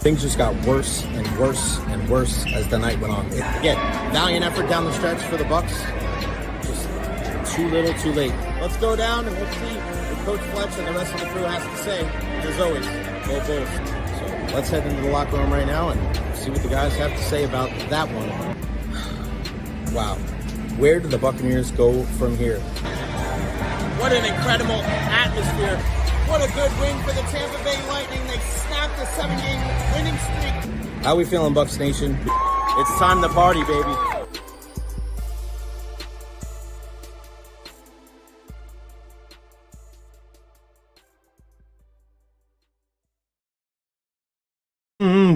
things just got worse and worse and worse as the night went on. Again, valiant effort down the stretch for the Bucs. Just too little, too late. Let's go down and we'll see what Coach Fletch and the rest of the crew has to say. As always, go Bulls. So let's head into the locker room right now and see what the guys have to say about that one. Wow. Where do the Buccaneers go from here? What an incredible atmosphere. What a good win for the Tampa Bay Lightning. They snapped a 7-game winning streak. How we feeling, Bucs Nation? It's time to party, baby.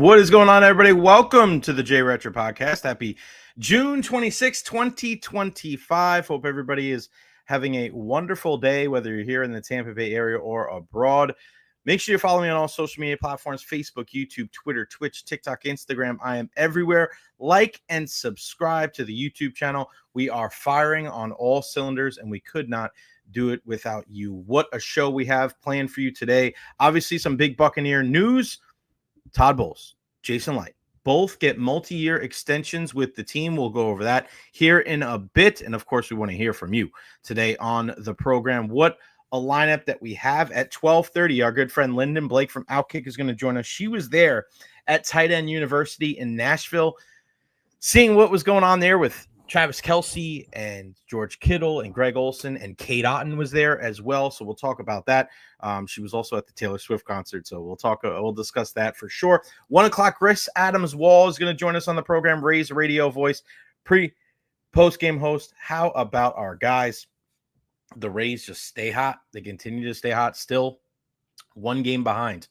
What is going on, everybody? Welcome to the Recher podcast. Happy June 26, 2025. Hope everybody is having a wonderful day, whether you're here in the Tampa Bay area or abroad. Make sure you follow me on all social media platforms: Facebook, YouTube, Twitter, Twitch, TikTok, Instagram. I am everywhere. Like and subscribe to the YouTube channel. We are firing on all cylinders, and we could not do it without you. What a show we have planned for you today. Obviously, some big Buccaneer news. Todd Bowles, Jason Light, both get multi-year extensions with the team. We'll go over that here in a bit. And of course, we want to hear from you today on the program. What a lineup that we have at 12:30. Our good friend Lynden Blake from Outkick is going to join us. She was there at Tight End University in Nashville, seeing what was going on there with Travis Kelce and George Kittle and Greg Olsen, and Kate Otten was there as well. So we'll talk about that. She was also at the Taylor Swift concert. So we'll discuss that for sure. 1 o'clock, Chris Adams-Wall is going to join us on the program. Ray's radio voice, post-game host. How about our guys? The Rays just stay hot. They continue to stay hot. Still 1 game behind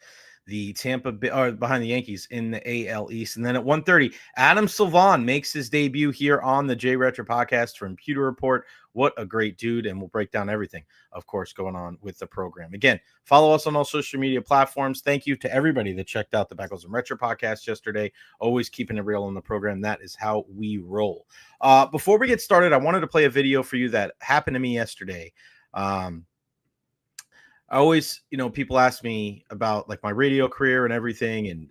the behind the Yankees in the AL East. And then at 1:30, Adam Slivon makes his debut here on the Recher podcast from Pewter Report. What a great dude. And we'll break down everything, of course, going on with the program. Again, follow us on all social media platforms. Thank you to everybody that checked out the Bucs and Recher podcast yesterday. Always keeping it real on the program. That is how we roll. Before we get started, I wanted to play a video for you that happened to me yesterday. I always, people ask me about like my radio career and everything. And,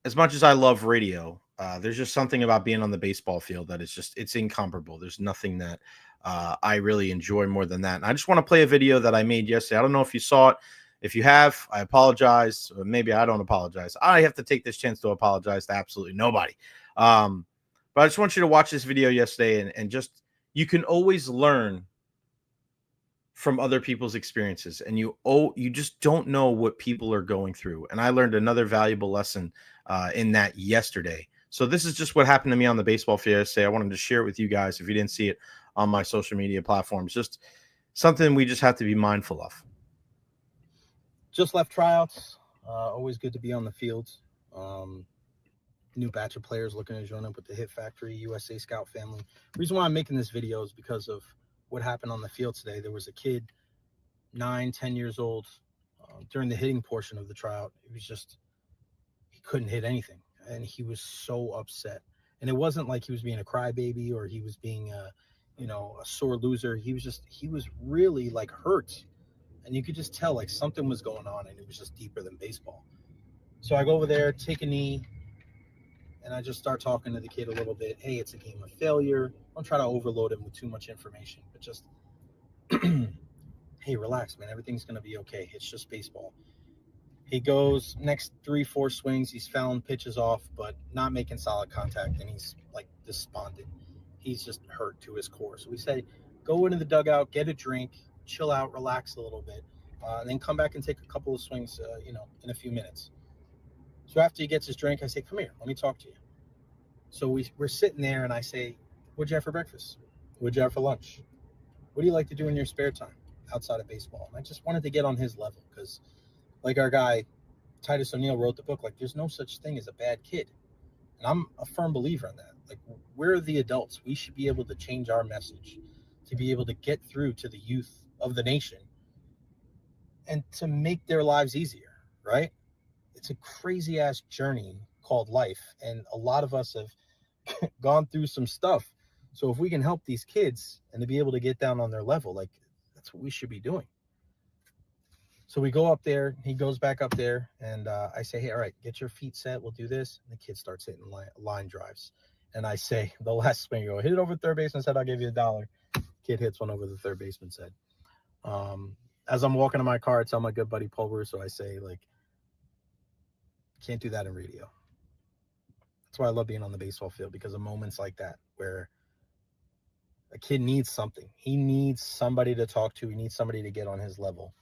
as much as I love radio, there's just something about being on the baseball field that it's incomparable. There's nothing that I really enjoy more than that. And I just want to play a video that I made yesterday. I don't know if you saw it. If you have, I apologize. Or maybe I don't apologize. I have to take this chance to apologize to absolutely nobody. But I just want you to watch this video yesterday and just, you can always learn from other people's experiences, and you just don't know what people are going through. And I learned another valuable lesson in that yesterday. So this is just what happened to me on the baseball field yesterday. I wanted to share it with you guys if you didn't see it on my social media platforms. Just something we just have to be mindful of. Just left tryouts. Always good to be on the field. New batch of players looking to join up with the Hit Factory USA Scout family. The reason why I'm making this video is because of what happened on the field today. There was a kid, 9-10 years old, during the hitting portion of the tryout. He couldn't hit anything, and he was so upset. And it wasn't like he was being a crybaby or he was being a sore loser. He was really like hurt, and you could just tell like something was going on, and it was just deeper than baseball. So I go over there, take a knee, and I just start talking to the kid a little bit. Hey, it's a game of failure. Don't try to overload him with too much information, but just, hey, relax, man. Everything's going to be okay. It's just baseball. He goes next 3-4 swings. He's fouling pitches off, but not making solid contact, and he's like despondent. He's just hurt to his core. So we say, go into the dugout, get a drink, chill out, relax a little bit, and then come back and take a couple of swings, in a few minutes. So after he gets his drink, I say, come here, let me talk to you. So we're sitting there, and I say, what'd you have for breakfast? What'd you have for lunch? What do you like to do in your spare time outside of baseball? And I just wanted to get on his level because, like our guy, Titus O'Neill, wrote the book, like, there's no such thing as a bad kid. And I'm a firm believer in that. Like, we're the adults. We should be able to change our message to be able to get through to the youth of the nation and to make their lives easier, right? It's a crazy-ass journey called life, and a lot of us have gone through some stuff. So if we can help these kids and to be able to get down on their level, like, that's what we should be doing. So we go up there. He goes back up there, and I say, hey, all right, get your feet set. We'll do this. And the kid starts hitting line drives. And I say, the last swing, hit it over third baseman's head. I'll give you $1. Kid hits one over the third baseman's head. As I'm walking to my car, I tell my good buddy Pulver, so I say, like, can't do that in radio. That's why I love being on the baseball field, because of moments like that where a kid needs something. He needs somebody to talk to. He needs somebody to get on his level.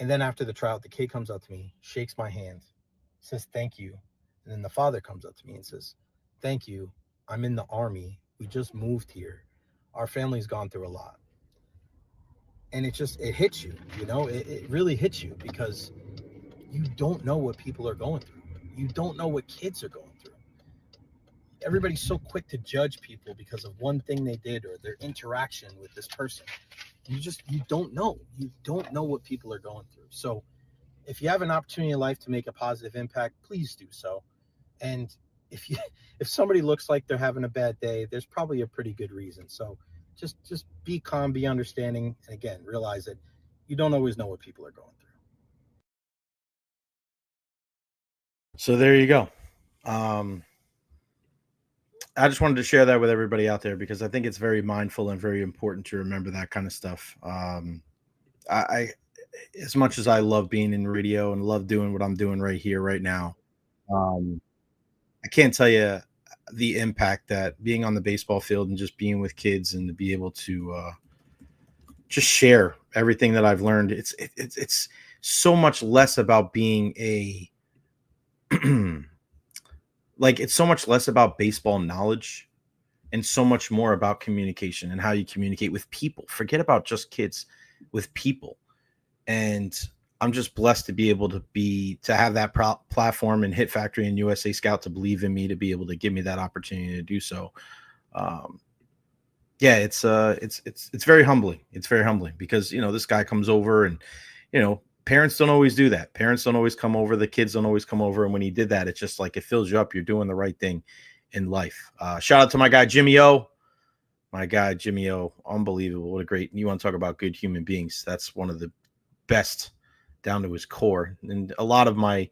And then after the tryout, the kid comes up to me, shakes my hand, says, thank you. And then the father comes up to me and says, thank you. I'm in the Army. We just moved here. Our family's gone through a lot. And it hits you, it really hits you, because you don't know what people are going through. You don't know what kids are going through. Everybody's so quick to judge people because of one thing they did or their interaction with this person. You don't know. You don't know what people are going through. So if you have an opportunity in life to make a positive impact, please do so. And if somebody looks like they're having a bad day, there's probably a pretty good reason. So just be calm, be understanding, and again, realize that you don't always know what people are going through. So there you go. I just wanted to share that with everybody out there, because I think it's very mindful and very important to remember that kind of stuff. I as much as I love being in radio and love doing what I'm doing right here, right now, I can't tell you the impact that being on the baseball field and just being with kids and to be able to just share everything that I've learned. It's so much less about being a like, it's so much less about baseball knowledge and so much more about communication and how you communicate with people. Forget about just kids, with people. And I'm just blessed to be able to have that platform and Hit Factory and USA Scout to believe in me, to be able to give me that opportunity to do so. Yeah, it's very humbling. It's very humbling, because, this guy comes over, and, parents don't always do that. Parents don't always come over. The kids don't always come over. And when he did that, it's just like, it fills you up. You're doing the right thing in life. Shout out to my guy, Jimmy O. Unbelievable. What a great, you want to talk about good human beings. That's one of the best down to his core. And a lot of my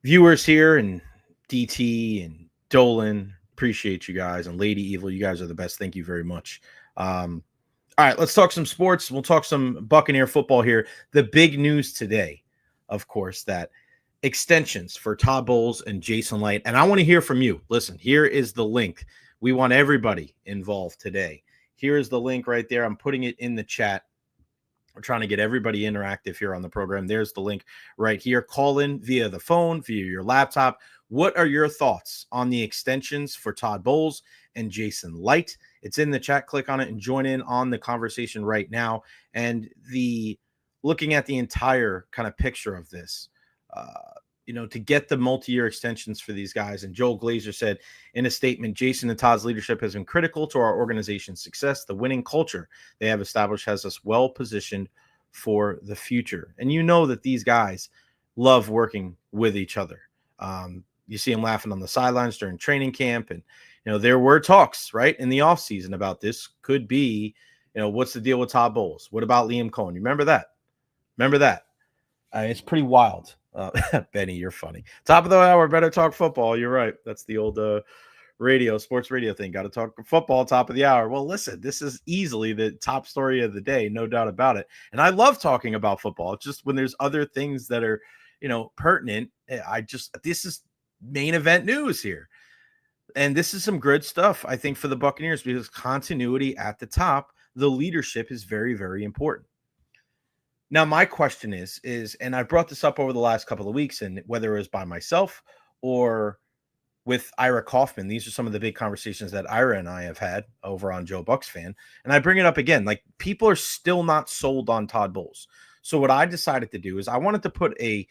viewers here, and DT and Dolan, appreciate you guys. And Lady Evil, you guys are the best. Thank you very much. All right, let's talk some sports. We'll talk some Buccaneer football here. The big news today, of course, that extensions for Todd Bowles and Jason Licht. And I want to hear from you. Listen, here is the link. We want everybody involved today. Here is the link right there. I'm putting it in the chat. We're trying to get everybody interactive here on the program. There's the link right here. Call in via the phone, via your laptop. What are your thoughts on the extensions for Todd Bowles and Jason Licht? It's in the chat. Click on it and join in on the conversation right now. And looking at the entire kind of picture of this, to get the multi-year extensions for these guys. And Joel Glazer said in a statement, Jason and Todd's leadership has been critical to our organization's success. The winning culture they have established has us well positioned for the future. And that these guys love working with each other. You see them laughing on the sidelines during training camp. And, there were talks, right, in the offseason about this could be, what's the deal with Todd Bowles? What about Liam Cohen? You remember that? It's pretty wild. Benny, you're funny. Top of the hour, better talk football. You're right. That's the old sports radio thing. Got to talk football, top of the hour. Well, listen, this is easily the top story of the day, no doubt about it. And I love talking about football. It's just when there's other things that are, pertinent, this is main event news here. And this is some good stuff, I think, for the Buccaneers, because continuity at the top, the leadership is very, very important. Now, my question is, and I brought this up over the last couple of weeks, and whether it was by myself or with Ira Kaufman, these are some of the big conversations that Ira and I have had over on Joe Bucs Fan. And I bring it up again, like, people are still not sold on Todd Bowles. So what I decided to do is I wanted to put a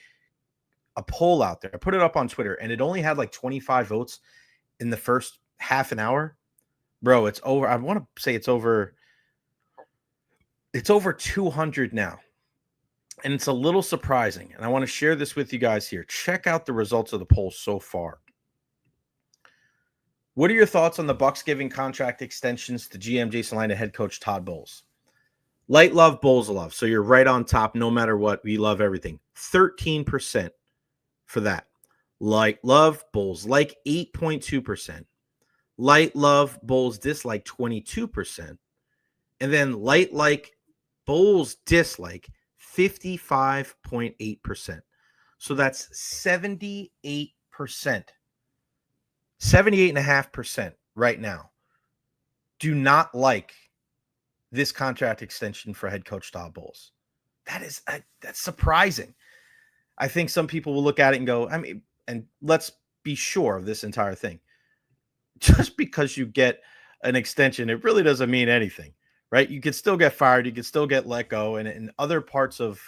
poll out there. I put it up on Twitter, and it only had like 25 votes in the first half an hour. Bro, it's over. I want to say it's over 200 now. And it's a little surprising. And I want to share this with you guys here. Check out the results of the poll so far. What are your thoughts on the Bucs giving contract extensions to GM Jason Licht and head coach Todd Bowles? Light love, Bowles love. So you're right on top no matter what. We love everything. 13% for that. Light love, Bowles like 8.2%. Light love, Bowles dislike 22%. And then light like, Bowles dislike 55.8%. So that's 78%. 78.5% right now do not like this contract extension for head coach Todd Bowles. That's surprising. I think some people will look at it and go, I mean, and let's be sure of this entire thing. Just because you get an extension, it really doesn't mean anything, right? You could still get fired. You could still get let go. And in other parts of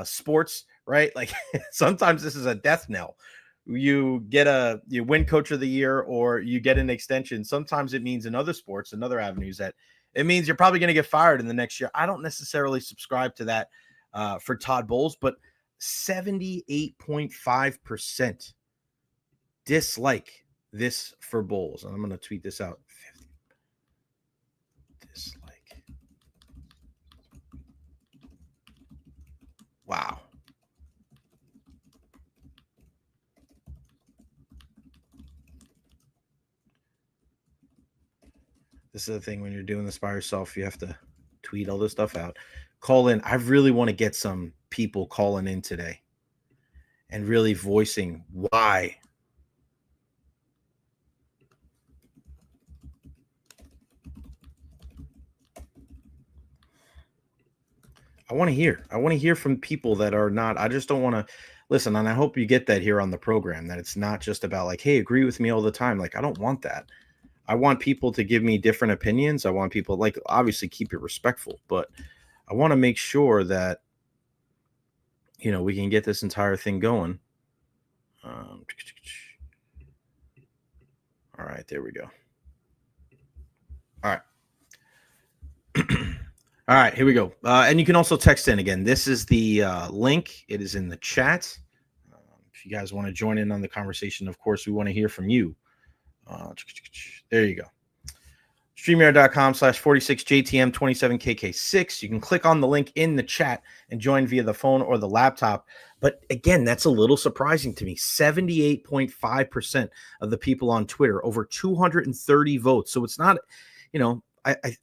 sports, right? Like sometimes this is a death knell. You win coach of the year or you get an extension. Sometimes it means in other sports and other avenues that it means you're probably going to get fired in the next year. I don't necessarily subscribe to that for Todd Bowles, but 78.5% dislike this for Bowles. And I'm going to tweet this out. Dislike. Wow. This is the thing when you're doing this by yourself, you have to tweet all this stuff out. Call in. I really want to get some people calling in today and really voicing why. I want to hear from people that are not, I just don't want to listen. And I hope you get that here on the program, that it's not just about like, hey, agree with me all the time. Like, I don't want that. I want people to give me different opinions. I want people, like, obviously keep it respectful, but I want to make sure that, we can get this entire thing going. All right, there we go. All right. All right, here we go. And you can also text in again. This is the link. It is in the chat. If you guys want to join in on the conversation, of course, we want to hear from you. There you go. StreamYard.com/46JTM27KK6. You can click on the link in the chat and join via the phone or the laptop. But again, that's a little surprising to me. 78.5% of the people on Twitter, over 230 votes. So it's not, in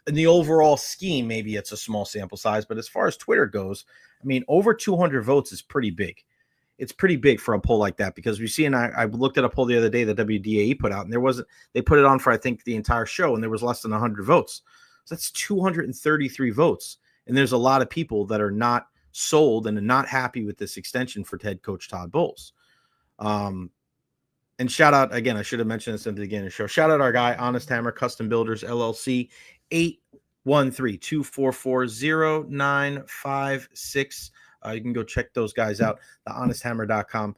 the overall scheme, maybe it's a small sample size. But as far as Twitter goes, I mean, over 200 votes is pretty big. It's pretty big for a poll like that, because we see, and I looked at a poll the other day that WDAE put out, and they put it on for, I think, the entire show, and there was less than 100 votes. So that's 233 votes. And there's a lot of people that are not sold and are not happy with this extension for head coach Todd Bowles. And shout out, again, I should have mentioned this at the beginning of the show. Shout out our guy, Honest Hammer Custom Builders, LLC, 813-244-0956. You can go check those guys out, thehonesthammer.com.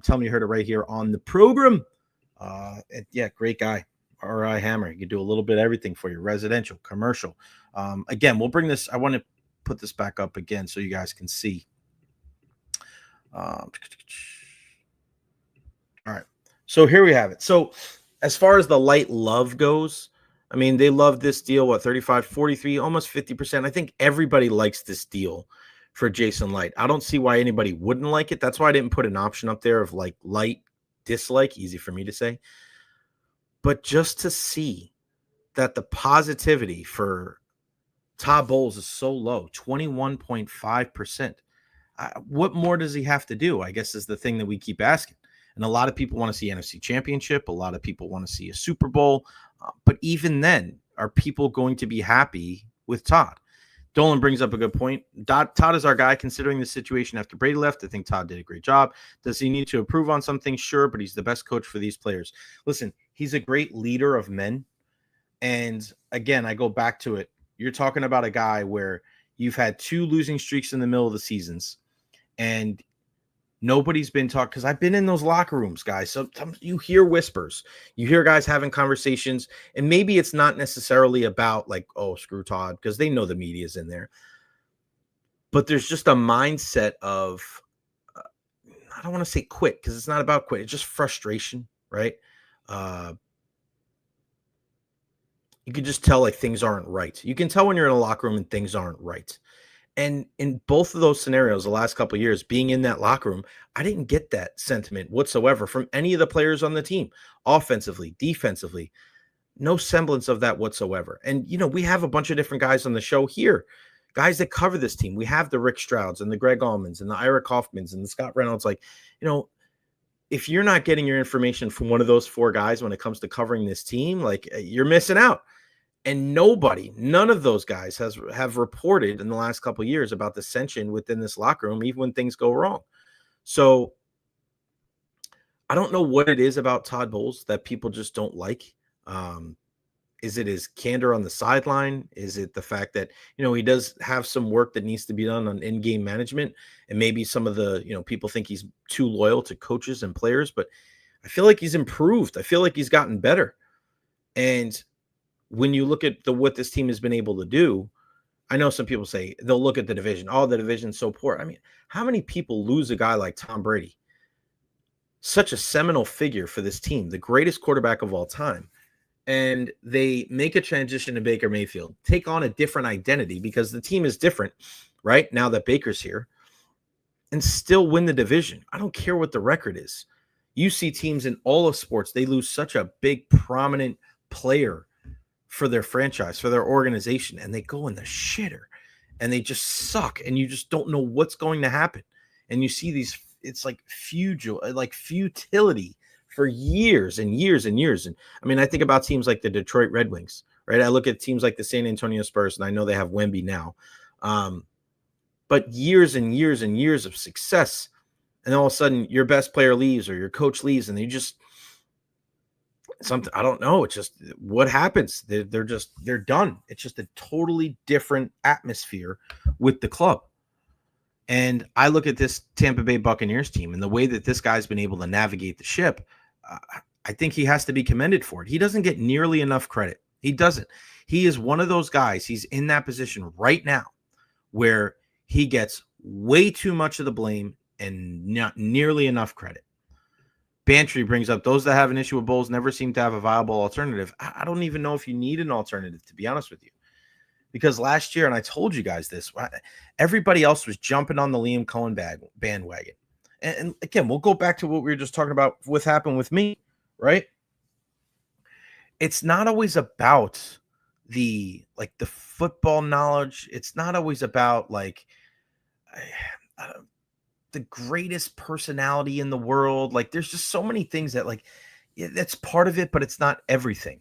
Tell me you heard it right here on the program. Great guy. R.I. Hammer. You can do a little bit of everything for your residential, commercial. Again, we'll bring this. I want to put this back up again so you guys can see. All right. So here we have it. So as far as the light love goes, I mean, they love this deal, 35, 43, almost 50%. I think everybody likes this deal for Jason Licht. I don't see why anybody wouldn't like it. That's why I didn't put an option up there of like light, dislike, easy for me to say. But just to see that the positivity for Todd Bowles is so low, 21.5%. What more does he have to do, I guess, is the thing that we keep asking. And a lot of people want to see NFC Championship. A lot of people want to see a Super Bowl. But even then, are people going to be happy with Todd? Dolan brings up a good point. Todd is our guy considering the situation after Brady left. I think Todd did a great job. Does he need to improve on something? Sure, but he's the best coach for these players. Listen, he's a great leader of men. And again, I go back to it. You're talking about a guy where you've had 2 losing streaks in the middle of the seasons, and nobody's been talking, because I've been in those locker rooms, guys. Sometimes you hear whispers, you hear guys having conversations, and maybe it's not necessarily about like, oh, screw Todd, because they know the media's in there. But there's just a mindset of, I don't want to say quit, because it's not about quit. It's just frustration, right? you can just tell like things aren't right. You can tell when you're in a locker room and things aren't right. And in both of those scenarios, the last couple of years, being in that locker room, I didn't get that sentiment whatsoever from any of the players on the team, offensively, defensively, no semblance of that whatsoever. And, we have a bunch of different guys on the show here, guys that cover this team. We have the Rick Strouds and the Greg Allmans and the Ira Kaufmans and the Scott Reynolds. Like, if you're not getting your information from one of those four guys when it comes to covering this team, like you're missing out. And none of those guys have reported in the last couple of years about dissension within this locker room, even when things go wrong. So I don't know what it is about Todd Bowles that people just don't like. Is it his candor on the sideline? Is it the fact that, he does have some work that needs to be done on in-game management, and maybe some of the, people think he's too loyal to coaches and players, but I feel like he's improved. I feel like he's gotten better. And when you look at what this team has been able to do, I know some people say they'll look at the division. Oh, the division's so poor. I mean, how many people lose a guy like Tom Brady? Such a seminal figure for this team, the greatest quarterback of all time. And they make a transition to Baker Mayfield, take on a different identity because the team is different, right? Now that Baker's here, and still win the division. I don't care what the record is. You see teams in all of sports, they lose such a big, prominent player for their franchise, for their organization, and they go in the shitter and they just suck, and you just don't know what's going to happen. And you see these, it's like futility for years and years and years. And I mean, I think about teams like the Detroit Red Wings, right? I look at teams like the San Antonio Spurs, and I know they have Wemby now. But years and years and years of success, and all of a sudden your best player leaves or your coach leaves, and they just something, I don't know. It's just what happens. They're done. It's just a totally different atmosphere with the club. And I look at this Tampa Bay Buccaneers team and the way that this guy's been able to navigate the ship. I think he has to be commended for it. He doesn't get nearly enough credit. He doesn't. He is one of those guys. He's in that position right now where he gets way too much of the blame and not nearly enough credit. Bantry brings up those that have an issue with Bowles never seem to have a viable alternative. I don't even know if you need an alternative, to be honest with you. Because last year, and I told you guys this, everybody else was jumping on the Liam Cohen bandwagon. And again, we'll go back to what we were just talking about, what happened with me, right? It's not always about the football knowledge. It's not always about the greatest personality in the world. Like, there's just so many things that that's part of it, but it's not everything.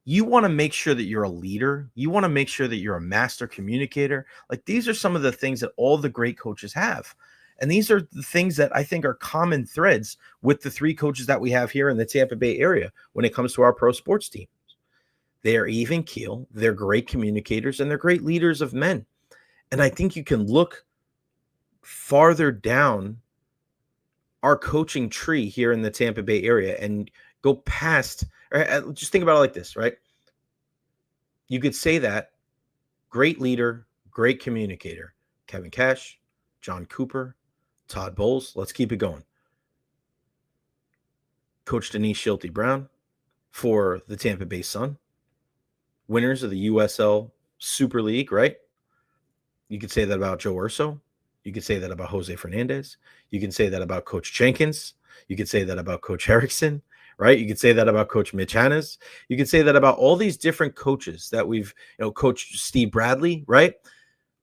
You want to make sure that you're a leader. You want to make sure that you're a master communicator. Like, these are some of the things that all the great coaches have. And these are the things that I think are common threads with the three coaches that we have here in the Tampa Bay area when it comes to our pro sports teams. They are even keel. They're great communicators, and they're great leaders of men. And I think you can look farther down our coaching tree here in the Tampa Bay area and go past, or just think about it like this, right? You could say that great leader, great communicator, Kevin Cash, John Cooper, Todd Bowles. Let's keep it going. Coach Denise Schilte Brown for the Tampa Bay Sun, winners of the USL Super League, right? You could say that about Joe Urso. You could say that about Jose Fernandez. You can say that about Coach Jenkins. You could say that about Coach Erickson, right? You could say that about Coach Mitch Hannes. You could say that about all these different coaches that we've, Coach Steve Bradley, right?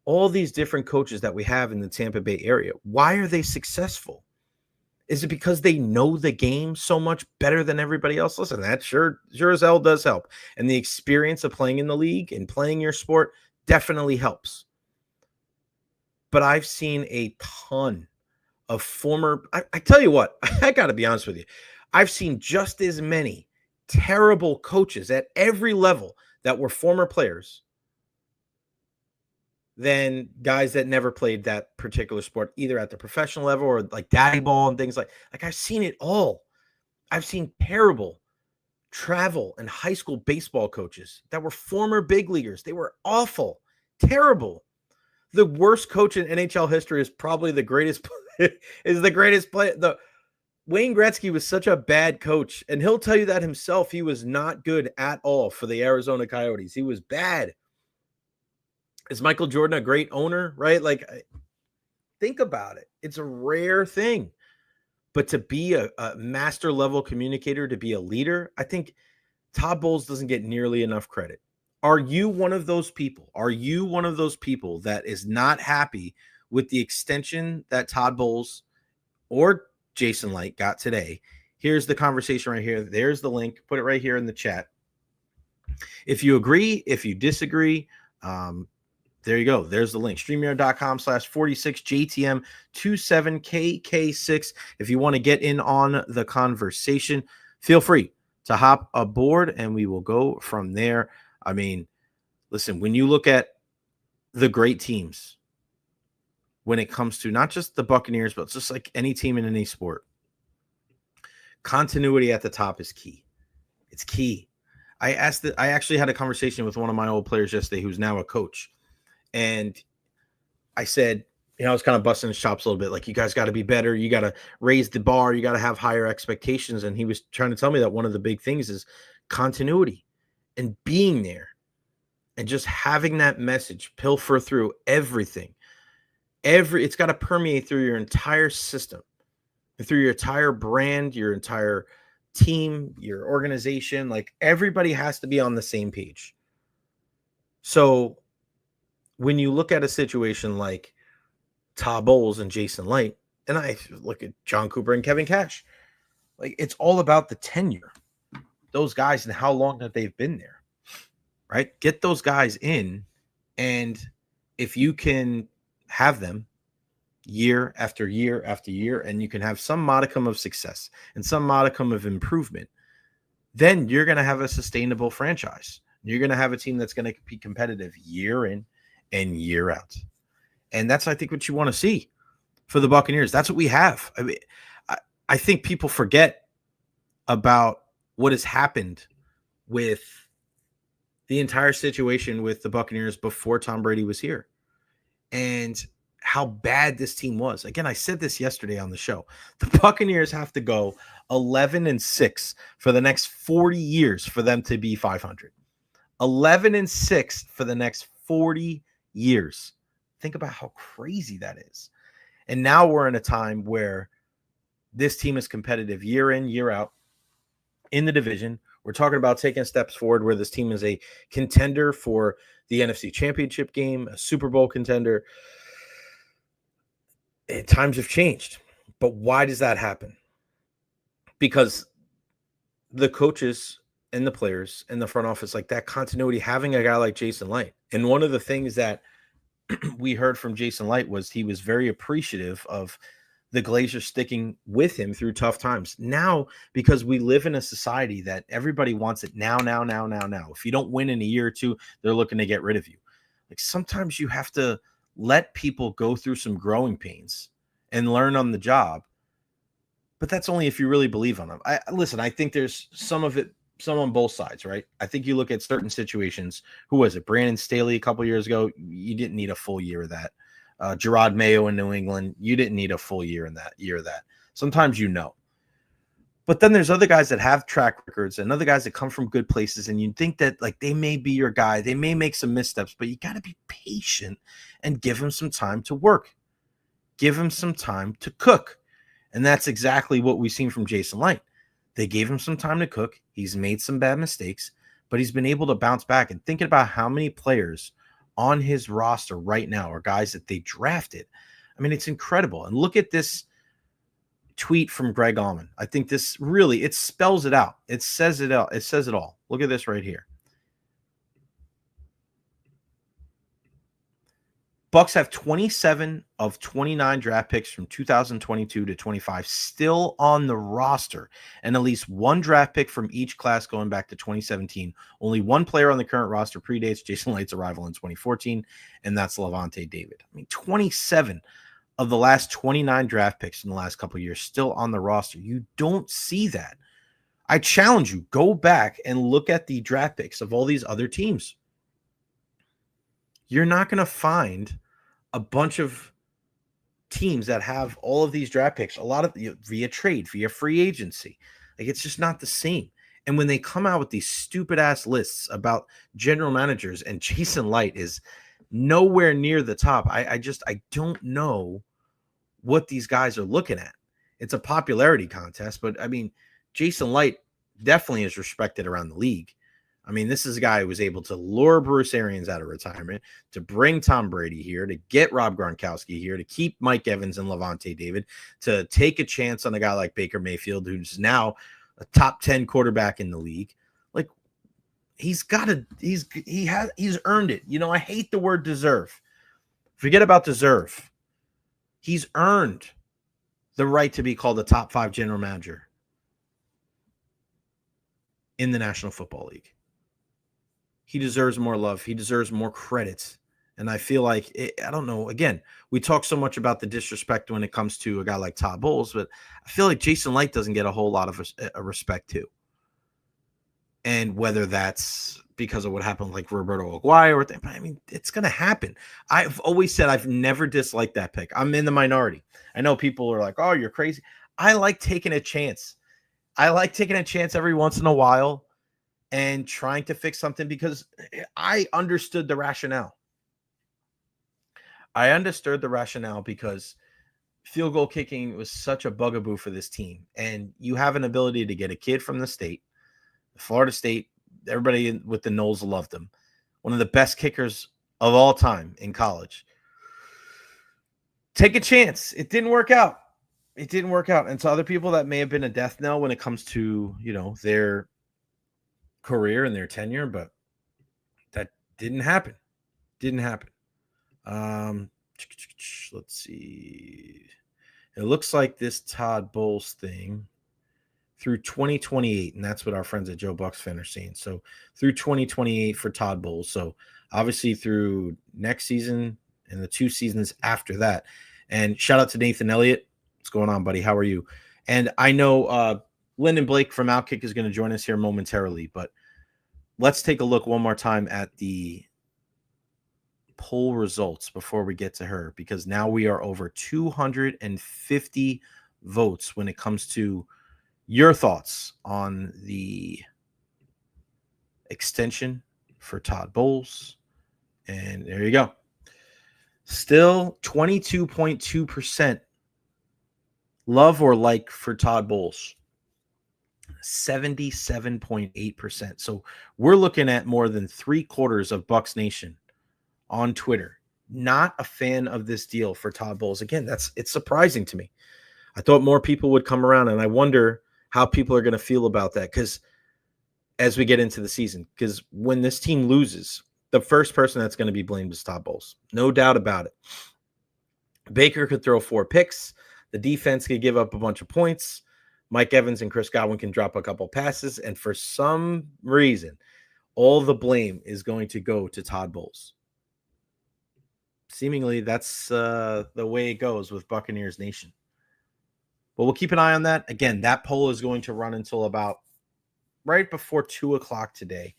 All these different coaches that we have in the Tampa Bay area. Why are they successful? Is it because they know the game so much better than everybody else? Listen, that sure as hell does help. And the experience of playing in the league and playing your sport definitely helps. But I've seen a ton of former, I tell you what, I got to be honest with you. I've seen just as many terrible coaches at every level that were former players than guys that never played that particular sport, either at the professional level or like daddy ball and things like I've seen it all. I've seen terrible travel and high school baseball coaches that were former big leaguers. They were awful, terrible. The worst coach in NHL history is probably the greatest player. Wayne Gretzky was such a bad coach, and he'll tell you that himself. He was not good at all for the Arizona Coyotes. He was bad. Is Michael Jordan a great owner, right? Like, think about it. It's a rare thing. But to be a master level communicator, to be a leader, I think Todd Bowles doesn't get nearly enough credit. Are you one of those people? Are you one of those people that is not happy with the extension that Todd Bowles or Jason Licht got today? Here's the conversation right here. There's the link. Put it right here in the chat. If you agree, if you disagree, there you go. There's the link. StreamYard.com/46JTM27KK6. If you want to get in on the conversation, feel free to hop aboard and we will go from there. I mean, listen, when you look at the great teams, when it comes to not just the Buccaneers, but just like any team in any sport, continuity at the top is key. It's key. I actually had a conversation with one of my old players yesterday who's now a coach. And I said, I was kind of busting his chops a little bit. Like, you guys got to be better. You got to raise the bar. You got to have higher expectations. And he was trying to tell me that one of the big things is continuity and being there and just having that message pilfer through everything. It's got to permeate through your entire system, through your entire brand, your entire team, your organization. Like, everybody has to be on the same page. So when you look at a situation like Todd Bowles and Jason Licht, and I look at John Cooper and Kevin Cash, like, it's all about the tenure, those guys and how long that they've been there, right? Get those guys in, and if you can have them year after year after year, and you can have some modicum of success and some modicum of improvement, then you're going to have a sustainable franchise. You're going to have a team that's going to be competitive year in and year out. And that's, I think, what you want to see for the Buccaneers. That's what we have. I mean, I think people forget about what has happened with the entire situation with the Buccaneers before Tom Brady was here and how bad this team was. Again, I said this yesterday on the show. The Buccaneers have to go 11-6 for the next 40 years for them to be 500. 11-6 for the next 40 years. Think about how crazy that is. And now we're in a time where this team is competitive year in, year out in the division. We're talking about taking steps forward where this team is a contender for the NFC Championship game, a Super Bowl contender. And times have changed. But why does that happen? Because the coaches and the players in the front office, like that continuity, having a guy like Jason Licht. And one of the things that we heard from Jason Licht was he was very appreciative of the Glazers sticking with him through tough times. Now, because we live in a society that everybody wants it now. If you don't win in a year or two, they're looking to get rid of you. Like, sometimes you have to let people go through some growing pains and learn on the job. But that's only if you really believe on them. I think there's some on both sides, right? I think you look at certain situations. Who was it? Brandon Staley a couple years ago. You didn't need a full year of that. Gerard Mayo in New England. You didn't need a full year in that year of that. Sometimes But then there's other guys that have track records and other guys that come from good places, and you think that, like, they may be your guy. They may make some missteps, but you got to be patient and give him some time to work. Give him some time to cook. And that's exactly what we've seen from Jason Licht. They gave him some time to cook. He's made some bad mistakes, but he's been able to bounce back. And thinking about how many players on his roster right now are guys that they drafted. I mean, it's incredible. And look at this tweet from Greg Allman. I think this really, it spells it out. It says it out. It says it all. Look at this right here. Bucs have 27 of 29 draft picks from 2022 to 25 still on the roster, and at least one draft pick from each class going back to 2017. Only one player on the current roster predates Jason Licht's arrival in 2014, and that's Levante David. I mean, 27 of the last 29 draft picks in the last couple of years still on the roster. You don't see that. I challenge you, go back and look at the draft picks of all these other teams. You're not going to find a bunch of teams that have all of these draft picks, a lot of via trade, via free agency. Like, it's just not the same. And when they come out with these stupid ass lists about general managers, and Jason Licht is nowhere near the top, I don't know what these guys are looking at. It's a popularity contest, but I mean, Jason Licht definitely is respected around the league. I mean, this is a guy who was able to lure Bruce Arians out of retirement, to bring Tom Brady here, to get Rob Gronkowski here, to keep Mike Evans and Levante David, to take a chance on a guy like Baker Mayfield, who's now a top 10 quarterback in the league. Like, he's earned it. You know, I hate the word deserve. Forget about deserve. He's earned the right to be called a top 5 general manager in the National Football League. He deserves more love. He deserves more credit. And I feel like, I don't know, again, we talk so much about the disrespect when it comes to a guy like Todd Bowles, but I feel like Jason Licht doesn't get a whole lot of respect too. And whether that's because of what happened with like Roberto Aguirre, I mean, it's going to happen. I've always said I've never disliked that pick. I'm in the minority. I know people are like, oh, you're crazy. I like taking a chance. I like taking a chance every once in a while and trying to fix something, because I understood the rationale. Because field goal kicking was such a bugaboo for this team. And you have an ability to get a kid from the state, Florida State, everybody with the Knowles loved him, one of the best kickers of all time in college. Take a chance. It didn't work out. And to other people, that may have been a death knell when it comes to, you know, their career and their tenure, but that didn't happen. Let's see. It looks like this Todd Bowles thing through 2028, and that's what our friends at Joe Bucs Fan are seeing. So through 2028 for Todd Bowles. So obviously through next season and the 2 seasons after that. And shout out to Nathan Elliott. What's going on, buddy? How are you? And I know Lynden Blake from Outkick is going to join us here momentarily, but let's take a look one more time at the poll results before we get to her, because now we are over 250 votes when it comes to your thoughts on the extension for Todd Bowles. And there you go. Still 22.2% love or like for Todd Bowles. 77.8%. So we're looking at more than 3/4 of Bucs Nation on Twitter not a fan of this deal for Todd Bowles. Again, it's surprising to me. I thought more people would come around, and I wonder how people are going to feel about that, because as we get into the season, because when this team loses, the first person that's going to be blamed is Todd Bowles. No doubt about it. Baker could throw 4 picks. The defense could give up a bunch of points. Mike Evans and Chris Godwin can drop a couple passes. And for some reason, all the blame is going to go to Todd Bowles. Seemingly, that's the way it goes with Buccaneers Nation. But we'll keep an eye on that. Again, that poll is going to run until about right before 2 o'clock today.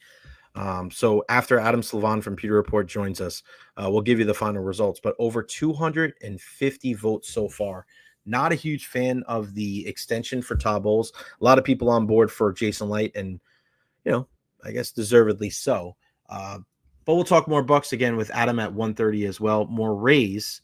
So after Adam Slivon from Pewter Report joins us, we'll give you the final results. But over 250 votes so far. Not a huge fan of the extension for Todd Bowles. A lot of people on board for Jason Licht, and, I guess deservedly so. But we'll talk more Bucs again with Adam at 1:30 as well. More Rays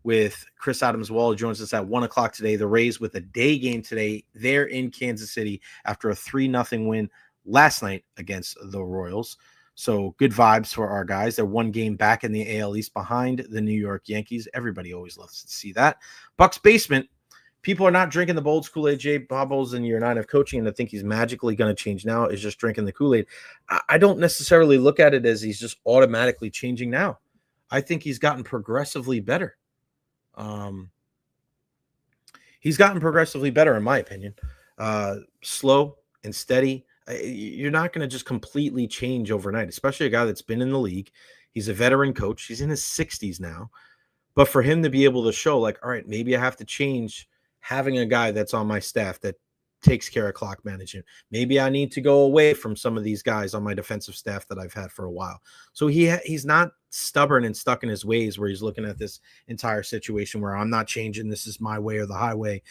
with Chris Adams-Waller joins us at 1 o'clock today. The Rays with a day game today. They're in Kansas City after a 3-0 win last night against the Royals. So good vibes for our guys. They're 1 game back in the AL East behind the New York Yankees. Everybody always loves to see that. Bucs basement. People are not drinking the Bowles Kool-Aid. Jay Bobbles in year 9 of coaching, and I think he's magically going to change now, is just drinking the Kool-Aid. I don't necessarily look at it as he's just automatically changing now. I think he's gotten progressively better. He's gotten progressively better, in my opinion. Slow and steady. You're not going to just completely change overnight, especially a guy that's been in the league. He's a veteran coach. He's in his 60s now. But for him to be able to show, like, all right, maybe I have to change having a guy that's on my staff that takes care of clock management. Maybe I need to go away from some of these guys on my defensive staff that I've had for a while. So he's not stubborn and stuck in his ways where he's looking at this entire situation where I'm not changing. This is my way or the highway.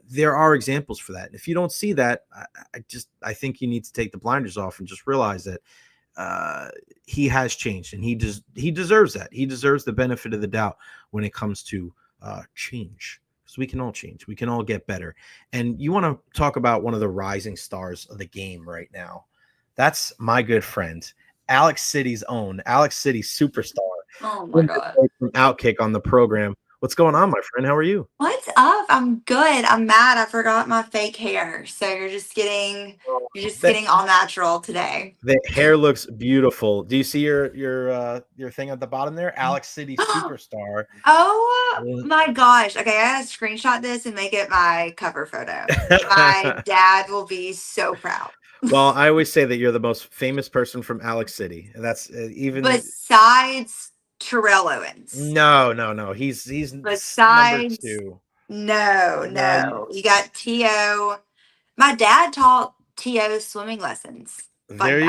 There are examples for that. And if you don't see that, I think you need to take the blinders off and just realize that he has changed, and he deserves that. He deserves the benefit of the doubt when it comes to change. So we can all change. We can all get better. And you want to talk about one of the rising stars of the game right now. That's my good friend, Alex City's own, Alex City superstar. Oh my God. From Outkick on the program. What's going on, my friend? How are you? What's up? I'm good. I'm mad. I forgot my fake hair. So you're just getting all natural today. The hair looks beautiful. Do you see your thing at the bottom there? Alex City superstar. Oh my gosh. Okay, I gotta screenshot this and make it my cover photo. My dad will be so proud. Well, I always say that you're the most famous person from Alex City. And that's even besides Terrell Owens. No. He's besides number 2. No. You got T.O. My dad taught T.O. swimming lessons. There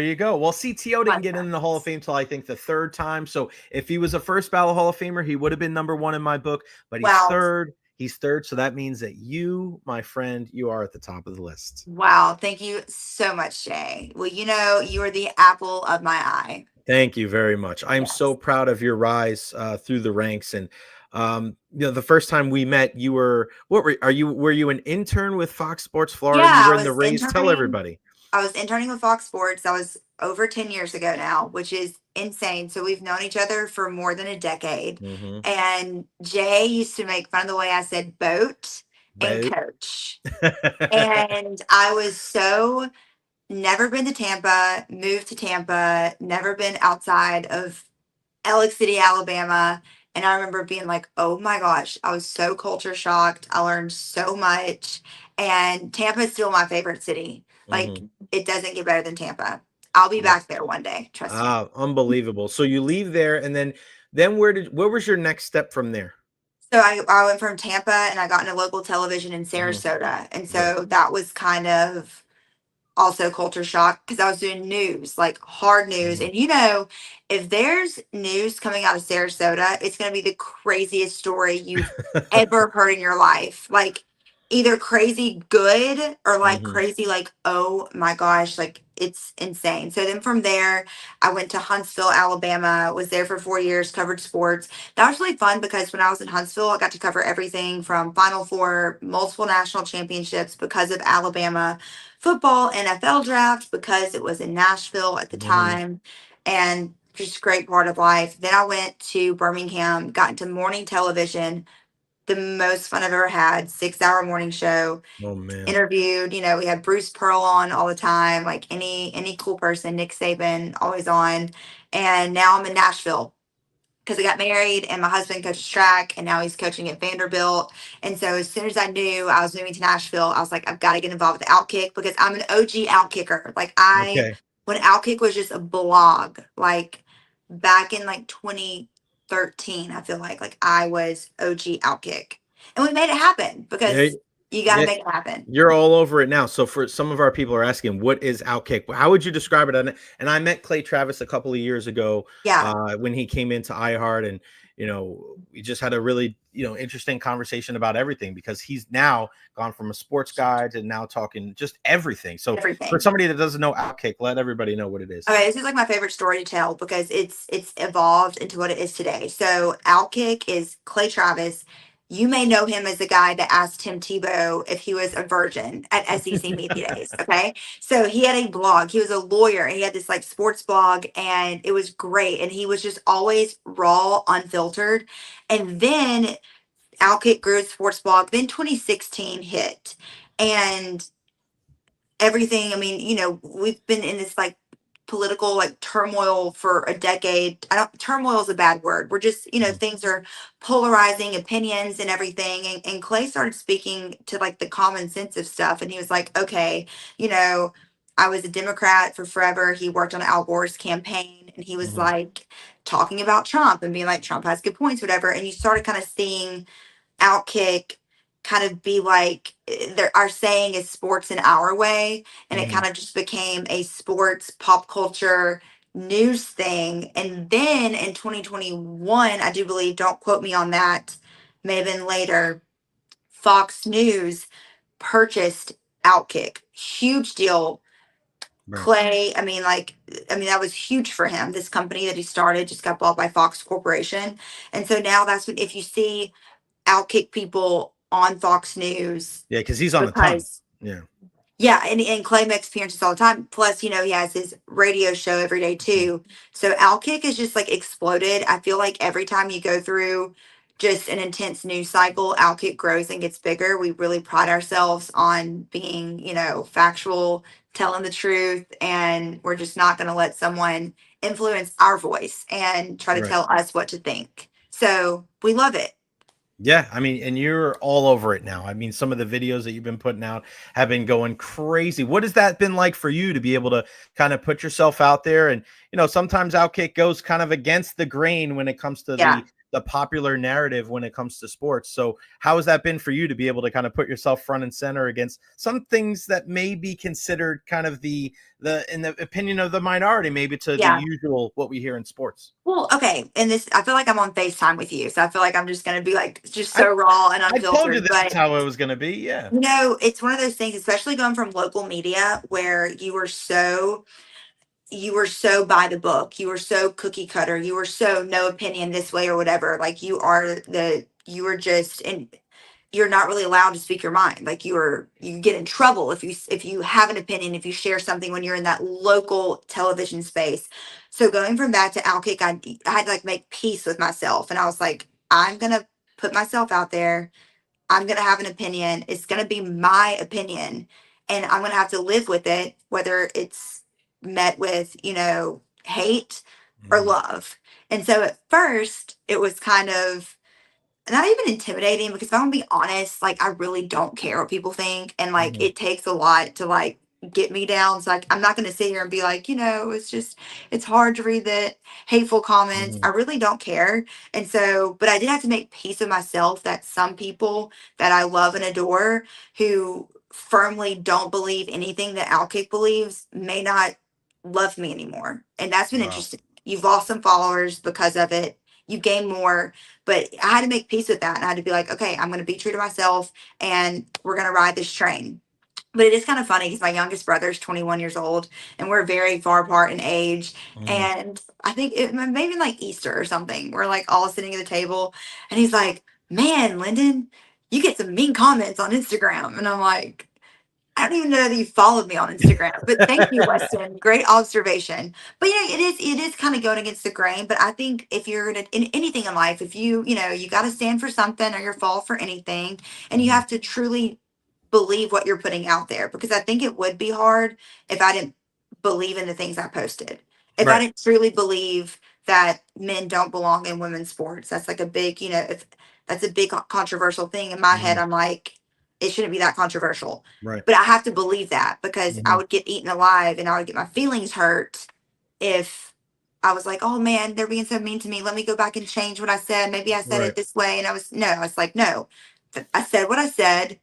you go. Well, see, T.O. didn't get in the Hall of Fame till I think the 3rd time. So if he was a first ballot Hall of Famer, he would have been number 1 in my book. But he's third. He's third. So that means that you, my friend, you are at the top of the list. Wow. Thank you so much, Jay. Well, you are the apple of my eye. Thank you very much. I'm so proud of your rise through the ranks. And the first time we met, you were were you an intern with Fox Sports Florida? Yeah, you were in the Rays. Tell everybody. I was interning with Fox Sports. That was over 10 years ago now, which is insane. So we've known each other for more than a decade. Mm-hmm. And Jay used to make fun of the way I said boat and coach. And I was so never been to Tampa, moved to Tampa, never been outside of Alex City, Alabama. And I remember being like, oh my gosh, I was so culture shocked. I learned so much. And Tampa is still my favorite city. Like, it doesn't get better than Tampa. I'll be back there one day. Trust me. Unbelievable. So you leave there, and then where was your next step from there? So I went from Tampa and I got into local television in Sarasota. And so that was kind of also culture shock because I was doing news, like hard news. And if there's news coming out of Sarasota, it's going to be the craziest story you've ever heard in your life. Like either crazy good or like crazy, like, oh my gosh, like it's insane. So then from there, I went to Huntsville, Alabama, was there for 4 years, covered sports. That was really fun because when I was in Huntsville, I got to cover everything from Final Four, multiple national championships because of Alabama football, NFL draft because it was in Nashville at the time, and just a great part of life. Then I went to Birmingham, got into morning television, the most fun I've ever had, 6-hour morning show. Oh man. Interviewed, we had Bruce Pearl on all the time, like any cool person, Nick Saban always on. And now I'm in Nashville because I got married and my husband coaches track and now he's coaching at Vanderbilt. And so as soon as I knew I was moving to Nashville, I was like, I've got to get involved with Outkick because I'm an OG Outkicker. Like when Outkick was just a blog, like back in like 2013, I feel like I was OG Outkick. And we made it happen because you got to make it happen. You're all over it now. So for some of our people are asking, what is Outkick? How would you describe it? And I met Clay Travis a couple of years ago when he came into iHeart, and we just had a really interesting conversation about everything because he's now gone from a sports guy to now talking just everything. So for somebody that doesn't know Outkick, let everybody know what it is. Okay, this is like my favorite story to tell because it's evolved into what it is today. So Outkick is Clay Travis. You may know him as the guy that asked Tim Tebow if he was a virgin at SEC Media Days. Okay. So he had a blog. He was a lawyer. He had this like sports blog and it was great. And he was just always raw, unfiltered. And then Outkick grew his sports blog. Then 2016 hit and everything. I mean, we've been in this like political like turmoil for a decade. Turmoil is a bad word. We're just, things are polarizing opinions and everything. And Clay started speaking to like the common sense of stuff. And he was like, okay, I was a Democrat for forever. He worked on Al Gore's campaign and he was like talking about Trump and being like, Trump has good points, whatever. And you started kind of seeing Outkick kind of be like, our saying is sports in our way. And it Mhm. kind of just became a sports pop culture news thing. And then in 2021, I do believe, don't quote me on that, may have been later, Fox News purchased Outkick. Huge deal. Right. Clay, I mean, that was huge for him. This company that he started just got bought by Fox Corporation. And so now that's what, if you see Outkick people on Fox News, Yeah, because he's on a ton. because Yeah. yeah, and Clay makes appearances all the time. Plus, he has his radio show every day too. So Outkick is just like exploded. I feel like every time you go through just an intense news cycle, Outkick grows and gets bigger. We really pride ourselves on being, factual, telling the truth, and we're just not going to let someone influence our voice and try to Right. tell us what to think. So we love it. Yeah, I mean, and you're all over it now. I mean, some of the videos that you've been putting out have been going crazy. What has that been like for you to be able to kind of put yourself out there? And sometimes Outkick goes kind of against the grain when it comes to Yeah. the popular narrative when it comes to sports. So, how has that been for you to be able to kind of put yourself front and center against some things that may be considered kind of the in the opinion of the minority, maybe to the Yeah. usual what we hear in sports? Well, okay. And this, I feel like I'm on FaceTime with you. So I feel like I'm just going to be like, just I so raw and I told you unfiltered. that's But, how it was going to be. Yeah. it's one of those things, especially going from local media where you were so by the book, you were so cookie cutter, you were so no opinion this way or whatever. Like you were just, and you're not really allowed to speak your mind. Like you get in trouble if you have an opinion, if you share something when you're in that local television space. So going from that to Outkick, I had to like make peace with myself, and I was like, I'm gonna put myself out there. I'm going to have an opinion. It's going to be my opinion, and I'm going to have to live with it, whether it's met with, hate or Mhm. love. And so at first, it was kind of not even intimidating, because if I'm gonna be honest, like I really don't care what people think. And like Mhm. it takes a lot to like get me down. So like I'm not gonna sit here and be like, it's hard to read the hateful comments. I Mhm. really don't care. And so, but I did have to make peace with myself that some people that I love and adore, who firmly don't believe anything that Outkick believes, may not love me anymore. And that's been Wow. interesting. You've lost some followers because of it. You gain more, but I had to make peace with that. And I had to be like, okay, I'm going to be true to myself, and we're going to ride this train. But it is kind of funny because my youngest brother is 21 years old, and we're very far apart in age. Mhm. And I think it maybe like Easter or something. We're like all sitting at the table, and he's like, man, Lyndon, you get some mean comments on Instagram. And I'm like, I don't even know that you followed me on Instagram, but thank you, Weston. Great observation. But it is kind of going against the grain. But I think if you're in anything in life, if you got to stand for something, or you're fall for anything, and you Mhm. have to truly believe what you're putting out there. Because I think it would be hard if I didn't believe in the things I posted. If I Right. didn't truly believe that men don't belong in women's sports, that's like a big, if that's a big controversial thing in my head. Mhm. I'm like, it shouldn't be that controversial, Right. but I have to believe that, because I Mhm. would get eaten alive and I would get my feelings hurt if I was like, oh man, they're being so mean to me. Let me go back and change what I said. Maybe I said Right. it this way. And I was like, no, I said what I said,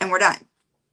and we're done.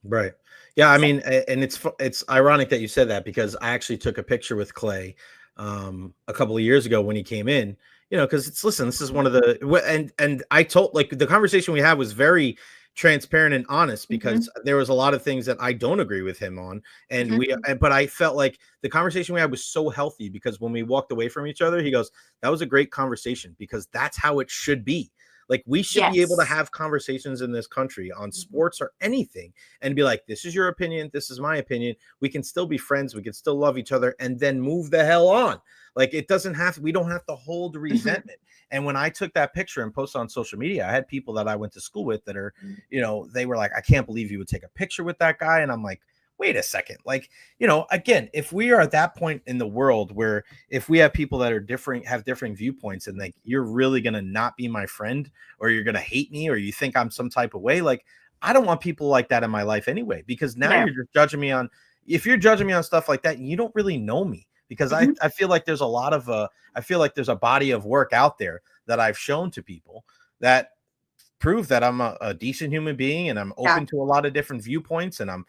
Right. Yeah, I So, mean, and it's ironic that you said that, because I actually took a picture with Clay a couple of years ago when he came in, because this is one of the and I told, like, the conversation we had was very transparent and honest, mhm, because there was a lot of things that I don't agree with him on, and mhm, but I felt like the conversation we had was so healthy, because when we walked away from each other, he goes, that was a great conversation, because that's how it should be. Like, we should be able to yes. have conversations in this country on sports or anything, and be like, this is your opinion, this is my opinion. We can still be friends, we can still love each other, and then move the hell on. Like, we don't have to hold Mhm, resentment. And when I took that picture and posted on social media, I had people that I went to school with that are, they were like, I can't believe you would take a picture with that guy. And I'm like, wait a second. Like, again, if we are at that point in the world where if we have people that are different, have differing viewpoints, and like, you're really going to not be my friend, or you're going to hate me, or you think I'm some type of way, like, I don't want people like that in my life anyway, because now no. you're just judging me on, if you're judging me on stuff like that, you don't really know me, because Mhm, I feel like there's a lot of I feel like there's a body of work out there that I've shown to people that prove that I'm a decent human being, and I'm open to a lot of different viewpoints, and I'm,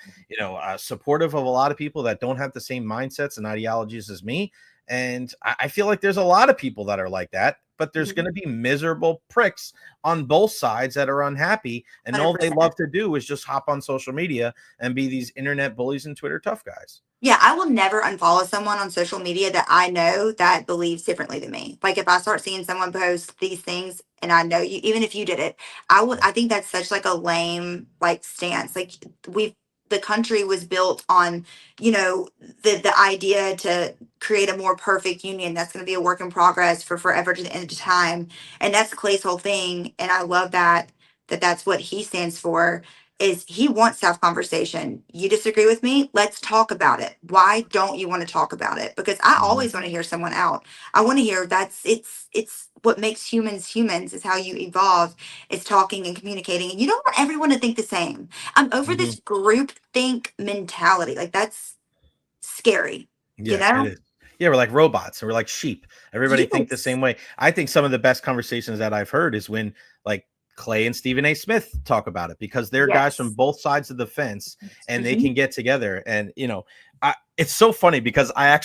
supportive of a lot of people that don't have the same mindsets and ideologies as me. And I feel like there's a lot of people that are like that, but there's going to be miserable pricks on both sides that are unhappy, and all they 100%. love to do is just hop on social media and be these internet bullies and Twitter tough guys. Yeah, I will never unfollow someone on social media that I know that believes differently than me. Like if I start seeing someone post these things and I know you, even if you did it, I think that's such like a lame like stance. Like the country was built on, the idea to create a more perfect union that's going to be a work in progress for forever to the end of time. And that's Clay's whole thing. And I love that's what he stands for, is he wants to have conversation. You disagree with me? Let's talk about it. Why don't you want to talk about it? Because I always want to hear someone out. I want to hear it's what makes humans humans, is how you evolve. It's talking and communicating. And you don't want everyone to think the same. I'm over this group think mentality. Like that's scary. Yeah, it is. Yeah, we're like robots and we're like sheep. Everybody think the same way. I think some of the best conversations that I've heard is when like Clay and Stephen A. Smith talk about it, because they're guys from both sides of the fence, and they can get together. And it's so funny because I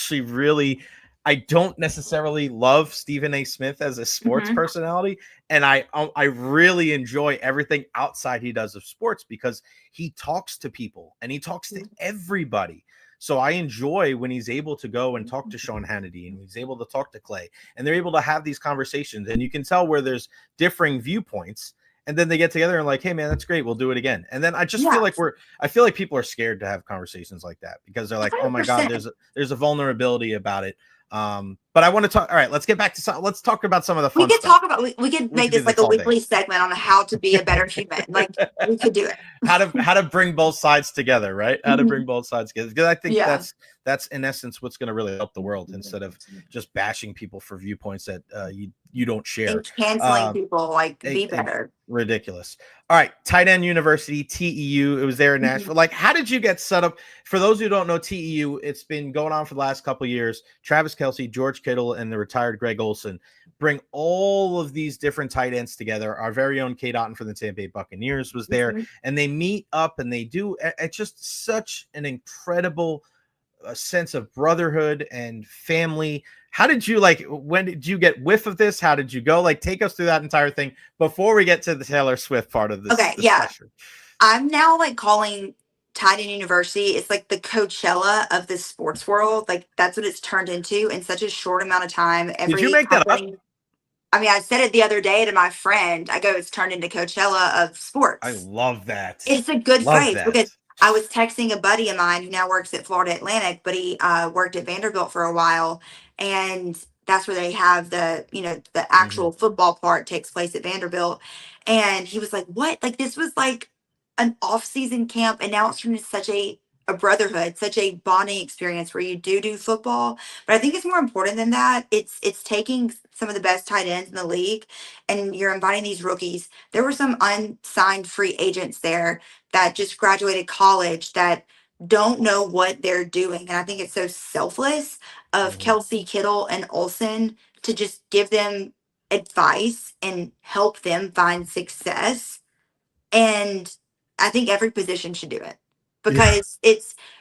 don't necessarily love Stephen A. Smith as a sports personality, and I really enjoy everything outside he does of sports, because he talks to people and he talks to everybody. So I enjoy when he's able to go and talk to Sean Hannity, and he's able to talk to Clay, and they're able to have these conversations, and you can tell where there's differing viewpoints. And then they get together and like, hey man, that's great, we'll do it again. And then I just feel like people are scared to have conversations like that, because they're like, 100%. Oh my God, there's a vulnerability about it. But I want to talk. All right, let's get back to let's talk about some of the fun we could stuff. talk about we could make this like a weekly segment on how to be a better human. Like we could do it. how to bring both sides together, right? How to bring both sides together, because I think that's in essence what's going to really help the world, instead of just bashing people for viewpoints that you don't share. And canceling people, like be better. Ridiculous. All right, Tight End University, TEU. It was there in Nashville. Like, how did you get set up? For those who don't know TEU, it's been going on for the last couple of years. Travis Kelce, George Kittle, and the retired Greg Olsen bring all of these different tight ends together. Our very own Kate Otten from the Tampa Bay Buccaneers was there, and they meet up and they do. It's just such an incredible sense of brotherhood and family. How did you when did you get whiff of this? How did you go? Like, take us through that entire thing before we get to the Taylor Swift part of this. Okay. Discussion. I'm now calling Tight End University. It's like the Coachella of the sports world. Like that's what it's turned into in such a short amount of time. Did you make that up? I mean, I said it the other day to my friend. I go, it's turned into Coachella of sports. I love that. It's a good phrase, because I was texting a buddy of mine who now works at Florida Atlantic, but he worked at Vanderbilt for a while, and that's where they have the actual football part takes place at Vanderbilt. And he was like, what? Like this was like an off-season camp, and now it's turned into such a brotherhood, such a bonding experience where you do football. But I think it's more important than that. It's taking some of the best tight ends in the league, and you're inviting these rookies. There were some unsigned free agents there that just graduated college that don't know what they're doing. And I think it's so selfless of Kelce, Kittle, and Olsen to just give them advice and help them find success. And I think every position should do it, because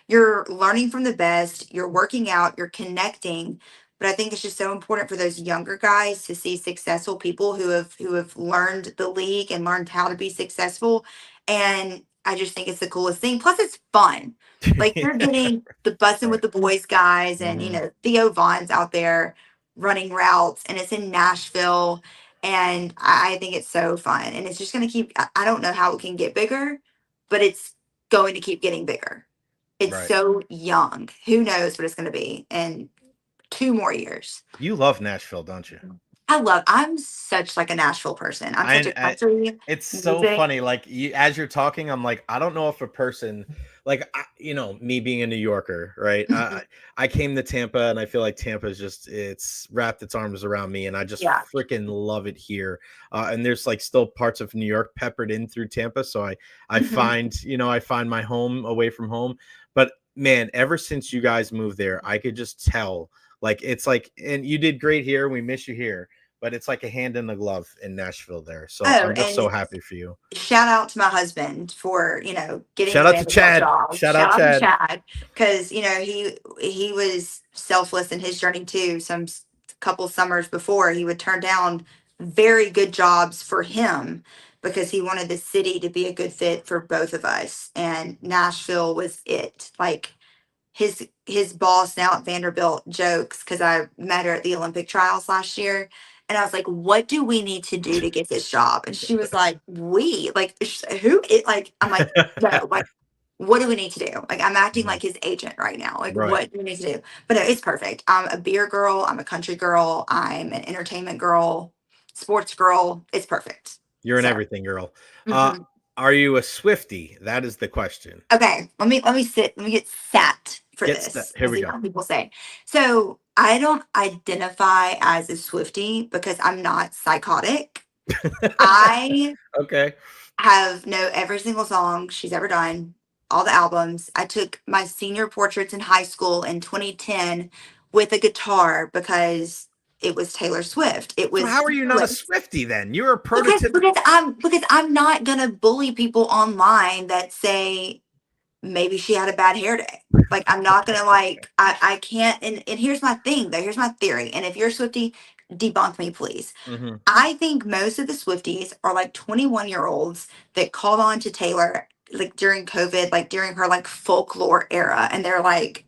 you're learning from the best, you're working out, you're connecting. But I think it's just so important for those younger guys to see successful people who have learned the league and learned how to be successful. And I just think it's the coolest thing. Plus it's fun. Like you're getting the Bussin' with the Boys guys, and Theo Vaughn's out there running routes, and it's in Nashville. And I think it's so fun, and it's just going to keep, I don't know how it can get bigger, but it's going to keep getting bigger. It's so young. Who knows what it's going to be in 2 more years. You love Nashville, don't you? I'm such like a Nashville person. I'm such a country. It's so funny. Like as you're talking, I'm like, I don't know if a person me being a New Yorker, right? I came to Tampa, and I feel like Tampa is it's wrapped its arms around me, and I just freaking love it here. And there's still parts of New York peppered in through Tampa. So I find my home away from home. But man, ever since you guys moved there, I could just tell, and you did great here. We miss you here. but it's like a hand in the glove in Nashville there. So Oh, I'm just so and happy for you. shout out to my husband for, getting Shout the out to Vanderbilt Chad. job. Shout out Shout out to Chad. Chad, because he was selfless in his journey too. Some couple summers before, he would turn down very good jobs for him because he wanted the city to be a good fit for both of us, and Nashville was it. Like his boss now at Vanderbilt jokes, because I met her at the Olympic trials last year. And I was like, what do we need to do to get this job? And she was like, who it like, I'm like, no, like, what do we need to do? Like, I'm acting like his agent right now. Like, Right. what do we need to do? But no, it's perfect. I'm a beer girl. I'm a country girl. I'm an entertainment girl, sports girl. It's perfect. You're an So, everything girl. mhm. Are you a Swiftie? That is the question. Okay, let me get sat for this, Here as we the go. young people say. So I don't identify as a Swiftie because I'm not psychotic. I Okay. know every single song she's ever done, all the albums. I took my senior portraits in high school in 2010 with a guitar because it was Taylor Swift. It So was how are you not a fearless. Swiftie then? You're a Because prototypical. I'm not gonna bully people online that say maybe she had a bad hair day. Like, I'm not gonna like, I can't. And here's my thing though. Here's my theory. And if you're a Swiftie, debunk me, please. Mhm. I think most of the Swifties are like 21-year-olds that called on to Taylor like during COVID, like during her like folklore era, and they're like,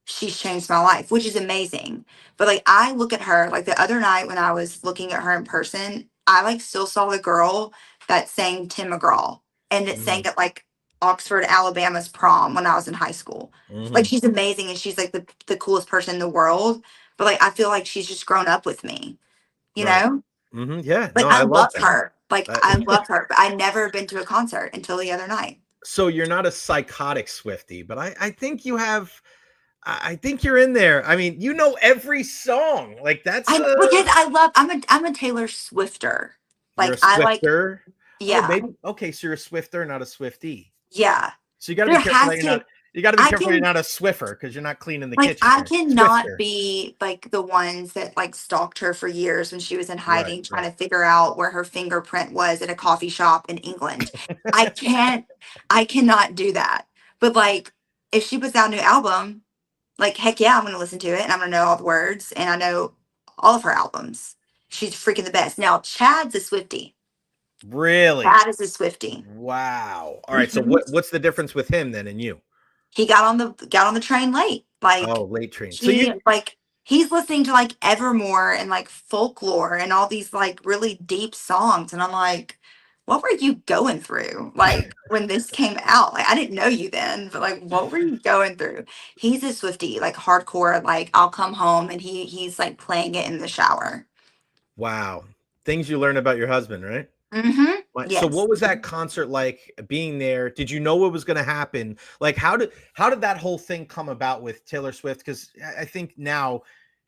she's changed my life, which is amazing. But like, I look at her like the other night when I was looking at her in person, I like still saw the girl that sang Tim McGraw and that sang Mhm. at like Oxford, Alabama's prom when I was in high school. Like, Mhm. she's amazing and she's like the coolest person in the world. But like, I feel like she's just grown up with me, you Right. know? Yeah. Like, No, I I love love that. her. Like, I love her, but I never been to a concert until the other night. So you're not a psychotic Swiftie, but I think you have. I think you're in there. I mean, you know every song. Like that's Because I'm a Taylor Swifter. you're a Like, I like, Swifter. Oh, yeah. baby. Okay, so you're a Swifter, not a Swiftie. Yeah. So you got to be There careful that has you're to not. You got to be I careful you're can not a Swiffer because you're not cleaning the like kitchen I there. cannot Swifter. be like the ones that like stalked her for years when she was in Right. hiding trying Right. to figure out where her fingerprint was at a coffee shop in England. I can't I cannot do that. But like, if she puts out a new album, like, heck yeah, I'm gonna listen to it and I'm gonna know all the words and I know all of her albums. She's freaking the best. Now Chad's a Swiftie. Really? Chad is a Swiftie. Wow. All right. So Mhm. what's the difference with him then and you? He got on the train late. Oh, Like, late train. So he you like he's listening to like Evermore and like folklore and all these like really deep songs. And I'm like, what were you going through? Like, when this came out, like, I didn't know you then, but like, what were you going through? He's a Swiftie, like hardcore, like I'll come home and he's like playing it in the shower. wow. Things you learn about your husband, right? Mm-hmm. So Yes. what was that concert like being there? Did you know what was going to happen? Like how did that whole thing come about with Taylor Swift? Because I think now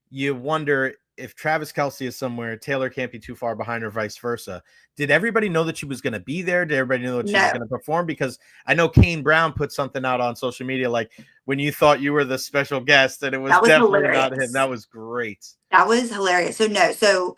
you wonder if Travis Kelce is somewhere, Taylor can't be too far behind or vice versa. Did everybody know that she was going to be there? Did everybody know that she was No. going to perform? Because I know Kane Brown put something out on social media like when you thought you were the special guest and it was That was definitely not him. hilarious. That was great. That was hilarious. So no, so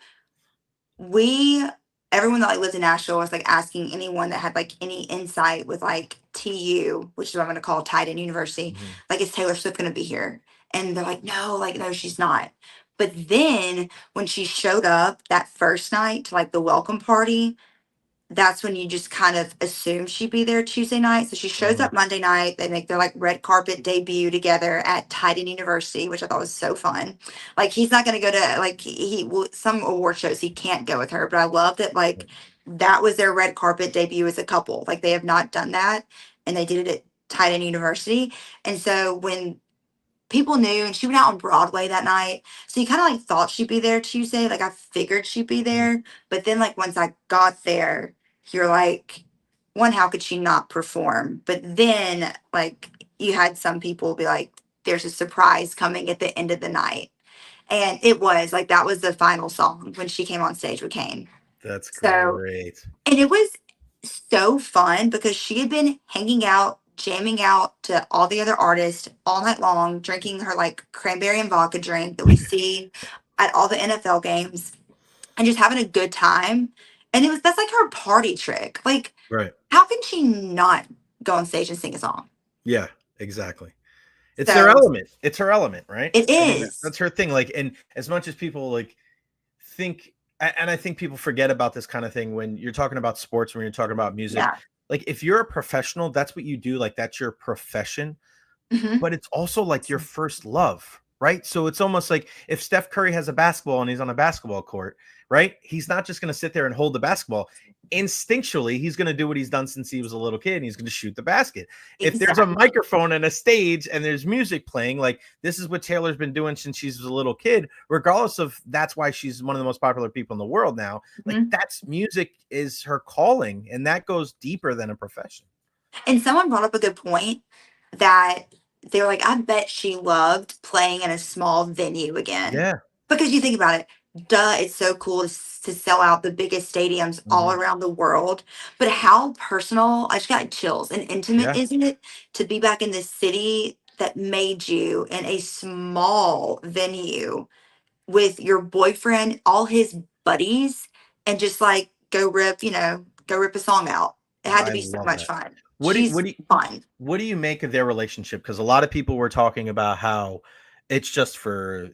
we everyone that like lives in Nashville was like asking anyone that had like any insight with like TU, which is what I'm gonna call Titan University, Mhm. like, is Taylor Swift gonna be here? And they're like, no, like, no, she's not. But then when she showed up that first night to like the welcome party, that's when you just kind of assume she'd be there Tuesday night. So she shows Mhm. up Monday night. They make their like red carpet debut together at Titan University, which I thought was so fun. Like, he's not going to go to like he will some award shows he can't go with her, but I love that like that was their red carpet debut as a couple. Like, they have not done that, and they did it at Titan University. And so when people knew, and she went out on Broadway that night. So you kind of like thought she'd be there Tuesday. Like, I figured she'd be Mhm. there. But then like once I got there, you're like, one, how could she not perform? But then like you had some people be like, there's a surprise coming at the end of the night. And it was like that was the final song when she came on stage with Kane. That's So, great. and it was so fun because she had been hanging out, jamming out to all the other artists all night long, drinking her like cranberry and vodka drink that we see at all the NFL games. and just having a good time. And that's like her party trick. Like, Right. how can she not go on stage and sing a song? Yeah, exactly. It's their So element. It's her element, right? it I mean, is. that's her thing. Like, and as much as people like think, and I think people forget about this kind of thing when you're talking about sports, when you're talking about music. Yeah. Like, if you're a professional, that's what you do. Like, that's your profession. Hmm. But it's also like your first love, right? So it's almost like if Steph Curry has a basketball and he's on a basketball court, right? He's not just going to sit there and hold the basketball. Instinctually, he's going to do what he's done since he was a little kid, and he's going to shoot the basket. If there's a Exactly. microphone and a stage and there's music playing, like this is what Taylor's been doing since she was a little kid, regardless of that's why she's one of the most popular people in the world now. Like that's music is her calling, and that goes deeper than a profession. And someone brought up a good point that they're like, I bet she loved playing in a small venue again. Yeah. Because you think about it, duh, it's so cool to sell out the biggest stadiums all around the world. But how personal, I just got chills, and intimate, Yeah. isn't it? To be back in the city that made you in a small venue with your boyfriend, all his buddies, and just like go rip a song out. It had to I be so love much that. fun. What do you, She's fun. what do you make of their relationship? Because a lot of people were talking about how it's just for,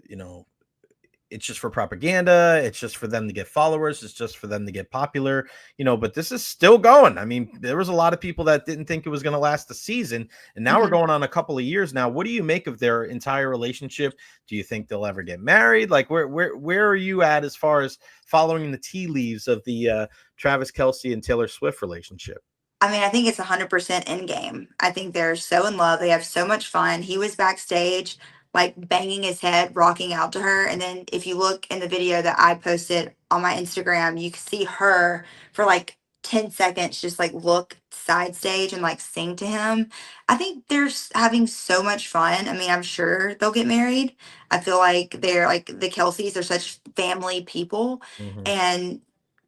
it's just for propaganda. It's just for them to get followers. It's just for them to get popular, but this is still going. I mean, there was a lot of people that didn't think it was going to last the season. And now we're going on a couple of years now. What do you make of their entire relationship? Do you think they'll ever get married? Like where are you at as far as following the tea leaves of the Travis Kelce and Taylor Swift relationship? I mean, I think it's 100% in game. I think they're so in love. They have so much fun. He was backstage, like banging his head, rocking out to her. And then if you look in the video that I posted on my Instagram, you can see her for like 10 seconds just like look side stage and like sing to him. I think they're having so much fun. I mean, I'm sure they'll get married. I feel like they're like the Kelseys are such family people. And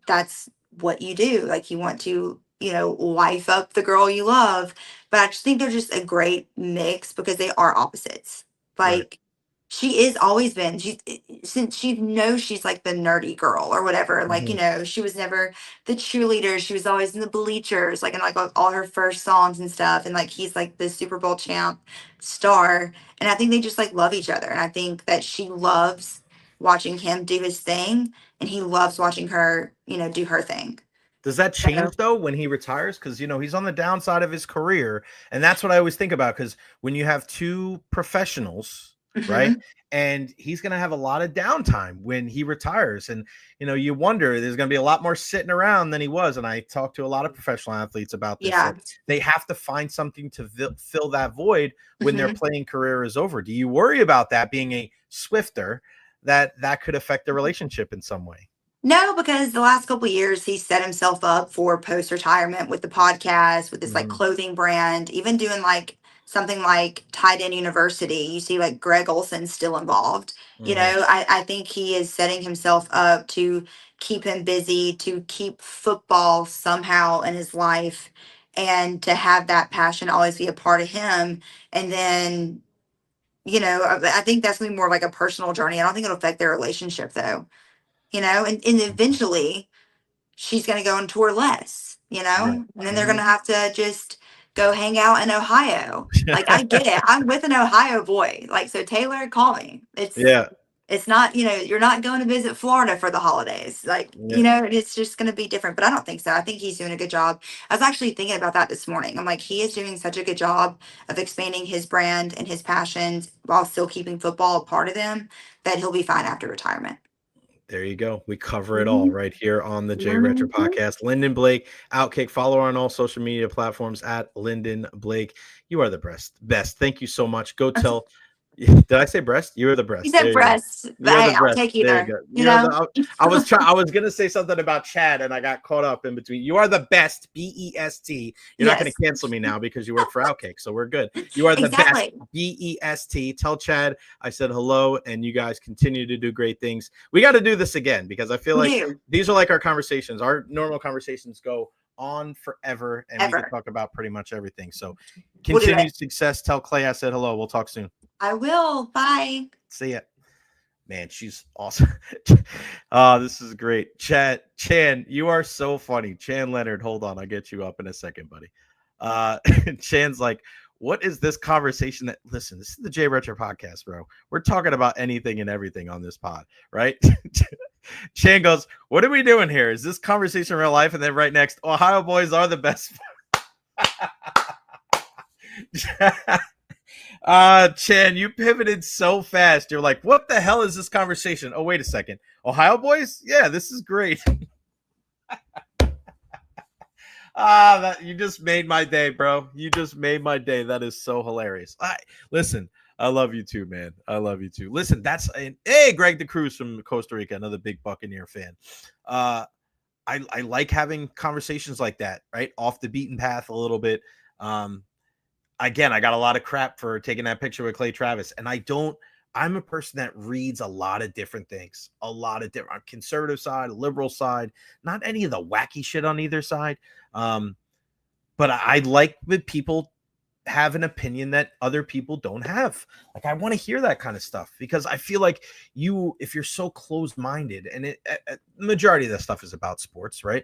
that's what you do. Like you want to, wife up the girl you love. But I just think they're just a great mix because they are opposites. Right. Like she is always been, since she knows she's like the nerdy girl or whatever. Like, she was never the cheerleader. She was always in the bleachers, like in like all her first songs and stuff. And like he's like the Super Bowl champ star. And I think they just like love each other. And I think that she loves watching him do his thing and he loves watching her, do her thing. Does that So, change though when he retires? Because he's on the downside of his career, and that's what I always think about. Because when you have two professionals, right, and he's going to have a lot of downtime when he retires, and you wonder there's going to be a lot more sitting around than he was. And I talked to a lot of professional athletes about this. yeah. Like, they have to find something to fill that void when their playing career is over. Do you worry about that being a Swifter that could affect the relationship in some way? No, because the last couple of years he set himself up for post retirement with the podcast, with this like clothing brand, even doing like something like Tight End University. You see like Greg Olson's still involved. I think he is setting himself up to keep him busy, to keep football somehow in his life, and to have that passion always be a part of him. And then, I think that's gonna be more like a personal journey. I don't think it'll affect their relationship though. And eventually she's going to go on tour less, Right. and then they're going to have to just go hang out in Ohio. Like, I get it. I'm with an Ohio boy. Like, so Taylor, call me. Yeah. It's not, you're not going to visit Florida for the holidays. Like, it's just going to be different, but I don't think so. I think he's doing a good job. I was actually thinking about that this morning. I'm like, he is doing such a good job of expanding his brand and his passions while still keeping football a part of them that he'll be fine after retirement. There you go. We cover it all right here on the Jay Recher podcast. Lynden Blake, Outkick. Follow her on all social media platforms at Lynden Blake. You are the best. Thank you so much. Go tell. Did I say breast? You are the breast. You said breasts, but hey, I'll take either. I was gonna say something about Chad, and I got caught up in between. You are the best. BEST. You're not gonna cancel me now because you work for Outkick, so we're good. You are the best. BEST. Tell Chad I said hello, and you guys continue to do great things. We got to do this again because I feel like these are like our conversations. Our normal conversations go on forever, and we can talk about pretty much everything. So continued success. Tell Clay I said hello. We'll talk soon. I will. Bye. See ya. Man, she's awesome. This is great. Chan, you are so funny. Chan Leonard, hold on. I'll get you up in a second, buddy. Chan's like, what is this conversation that, listen, this is the Jay Recher podcast, bro. We're talking about anything and everything on this pod, right? Chan goes, what are we doing here? Is this conversation real life? And then right next, Ohio boys are the best. Chan, you pivoted so fast. You're like, what the hell is this conversation? Oh, wait a second. Ohio boys? Yeah, this is great. You just made my day, bro. You just made my day. That is so hilarious. Listen, I love you too, man. I love you too. Listen, hey, Greg the Cruz from Costa Rica, another big Buccaneer fan. I like having conversations like that, right? Off the beaten path a little bit. Again, I got a lot of crap for taking that picture with Clay Travis, and I'm a person that reads a lot of different things, a lot of different conservative side, liberal side, not any of the wacky shit on either side. But I like when people have an opinion that other people don't have. Like, I want to hear that kind of stuff because I feel like if you're so closed-minded, and the majority of that stuff is about sports, right?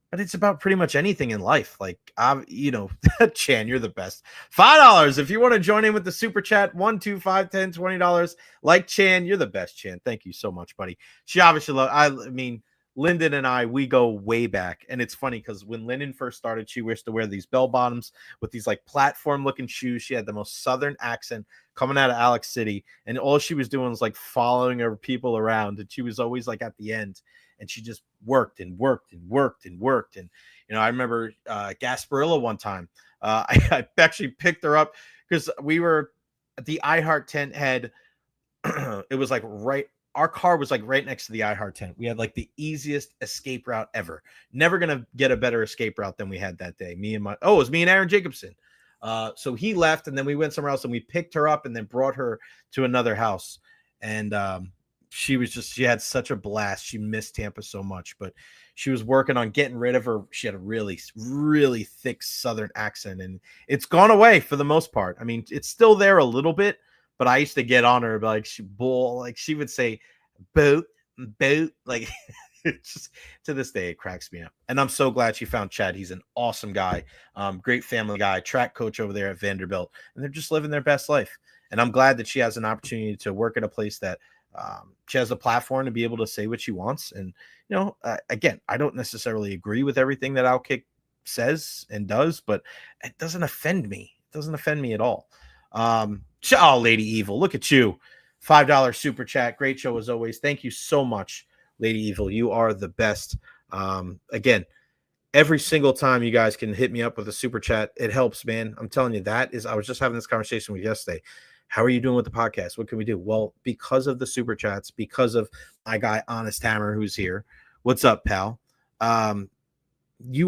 But it's about pretty much anything in life. Like, Chan, you're the best. $5 if you want to join in with the super chat. $1, $2, $5, $10, $20. Like Chan, you're the best, Chan. Thank you so much, buddy. She obviously Lynden and I, we go way back. And it's funny because when Lynden first started, she used to wear these bell bottoms with these like platform looking shoes. She had the most Southern accent coming out of Alex City. And all she was doing was like following her people around. And she was always like at the end. And she just worked and worked and worked and worked. And, I remember Gasparilla one time. I actually picked her up because we were at the iHeart tent it was like our car was like right next to the iHeart tent. We had like the easiest escape route ever. Never going to get a better escape route than we had that day. It was me and Aaron Jacobson. So he left and then we went somewhere else and we picked her up and then brought her to another house. And, she had such a blast. She missed Tampa so much, but she was working on getting rid of her. She had a really, really thick Southern accent and it's gone away for the most part. I mean, it's still there a little bit, but I used to get on her, like she would say, boat, like it's just, to this day, it cracks me up. And I'm so glad she found Chad. He's an awesome guy. Great family guy, track coach over there at Vanderbilt, and they're just living their best life. And I'm glad that she has an opportunity to work at a place that, she has a platform to be able to say what she wants. And, again, I don't necessarily agree with everything that Outkick says and does, but it doesn't offend me. It doesn't offend me at all. Lady Evil, look at you. $5 super chat. Great show as always. Thank you so much, Lady Evil. You are the best. Again, every single time you guys can hit me up with a super chat, it helps, man. I'm telling you, I was just having this conversation with yesterday. How are you doing with the podcast? What can we do? Well, because of the super chats, because of my guy, Honest Hammer, who's here. What's up, pal? You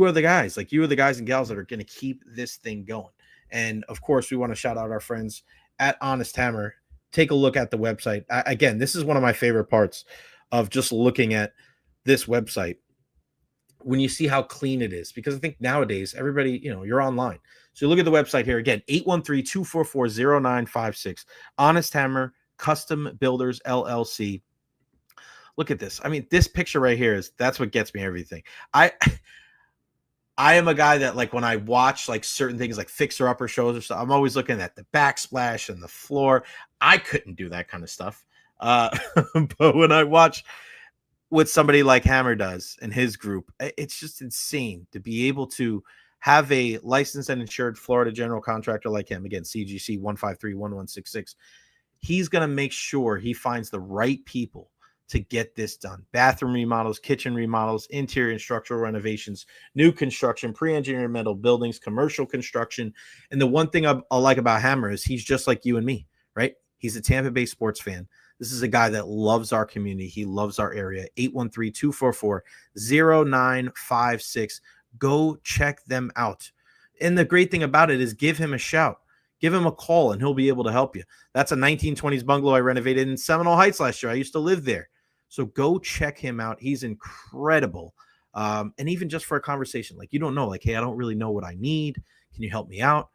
are the guys. Like, you are the guys and gals that are going to keep this thing going. And, of course, we want to shout out our friends at Honest Hammer. Take a look at the website. Again, this is one of my favorite parts of just looking at this website. When you see how clean it is, because I think nowadays everybody, you're online. So you look at the website here again, 813-244-0956, Honest Hammer Custom Builders LLC. Look at this. I mean, this picture right here that's what gets me everything. I am a guy that, like, when I watch like certain things like Fixer Upper shows or stuff, I'm always looking at the backsplash and the floor. I couldn't do that kind of stuff. But when I watch what somebody like Hammer does and his group, it's just insane to be able to have a licensed and insured Florida general contractor like him. Again, CGC 153-1166. He's going to make sure he finds the right people to get this done. Bathroom remodels, kitchen remodels, interior and structural renovations, new construction, pre-engineered metal buildings, commercial construction. And the one thing I like about Hammer is he's just like you and me, right? He's a Tampa Bay sports fan. This is a guy that loves our community. He loves our area. 813-244-0956. Go check them out. And the great thing about it is give him a shout. Give him a call, and he'll be able to help you. That's a 1920s bungalow I renovated in Seminole Heights last year. I used to live there. So go check him out. He's incredible. And even just for a conversation, like, you don't know, like, hey, I don't really know what I need. Can you help me out?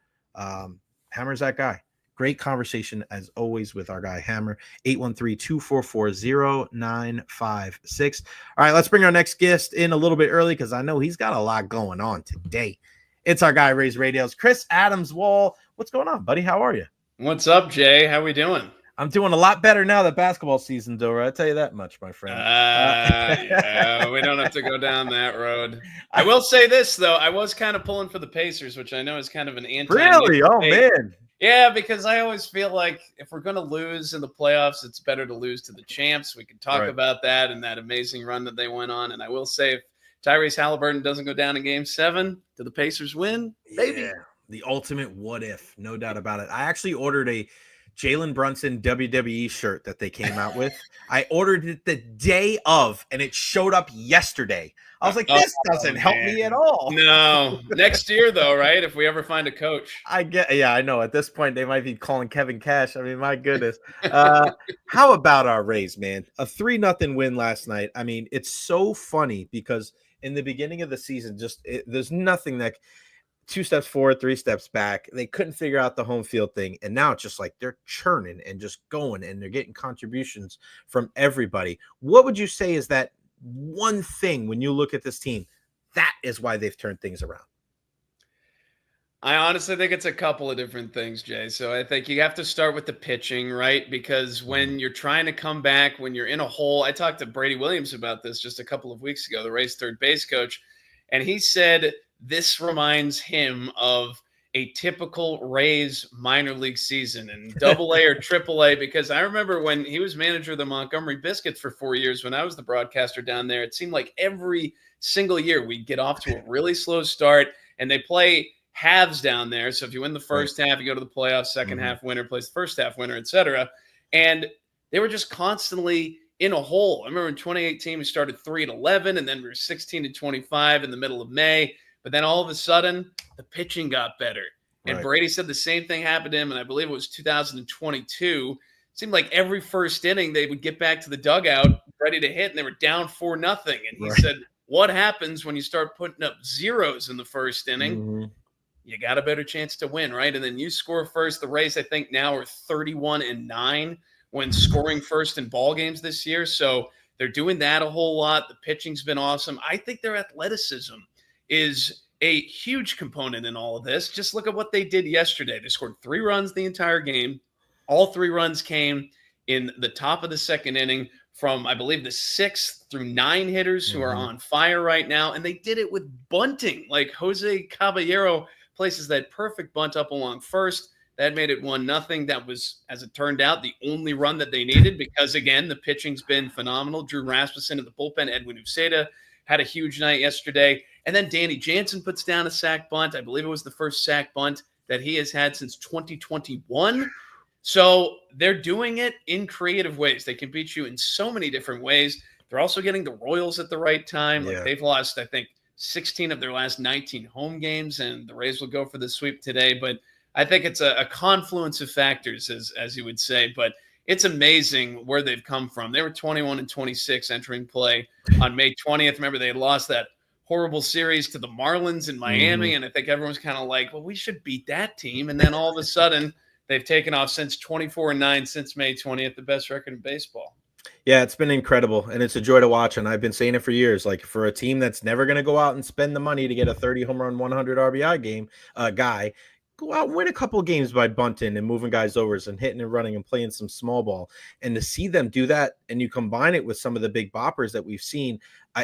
Hammer's that guy. Great conversation as always with our guy Hammer. 813-244-0956. All right, let's bring our next guest in a little bit early because I know he's got a lot going on today. It's our guy Rays Radio's Chris Adams-Wall. What's going on, buddy? How are you? What's up, Jay? How we doing? I'm doing a lot better now that basketball season's over. I'll tell you that much, my friend. Yeah, we don't have to go down that road. I will say this, though. I was kind of pulling for the Pacers, which I know is kind of an anti. Really? Oh, man. Yeah, because I always feel like if we're going to lose in the playoffs, it's better to lose to the champs. We can talk about that and that amazing run that they went on. And I will say, if Tyrese Halliburton doesn't go down in Game 7, do the Pacers win? Maybe. Yeah, the ultimate what if, no doubt about it. I actually ordered a Jalen Brunson WWE shirt that they came out with. I ordered it the day of, and it showed up yesterday. I was like, this doesn't help me at all. No. Next year, though, right? If we ever find a coach. I know. At this point, they might be calling Kevin Cash. I mean, my goodness. How about our Rays, man? A 3-0 win last night. I mean, it's so funny because in the beginning of the season, there's nothing that – 2 steps forward, 3 steps back. They couldn't figure out the home field thing. And now it's just like they're churning and just going and they're getting contributions from everybody. What would you say is that one thing when you look at this team, that is why they've turned things around? I honestly think it's a couple of different things, Jay. So I think you have to start with the pitching, right? Because when you're trying to come back, when you're in a hole, I talked to Brady Williams about this just a couple of weeks ago, the Rays third base coach, and he said this reminds him of a typical Rays minor league season in AA or AAA, because I remember when he was manager of the Montgomery Biscuits for 4 years, when I was the broadcaster down there, it seemed like every single year we'd get off to a really slow start, and they play halves down there. So if you win the first half, you go to the playoffs, second half winner plays the first half winner, etc. And they were just constantly in a hole. I remember in 2018, we started 3-11, and then we were 16-25 in the middle of May. But then all of a sudden, the pitching got better. And Brady said the same thing happened to him, and I believe it was 2022. It seemed like every first inning, they would get back to the dugout ready to hit, and they were down 4-0. And he said, what happens when you start putting up zeros in the first inning? You got a better chance to win, right? And then you score first. The Rays, I think, now are 31-9 when scoring first in ball games this year. So they're doing that a whole lot. The pitching's been awesome. I think their athleticism is a huge component in all of this. Just look at what they did yesterday. They scored 3 runs the entire game. All 3 runs came in the top of the second inning from, I believe, the 6th through 9 hitters who are on fire right now. And they did it with bunting. Like Jose Caballero places that perfect bunt up along first. That made it 1-0. That was, as it turned out, the only run that they needed because, again, the pitching's been phenomenal. Drew Rasmussen in the bullpen, Edwin Uceda had a huge night yesterday. And then Danny Jansen puts down a sack bunt. I believe it was the first sack bunt that he has had since 2021. So they're doing it in creative ways. They can beat you in so many different ways. They're also getting the Royals at the right time. Like they've lost, I think, 16 of their last 19 home games, and the Rays will go for the sweep today. But I think it's a confluence of factors, as you would say. But it's amazing where they've come from. They were 21-26 entering play on May 20th. Remember, they had lost that horrible series to the Marlins in Miami, and I think everyone's kind of like, well, we should beat that team. And then all of a sudden, they've taken off since 24-9 since May 20th, the best record in baseball. Yeah, it's been incredible, and it's a joy to watch, and I've been saying it for years. Like, for a team that's never going to go out and spend the money to get a 30 home run, 100 RBI guy, go out and win a couple of games by bunting and moving guys over and hitting and running and playing some small ball. And to see them do that, and you combine it with some of the big boppers that we've seen,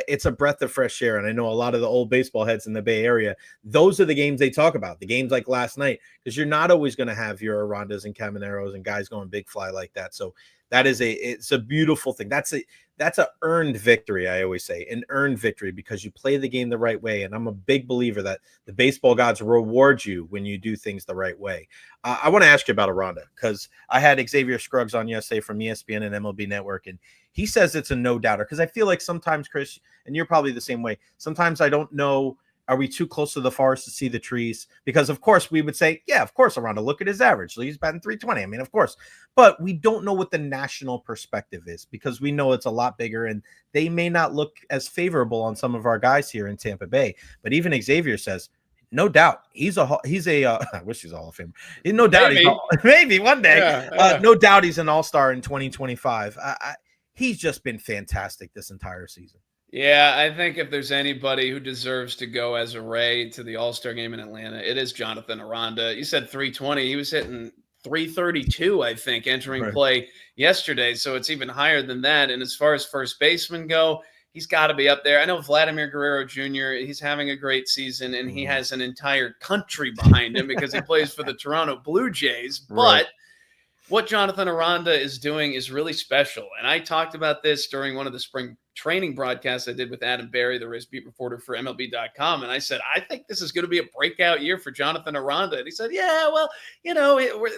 it's a breath of fresh air. And I know a lot of the old baseball heads in the Bay Area, those are the games they talk about, the games like last night, because you're not always going to have your Arandas and Camaneros and guys going big fly like that. So that is it's a beautiful thing. That's a earned victory. I always say an earned victory because you play the game the right way. And I'm a big believer that the baseball gods reward you when you do things the right way. I want to ask you about Aranda because I had Xavier Scruggs on yesterday from ESPN and MLB Network, and he says it's a no-doubter because I feel like sometimes, Chris, and you're probably the same way, sometimes I don't know, are we too close to the forest to see the trees? Because, of course, we would say, yeah, of course, Aranda, look at his average. He's batting 320. I mean, of course. But we don't know what the national perspective is because we know it's a lot bigger, and they may not look as favorable on some of our guys here in Tampa Bay. But even Xavier says, no doubt he's a I wish he's a Hall of Famer. No doubt Maybe. Maybe one day. Yeah. No doubt he's an all-star in 2025. He's just been fantastic this entire season. Yeah, I think if there's anybody who deserves to go as a Ray to the All-Star game in Atlanta, it is Jonathan Aranda. You said 320. He was hitting 332, I think, entering play yesterday. So it's even higher than that. And as far as first basemen go, he's got to be up there. I know Vladimir Guerrero Jr., he's having a great season, and he has an entire country behind him because he plays for the Toronto Blue Jays. But what Jonathan Aranda is doing is really special. And I talked about this during one of the spring training broadcasts I did with Adam Berry, the race beat reporter for MLB.com. And I said, I think this is going to be a breakout year for Jonathan Aranda. And he said, yeah, well,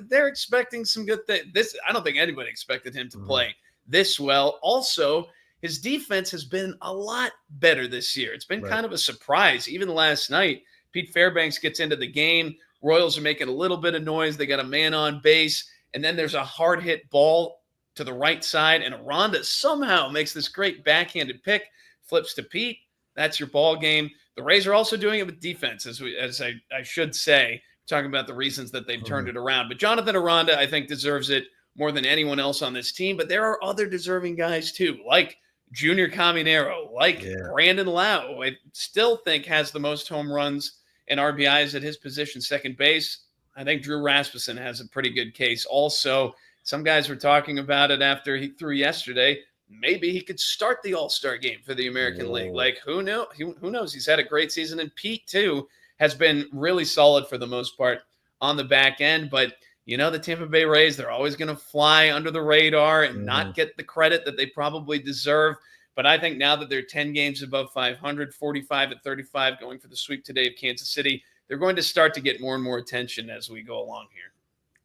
they're expecting some good things. I don't think anybody expected him to play this well. Also, his defense has been a lot better this year. It's been kind of a surprise. Even last night, Pete Fairbanks gets into the game. Royals are making a little bit of noise. They got a man on base. And then there's a hard hit ball to the right side, and Aranda somehow makes this great backhanded pick, flips to Pete. That's your ball game. The Rays are also doing it with defense, as I should say, talking about the reasons that they've turned it around. But Jonathan Aranda, I think, deserves it more than anyone else on this team. But there are other deserving guys too, like Junior Caminero, like Brandon Lau. I still think has the most home runs and RBIs at his position, second base. I think Drew Rasmussen has a pretty good case. Also, some guys were talking about it after he threw yesterday. Maybe he could start the All-Star game for the American League. Like, who knows? Who knows? He's had a great season. And Pete, too, has been really solid for the most part on the back end. But, the Tampa Bay Rays, they're always going to fly under the radar and not get the credit that they probably deserve. But I think now that they're 10 games above 500, 45-35, going for the sweep today of Kansas City, they're going to start to get more and more attention as we go along here.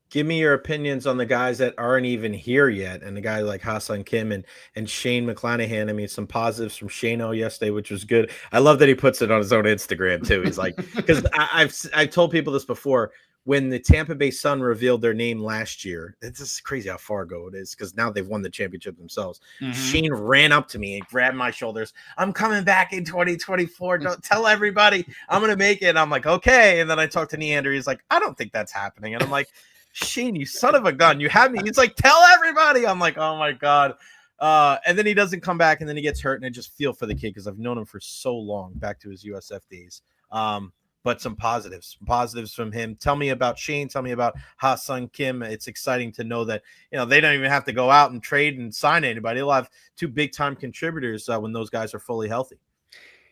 Give me your opinions on the guys that aren't even here yet, and the guy like Ha-Seong Kim and Shane McClanahan. I mean, some positives from Shane-O yesterday, which was good. I love that he puts it on his own Instagram too. He's like, because I've told people this before. When the Tampa Bay Sun revealed their name last year, it's just crazy how far ago it is because now they've won the championship themselves. Shane ran up to me and grabbed my shoulders. I'm coming back in 2024. Don't tell everybody I'm going to make it. And I'm like, okay. And then I talked to Neander. He's like, I don't think that's happening. And I'm like, Shane, you son of a gun. You had me. He's like, tell everybody. I'm like, oh my God. And then he doesn't come back and then he gets hurt. And I just feel for the kid because I've known him for so long, back to his USF days. But some positives from him. Tell me about Shane. Tell me about Ha-Seong Kim. It's exciting to know that, they don't even have to go out and trade and sign anybody. They'll have two big time contributors when those guys are fully healthy.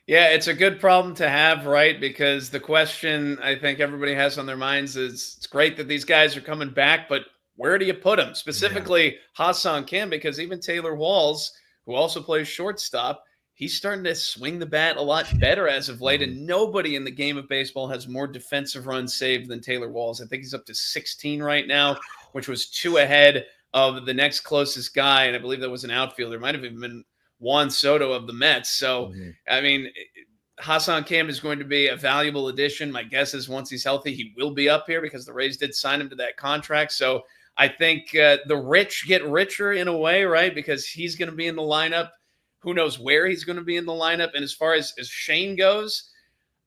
Yeah, it's a good problem to have, right? Because the question I think everybody has on their minds is it's great that these guys are coming back, but where do you put them? Specifically, Ha-Seong Kim, because even Taylor Walls, who also plays shortstop, he's starting to swing the bat a lot better as of late, and nobody in the game of baseball has more defensive runs saved than Taylor Walls. I think he's up to 16 right now, which was 2 ahead of the next closest guy, and I believe that was an outfielder. It might have even been Juan Soto of the Mets. So, I mean, Ha-Seong Kim is going to be a valuable addition. My guess is once he's healthy, he will be up here because the Rays did sign him to that contract. So I think the rich get richer in a way, right? Because he's going to be in the lineup. Who knows where he's going to be in the lineup. And as far as Shane goes,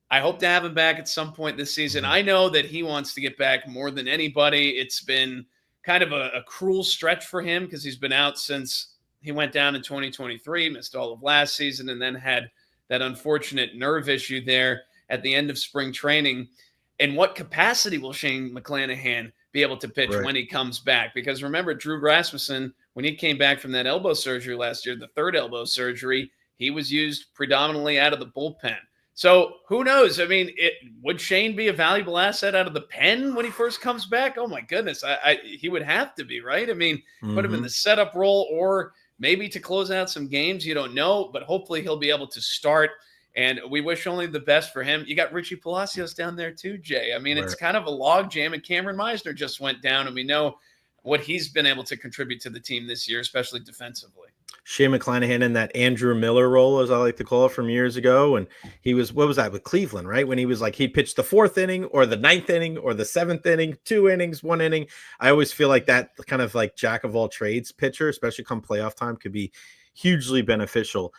I hope to have him back at some point this season. I know that he wants to get back more than anybody. It's been kind of a cruel stretch for him because he's been out since he went down in 2023, missed all of last season, and then had that unfortunate nerve issue there at the end of spring training. In what capacity will Shane McClanahan be able to pitch when he comes back? Because remember, Drew Rasmussen, when he came back from that elbow surgery last year, the third elbow surgery, he was used predominantly out of the bullpen. So who knows? I mean, would Shane be a valuable asset out of the pen when he first comes back? Oh my goodness, he would have to be, right? I mean, put him in the setup role or maybe to close out some games. You don't know, but hopefully he'll be able to start. And we wish only the best for him. You got Richie Palacios down there too, Jay. I mean, it's kind of a log jam, and Cameron Meisner just went down, and we know what he's been able to contribute to the team this year, especially defensively. Shane McClanahan in that Andrew Miller role, as I like to call it, from years ago. And he was, what was that, with Cleveland, right? When he was like, he'd pitch the 4th inning or the 9th inning or the 7th inning, 2 innings, 1 inning. I always feel like that kind of like jack of all trades pitcher, especially come playoff time, could be hugely beneficial.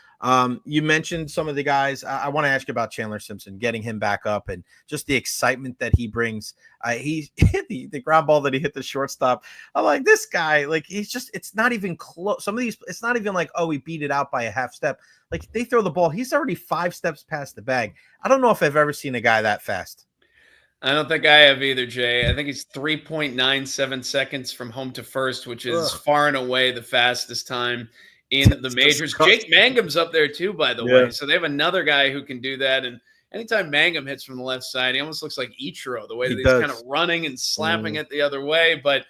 You mentioned some of the guys. I want to ask you about Chandler Simpson, getting him back up and just the excitement that he brings. He hit the ground ball that he hit the shortstop. I'm like, this guy, like, it's not even close. Some of these, it's not even like, oh, he beat it out by a half step. Like, they throw the ball, he's already 5 steps past the bag. I don't know if I've ever seen a guy that fast. I don't think I have either, Jay. I think he's 3.97 seconds from home to first, which is far and away the fastest time in the majors. Jake Mangum's up there too, by the way. So they have another guy who can do that. And anytime Mangum hits from the left side, he almost looks like Ichiro, the way that he's kind of running and slapping it the other way. But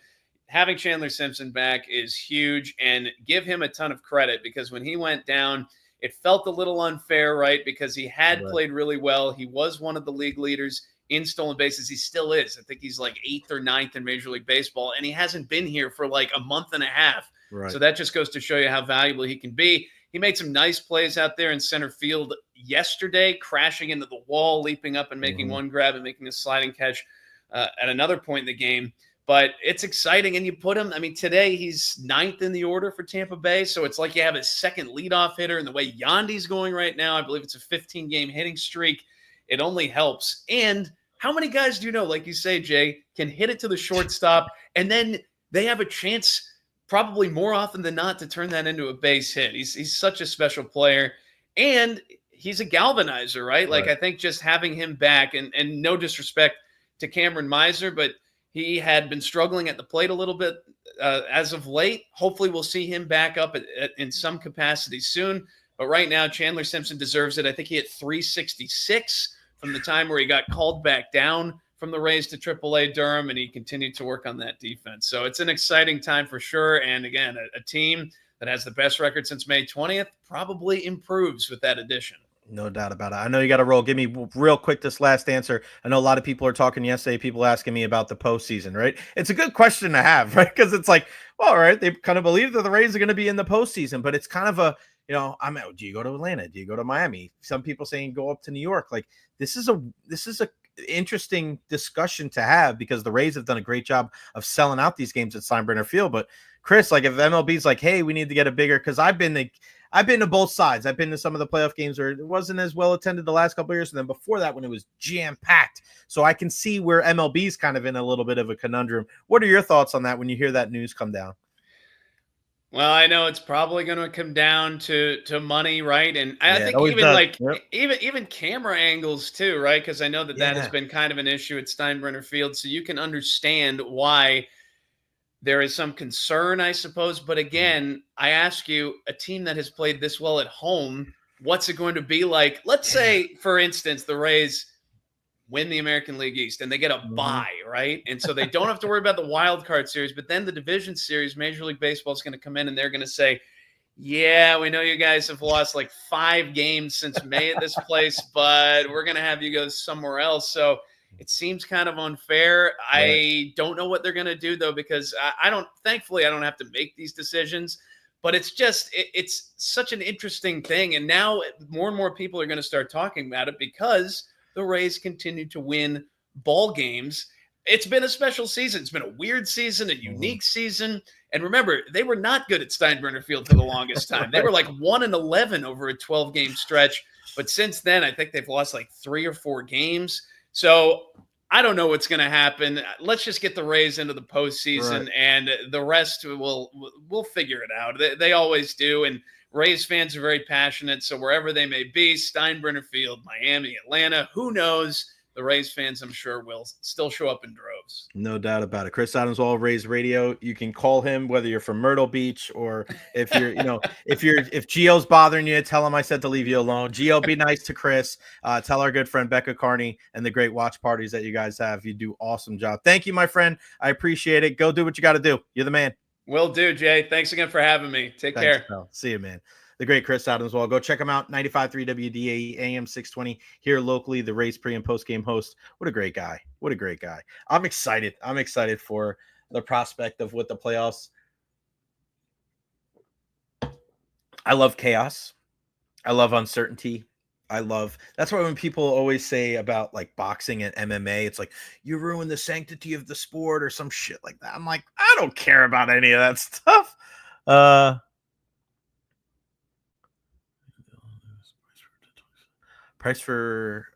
having Chandler Simpson back is huge, and give him a ton of credit, because when he went down, it felt a little unfair, right? Because he had played really well. He was one of the league leaders in stolen bases. He still is. I think he's like 8th or 9th in Major League Baseball, and he hasn't been here for like a month and a half. So that just goes to show you how valuable he can be. He made some nice plays out there in center field yesterday, crashing into the wall, leaping up and making one grab and making a sliding catch at another point in the game. But it's exciting, and you put him, I mean, today he's 9th in the order for Tampa Bay, so it's like you have a second leadoff hitter, and the way Yandy's going right now, I believe it's a 15-game hitting streak. It only helps. And how many guys do you know, like you say, Jay, can hit it to the shortstop, and then they have a chance probably more often than not to turn that into a base hit? He's such a special player, and he's a galvanizer, right? Like, I think just having him back, and no disrespect to Cameron Miser, but he had been struggling at the plate a little bit as of late. Hopefully we'll see him back up in some capacity soon. But right now, Chandler Simpson deserves it. I think he hit 366 from the time where he got called back down from the Rays to AAA Durham, and he continued to work on that defense. So it's an exciting time for sure. And again, a team that has the best record since May 20th probably improves with that addition. No doubt about it. I know you got to roll. Give me real quick this last answer. I know a lot of people are talking yesterday, people asking me about the postseason, right? It's a good question to have, right? Because it's like, well, all right, they kind of believe that the Rays are going to be in the postseason, but it's kind of a, you know, do you go to Atlanta? Do you go to Miami? Some people saying go up to New York. Like, this is a interesting discussion to have, because the Rays have done a great job of selling out these games at Steinbrenner Field. But Chris, like, if MLB's like, hey, we need to get a bigger, because I've been to both sides. I've been to some of the playoff games where it wasn't as well attended the last couple of years, and then before that when it was jam-packed. So I can see where MLB's kind of in a little bit of a conundrum. What are your thoughts on that when you hear that news come down? Well, I know it's probably going to come down to money, right? And I think even camera angles too, right? Because I know that has been kind of an issue at Steinbrenner Field, so you can understand why there is some concern, I suppose. But again, I ask you, a team that has played this well at home, what's it going to be like? Let's say, for instance, the Rays win the American League East and they get a bye, right? And so they don't have to worry about the wild card series, but then the division series, Major League Baseball is going to come in and they're going to say, yeah, we know you guys have lost like 5 games since May at this place, but we're going to have you go somewhere else. So it seems kind of unfair. I don't know what they're going to do, though, because thankfully, I don't have to make these decisions. But it's just, it's such an interesting thing. And now more and more people are going to start talking about it because the Rays continue to win ball games. It's been a special season. It's been a weird season, a unique season. And remember, they were not good at Steinbrenner Field for the longest time. They were like 1-11 over a 12-game stretch. But since then, I think they've lost like 3 or 4 games. So I don't know what's going to happen. Let's just get the Rays into the postseason, and the rest we'll figure it out. They always do. And Rays fans are very passionate. So wherever they may be, Steinbrenner Field, Miami, Atlanta, who knows? The Rays fans, I'm sure, will still show up in droves. No doubt about it. Chris Adams, All Rays Radio. You can call him whether you're from Myrtle Beach or if you're, if Gio's bothering you, tell him I said to leave you alone. Gio, be nice to Chris. Tell our good friend Becca Carney and the great watch parties that you guys have. You do awesome job. Thank you, my friend. I appreciate it. Go do what you got to do. You're the man. Will do, Jay. Thanks again for having me. Thanks, care. Pal. See you, man. The great Chris Adams. Well, go check him out. 95.3 WDAE AM 620 here locally. The Rays pre and post game host. What a great guy. What a great guy. I'm excited. I'm excited for the prospect of what the playoffs. I love chaos. I love uncertainty. That's why when people always say about like boxing and MMA, it's like you ruin the sanctity of the sport or some shit like that. I'm like, I don't care about any of that stuff. price for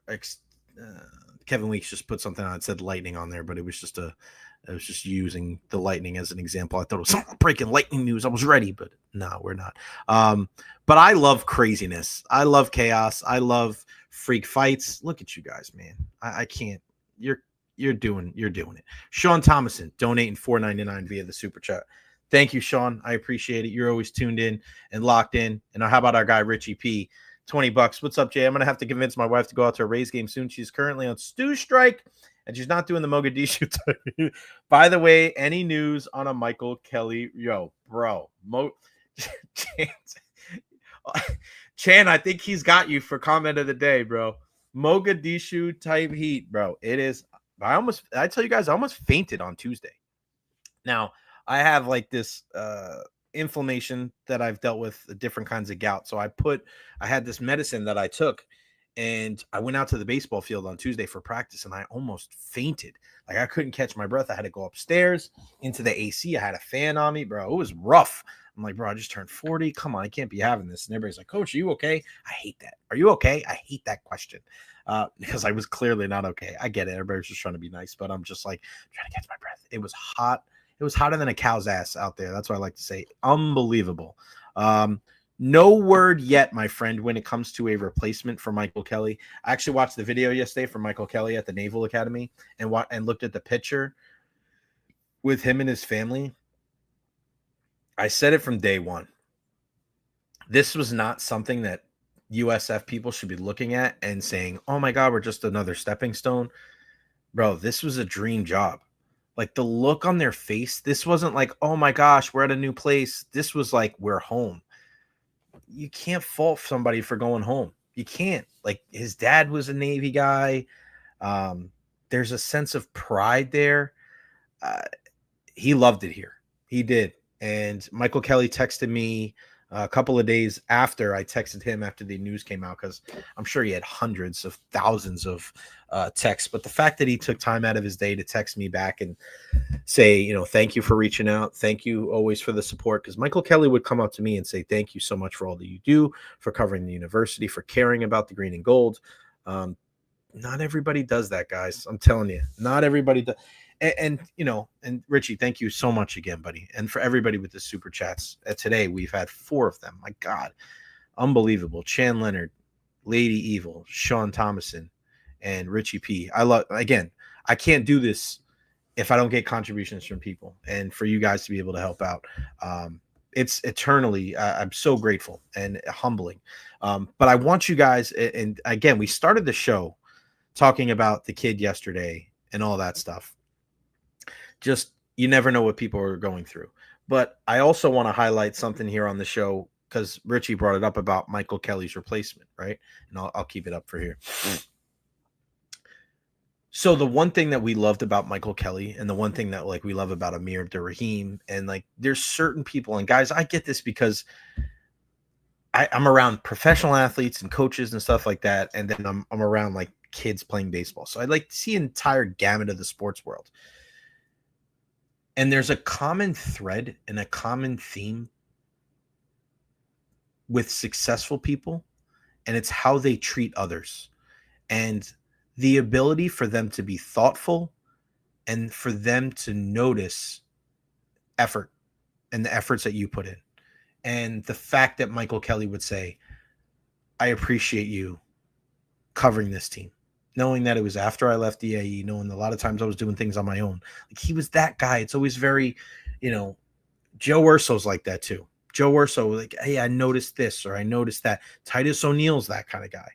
Kevin Weeks just put something on. It said Lightning on there, but it was just using the Lightning as an example. I thought it was some breaking lightning news. I was ready, but no, we're not. But I love craziness. I love chaos. I love freak fights. Look at you guys, man. I can't. You're doing it. Sean Thomason donating $4.99 via the super chat. Thank you, Sean. I appreciate it. You're always tuned in and locked in. And how about our guy Richie P? $20. What's up, Jay? I'm gonna have to convince my wife to go out to a Rays game soon. She's currently on stew strike, and she's not doing the Mogadishu type. By the way, any news on a Michael Kelly? Yo, bro, Chan, I think he's got you for comment of the day, bro. Mogadishu type heat, bro. It is. I tell you guys, I almost fainted on Tuesday. Now I have like this inflammation that I've dealt with, different kinds of gout. So I had this medicine that I took, and I went out to the baseball field on Tuesday for practice, and I almost fainted. Like I couldn't catch my breath. I had to go upstairs into the AC. I had a fan on me, bro. It was rough. I'm like, bro, I just turned 40. Come on, I can't be having this. And everybody's like, Coach, are you okay? I hate that. Are you okay? I hate that question. Because I was clearly not okay. I get it. Everybody's just trying to be nice, but I'm just like trying to catch my breath. It was hot. It was hotter than a cow's ass out there. That's what I like to say. Unbelievable. No word yet, my friend, when it comes to a replacement for Michael Kelly. I actually watched the video yesterday from Michael Kelly at the Naval Academy and looked at the picture with him and his family. I said it from day one. This was not something that USF people should be looking at and saying, oh my God, we're just another stepping stone. Bro, this was a dream job. Like the look on their face, this wasn't like, oh my gosh, we're at a new place. This was like, we're home. You can't fault somebody for going home. You can't. Like his dad was a Navy guy. There's a sense of pride there. He loved it here. He did. And Michael Kelly texted me a couple of days after I texted him after the news came out, because I'm sure he had hundreds of thousands of texts. But the fact that he took time out of his day to text me back and say, thank you for reaching out. Thank you always for the support. Because Michael Kelly would come up to me and say, thank you so much for all that you do, for covering the university, for caring about the green and gold. Not everybody does that, guys. I'm telling you, not everybody does. And Richie, thank you so much again, buddy. And for everybody with the super chats today, we've had 4 of them. My God, unbelievable. Chan Leonard, Lady Evil, Sean Thomason, and Richie P. I can't do this if I don't get contributions from people, and for you guys to be able to help out. It's eternally, I'm so grateful and humbling. But I want you guys, and again, we started the show talking about the kid yesterday and all that stuff. Just, you never know what people are going through. But I also want to highlight something here on the show, because Richie brought it up about Michael Kelly's replacement, right? And I'll keep it up for here. So the one thing that we loved about Michael Kelly, and the one thing that we love about Amir Abdur-Rahim, and there's certain people, and guys, I get this because I'm around professional athletes and coaches and stuff like that, and then I'm around kids playing baseball. So I like to see an entire gamut of the sports world. And there's a common thread and a common theme with successful people, and it's how they treat others, and the ability for them to be thoughtful and for them to notice effort and the efforts that you put in. And the fact that Michael Kelly would say, I appreciate you covering this team, knowing that it was after I left DAE, knowing a lot of times I was doing things on my own. He was that guy. It's always very, Joe Urso's like that too. Joe Urso, hey, I noticed this or I noticed that. Titus O'Neill's that kind of guy.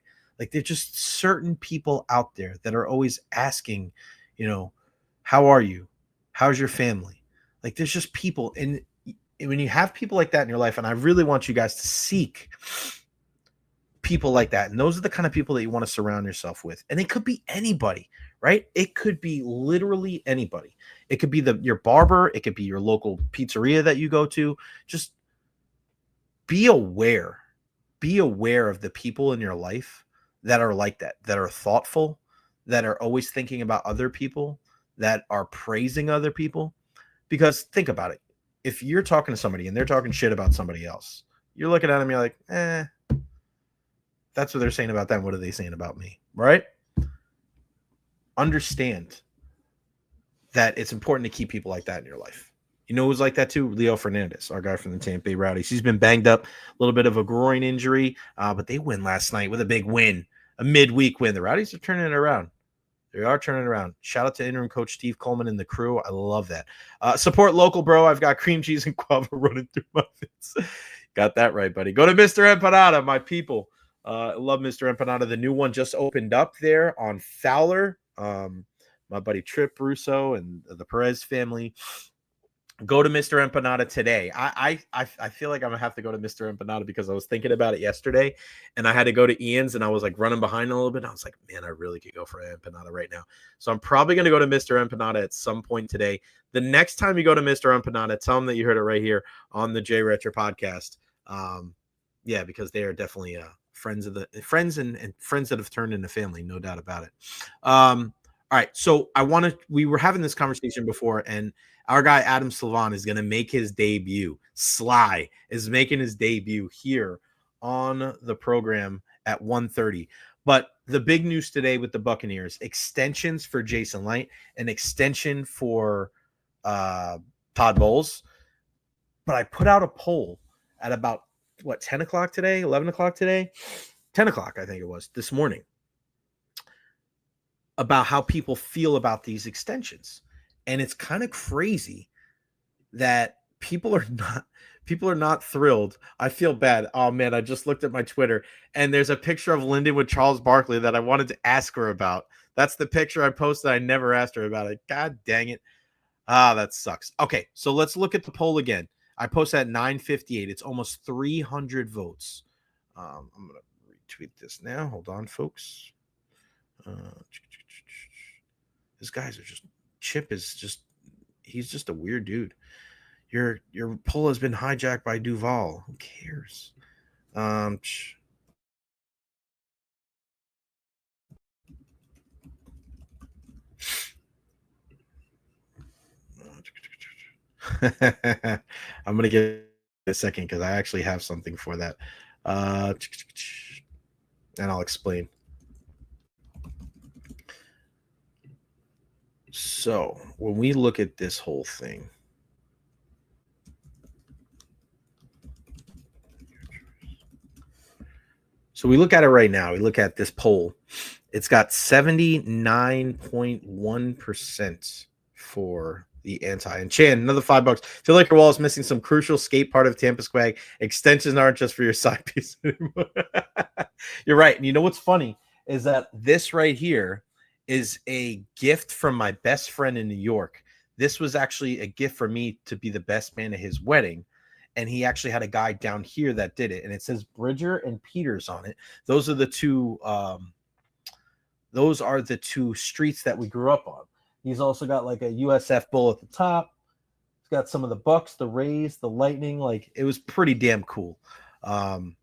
There's just certain people out there that are always asking, how are you? How's your family? There's just people. And when you have people like that in your life, and I really want you guys to seek people like that. And those are the kind of people that you want to surround yourself with. And it could be anybody, right? It could be literally anybody. It could be your barber. It could be your local pizzeria that you go to. Just be aware. Be aware of the people in your life that are like that are thoughtful, that are always thinking about other people, that are praising other people. Because think about it. If you're talking to somebody and they're talking shit about somebody else, you're looking at them, you're like, that that's what they're saying about them. What are they saying about me? Right? Understand that it's important to keep people like that in your life. You know who's like that too? Leo Fernandez, our guy from the Tampa Bay Rowdies. He's been banged up, a little bit of a groin injury, but they win last night with a big win, a midweek win. The Rowdies are turning it around. They are turning it around. Shout out to interim coach Steve Coleman and the crew. I love that. Support local, bro. I've got cream cheese and guava running through my veins. Got that right, buddy. Go to Mr. Empanada, my people. I love Mr. Empanada. The new one just opened up there on Fowler. My buddy Trip Russo and the Perez family. Go to Mr. Empanada today. I feel like I'm gonna have to go to Mr. Empanada because I was thinking about it yesterday, and I had to go to Ian's, and I was like running behind a little bit. I was like, man, I really could go for an empanada right now. So I'm probably gonna go to Mr. Empanada at some point today. The next time you go to Mr. Empanada, tell them that you heard it right here on the J Recher podcast. Yeah, because they are definitely friends and friends that have turned into family, no doubt about it. All right, so we were having this conversation before, and our guy Adam Slivon is going to make his debut. Sly is making his debut here on the program at 1:30. But the big news today with the Buccaneers, extensions for Jason Licht, an extension for Todd Bowles. But I put out a poll at about, 10 o'clock today, 11 o'clock today? 10 o'clock, I think it was, this morning, about how people feel about these extensions. And it's kind of crazy that people are not thrilled. I feel bad. Oh man, I just looked at my Twitter and there's a picture of Lynden with Charles Barkley that I wanted to ask her about. That's the picture I posted. I never asked her about it. God dang it. That sucks. Okay, so let's look at the poll again. I posted at 9:58. It's almost 300 votes. I'm going to retweet this now. Hold on, folks. These guys are just Chip is just he's just a weird dude. Your poll has been hijacked by Duval. Who cares? I'm gonna give a second because I actually have something for that. And I'll explain. So when we look at this whole thing, so we look at it right now. We look at this poll. It's got 79.1% for the anti. And Chan, another $5. Feel like your wall is missing some crucial skate part of Tampa swag. Extensions aren't just for your side piece anymore. You're right. And you know what's funny is that this right here is a gift from my best friend in New York. This was actually a gift for me to be the best man at his wedding. And he actually had a guy down here that did it. And it says Bridger and Peters on it. Those are the two streets that we grew up on. He's also got like a USF bull at the top. He's got some of the Bucs, the Rays, the Lightning. Like, it was pretty damn cool. Awesome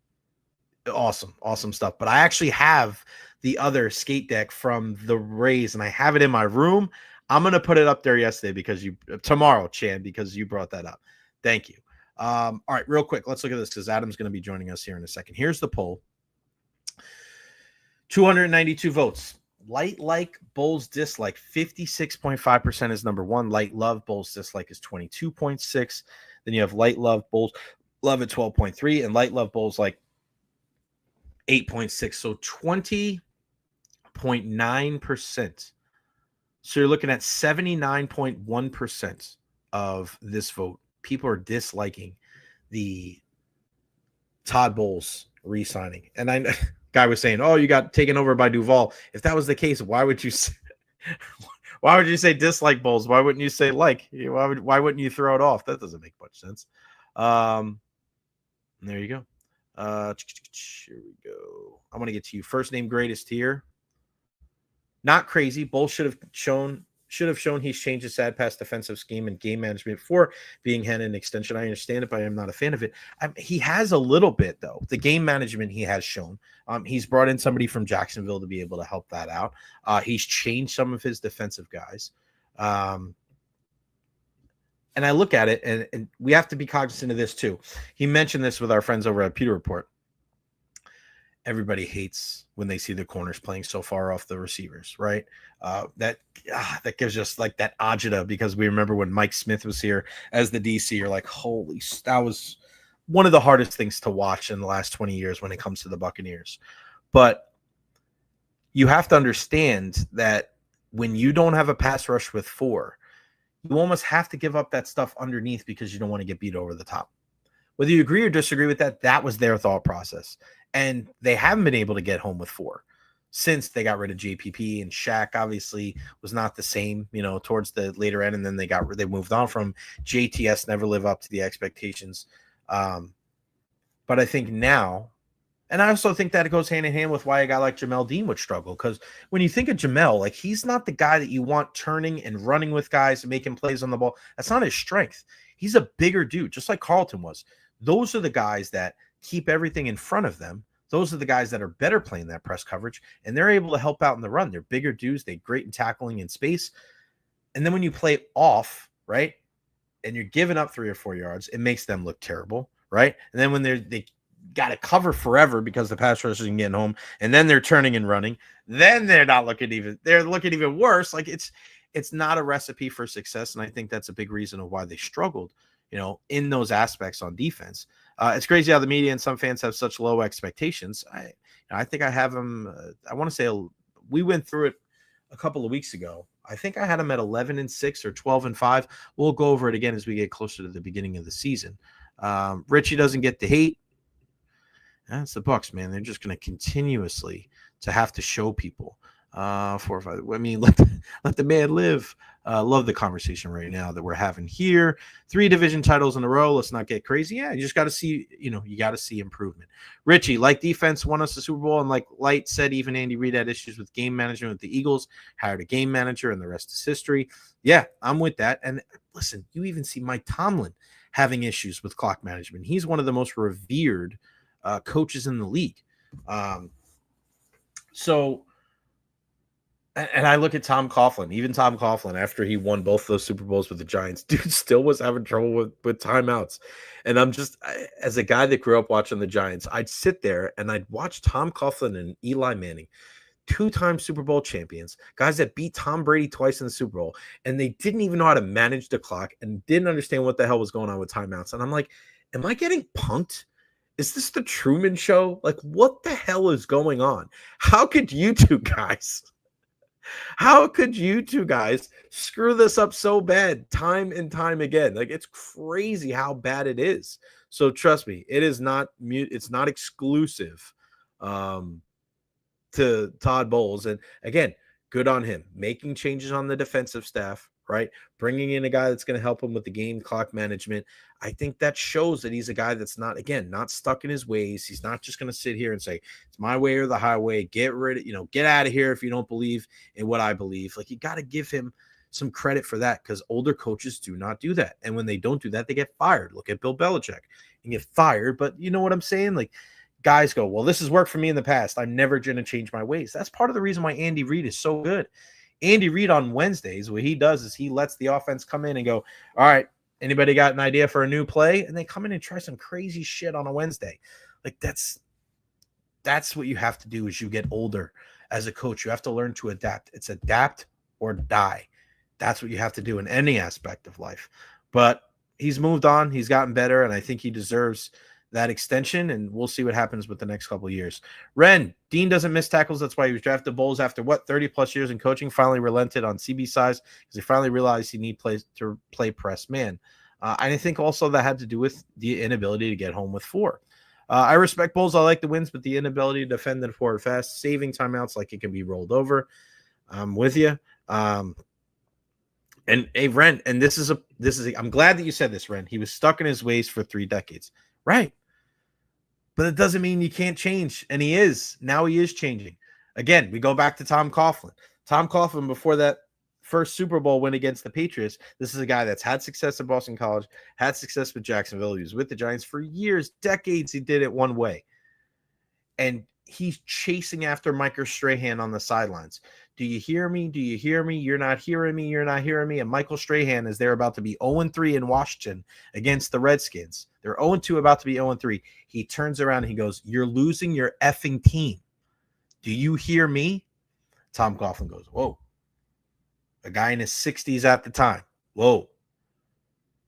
stuff. But I actually have the other skate deck from the Rays, and I have it in my room. I'm gonna put it up there tomorrow, Chan, because you brought that up. Thank you. All right, real quick, let's look at this because Adam's going to be joining us here in a second. Here's the poll. 292 votes. Light like, Bowles dislike. 56.5% is number one. Light love, Bowles dislike is 22.6. Then you have light love, Bowles love at 12.3, and light love, Bowles like 8.6. So 20.9%. So you're looking at 79.1% of this vote. People are disliking the Todd Bowles re-signing. And I guy was saying, oh, you got taken over by Duval. If that was the case, why would you say dislike Bowles? Why wouldn't you say like? Why wouldn't you throw it off? That doesn't make much sense. There you go. Here we go. I want to get to you. First name greatest here. Not crazy. Bowles should have shown he's changed his sad pass defensive scheme and game management before being handed an extension. I understand it, but I am not a fan of it. He has a little bit, though. The game management he has shown. He's brought in somebody from Jacksonville to be able to help that out. He's changed some of his defensive guys. And I look at it, and we have to be cognizant of this, too. He mentioned this with our friends over at Pewter Report. everybody hates when they see the corners playing so far off the receivers, right? That gives us like that agita, because we remember when Mike Smith was here as the DC, you're like, holy, that was one of the hardest things to watch in the last 20 years when it comes to the Buccaneers. But you have to understand that when you don't have a pass rush with 4, you almost have to give up that stuff underneath because you don't want to get beat over the top. Whether you agree or disagree with that, that was their thought process. And they haven't been able to get home with 4 since they got rid of JPP, and Shaq obviously was not the same, towards the later end. And then they moved on from JTS, never live up to the expectations. But I think now, and I also think that it goes hand in hand with why a guy like Jamel Dean would struggle. Because when you think of Jamel, like, he's not the guy that you want turning and running with guys and making plays on the ball. That's not his strength. He's a bigger dude, just like Carlton was. Those are the guys that keep everything in front of them. Those are the guys that are better playing that press coverage, and they're able to help out in the run. They're bigger dudes. They're great in tackling in space. And then when you play off, right, and you're giving up 3 or 4 yards, it makes them look terrible, right? And then when they got to cover forever because the pass rush isn't getting home, and then they're turning and running, then they're looking even worse. Like, it's not a recipe for success, and I think that's a big reason of why they struggled, in those aspects on defense. It's crazy how the media and some fans have such low expectations. I think I have them. I want to say we went through it a couple of weeks ago. I think I had them at 11-6 or 12-5. We'll go over it again as we get closer to the beginning of the season. Richie doesn't get the hate. That's the Bucs, man. They're just going to continuously to have to show people 4 or 5. I mean, let the man live. Love the conversation right now that we're having here. 3 division titles in a row. Let's not get crazy. Yeah, you just got to see, you got to see improvement. Richie, like defense won us the Super Bowl, and like Light said, even Andy Reid had issues with game management with the Eagles, hired a game manager, and the rest is history. Yeah, I'm with that. And listen, you even see Mike Tomlin having issues with clock management. He's one of the most revered coaches in the league. And I look at Tom Coughlin, even Tom Coughlin, after he won both those Super Bowls with the Giants, dude still was having trouble with timeouts. And as a guy that grew up watching the Giants, I'd sit there and I'd watch Tom Coughlin and Eli Manning, 2-time Super Bowl champions, guys that beat Tom Brady twice in the Super Bowl, and they didn't even know how to manage the clock and didn't understand what the hell was going on with timeouts. And I'm like, am I getting punked? Is this the Truman Show? Like, what the hell is going on? How could you two guys screw this up so bad time and time again? Like, it's crazy how bad it is. So trust me, it's not exclusive to Todd Bowles. And again, good on him making changes on the defensive staff, right? Bringing in a guy that's going to help him with the game clock management. I think that shows that he's a guy that's not stuck in his ways. He's not just going to sit here and say, it's my way or the highway. Get out of here if you don't believe in what I believe. Like, you got to give him some credit for that, because older coaches do not do that. And when they don't do that, they get fired. Look at Bill Belichick. You get fired, but you know what I'm saying? Like, guys go, well, this has worked for me in the past. I'm never going to change my ways. That's part of the reason why Andy Reid is so good. Andy Reid on Wednesdays, what he does is he lets the offense come in and go, all right, anybody got an idea for a new play? And they come in and try some crazy shit on a Wednesday. Like, that's what you have to do as you get older as a coach. You have to learn to adapt. It's adapt or die. That's what you have to do in any aspect of life. But he's moved on. He's gotten better, and I think he deserves that extension, and we'll see what happens with the next couple of years. Ren, Dean doesn't miss tackles. That's why he was drafted. Bowles, after 30-plus years in coaching, finally relented on CB size because he finally realized he needed to play press man. I think also that had to do with the inability to get home with 4. I respect Bowles. I like the wins, but the inability to defend and forward fast, saving timeouts like it can be rolled over. I'm with you. And hey, Ren, and I'm glad that you said this, Ren. He was stuck in his ways for 3 decades. Right. But it doesn't mean you can't change. And he is. Now he is changing. Again, we go back to Tom Coughlin. Tom Coughlin, before that first Super Bowl win against the Patriots, this is a guy that's had success at Boston College, had success with Jacksonville. He was with the Giants for years, decades. He did it one way. And he's chasing after Micah Strahan on the sidelines. Do you hear me? Do you hear me? You're not hearing me. You're not hearing me. And Michael Strahan is there about to be 0-3 in Washington against the Redskins. They're 0-2, about to be 0-3. He turns around and he goes, "You're losing your effing team. Do you hear me?" Tom Coughlin goes, "Whoa." A guy in his 60s at the time. Whoa.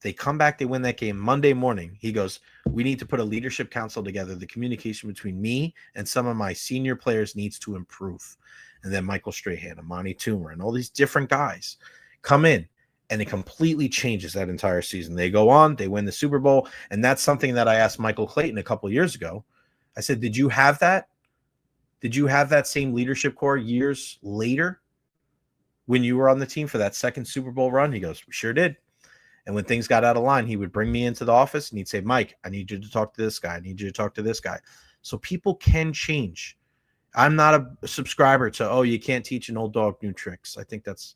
They come back, they win that game Monday morning. He goes, "We need to put a leadership council together. The communication between me and some of my senior players needs to improve." And then Michael Strahan, Amani Toomer, and all these different guys come in, and it completely changes that entire season. They go on, they win the Super Bowl, and that's something that I asked Michael Clayton a couple of years ago. I said, "Did you have that? Did you have that same leadership core years later when you were on the team for that second Super Bowl run?" He goes, "We sure did." And when things got out of line, he would bring me into the office and he'd say, "Mike, I need you to talk to this guy. I need you to talk to this guy." So people can change. I'm not a subscriber to, "Oh, you can't teach an old dog new tricks." I think that's